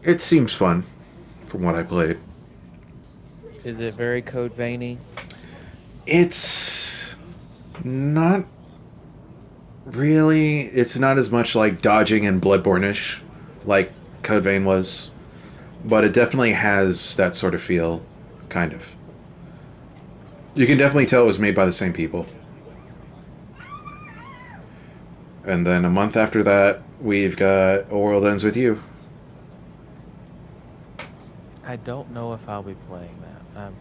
A: It seems fun, from what I played.
C: Is it very Code Veiny?
A: It's not really. It's not as much like dodging and Bloodborne-ish, like Code Vein was, but it definitely has that sort of feel, kind of. You can definitely tell it was made by the same people. And then a month after that, we've got A World Ends With You.
C: I don't know if I'll be playing that.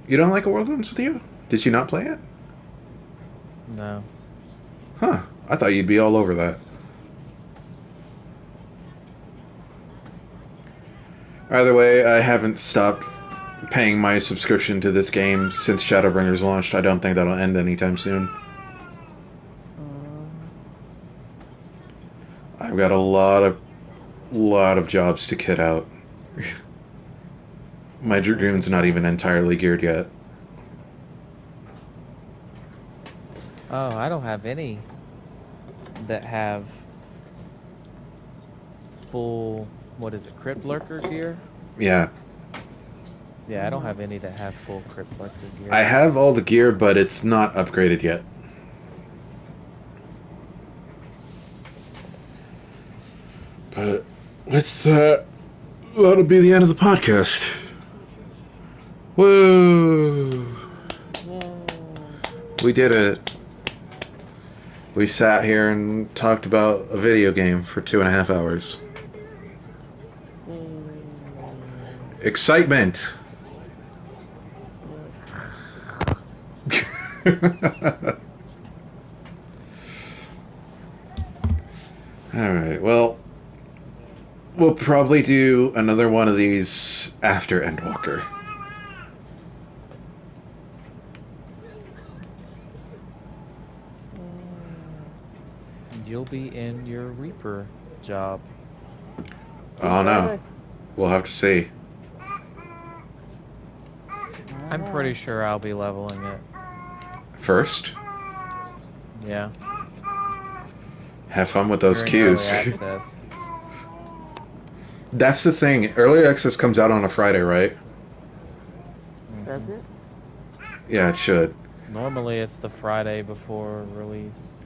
A: You don't like A World Ends With You? Did you not play it?
C: No.
A: Huh. I thought you'd be all over that. Either way, I haven't stopped paying my subscription to this game since Shadowbringers launched. I don't think that'll end anytime soon. I've got a lot of jobs to kit out. My Dragoon's not even entirely geared yet.
C: Oh, I don't have any that have full, what is it, Crypt Lurker gear?
A: Yeah.
C: Yeah, I don't have any that have full Crypt Lurker gear.
A: I have all the gear, but it's not upgraded yet. But with that, that'll be the end of the podcast. Woo!
B: Yay.
A: We did it. We sat here and talked about a video game for 2.5 hours.
B: Yay.
A: Excitement! Alright, well, we'll probably do another one of these after Endwalker.
C: You'll be in your Reaper job.
A: Oh no. We'll have to see.
C: I'm pretty sure I'll be leveling it.
A: First,
C: Yeah.
A: have fun with those
C: During early
A: queues.
C: access.
A: That's the thing. Early access comes out on a Friday, right?
B: Does
C: Mhm.
B: it?
A: Yeah, it should.
C: Normally it's the Friday before release.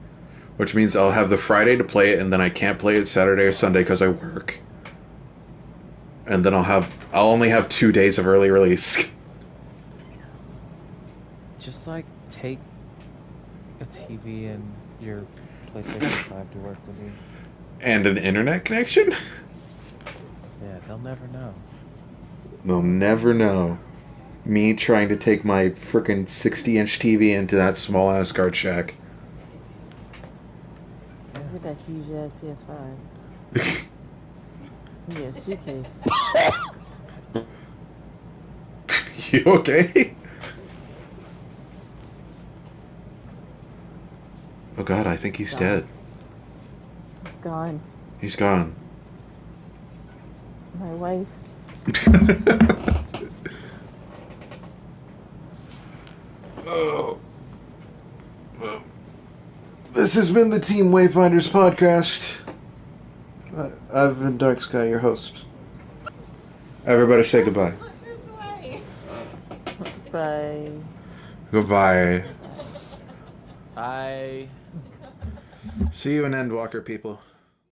A: Which means I'll have the Friday to play it, and then I can't play it Saturday or Sunday because I work. And then I'll only have 2 days of early release.
C: Just like take a TV and your PlayStation 5 to work with you.
A: And an internet connection?
C: Yeah, they'll never know.
A: They'll never know. Me trying to take my frickin' 60-inch TV into that small ass guard shack.
C: Yeah.
B: Look at that huge ass PS5. You need a suitcase.
A: You okay? Oh god, I think he's dead.
B: It's gone.
A: He's gone.
B: My wife.
A: Oh. Well, this has been the Team Wayfinders Podcast. I've been Dark Sky, your host. Everybody say goodbye.
B: Bye.
A: Goodbye.
C: Bye.
A: See you in Endwalker, people.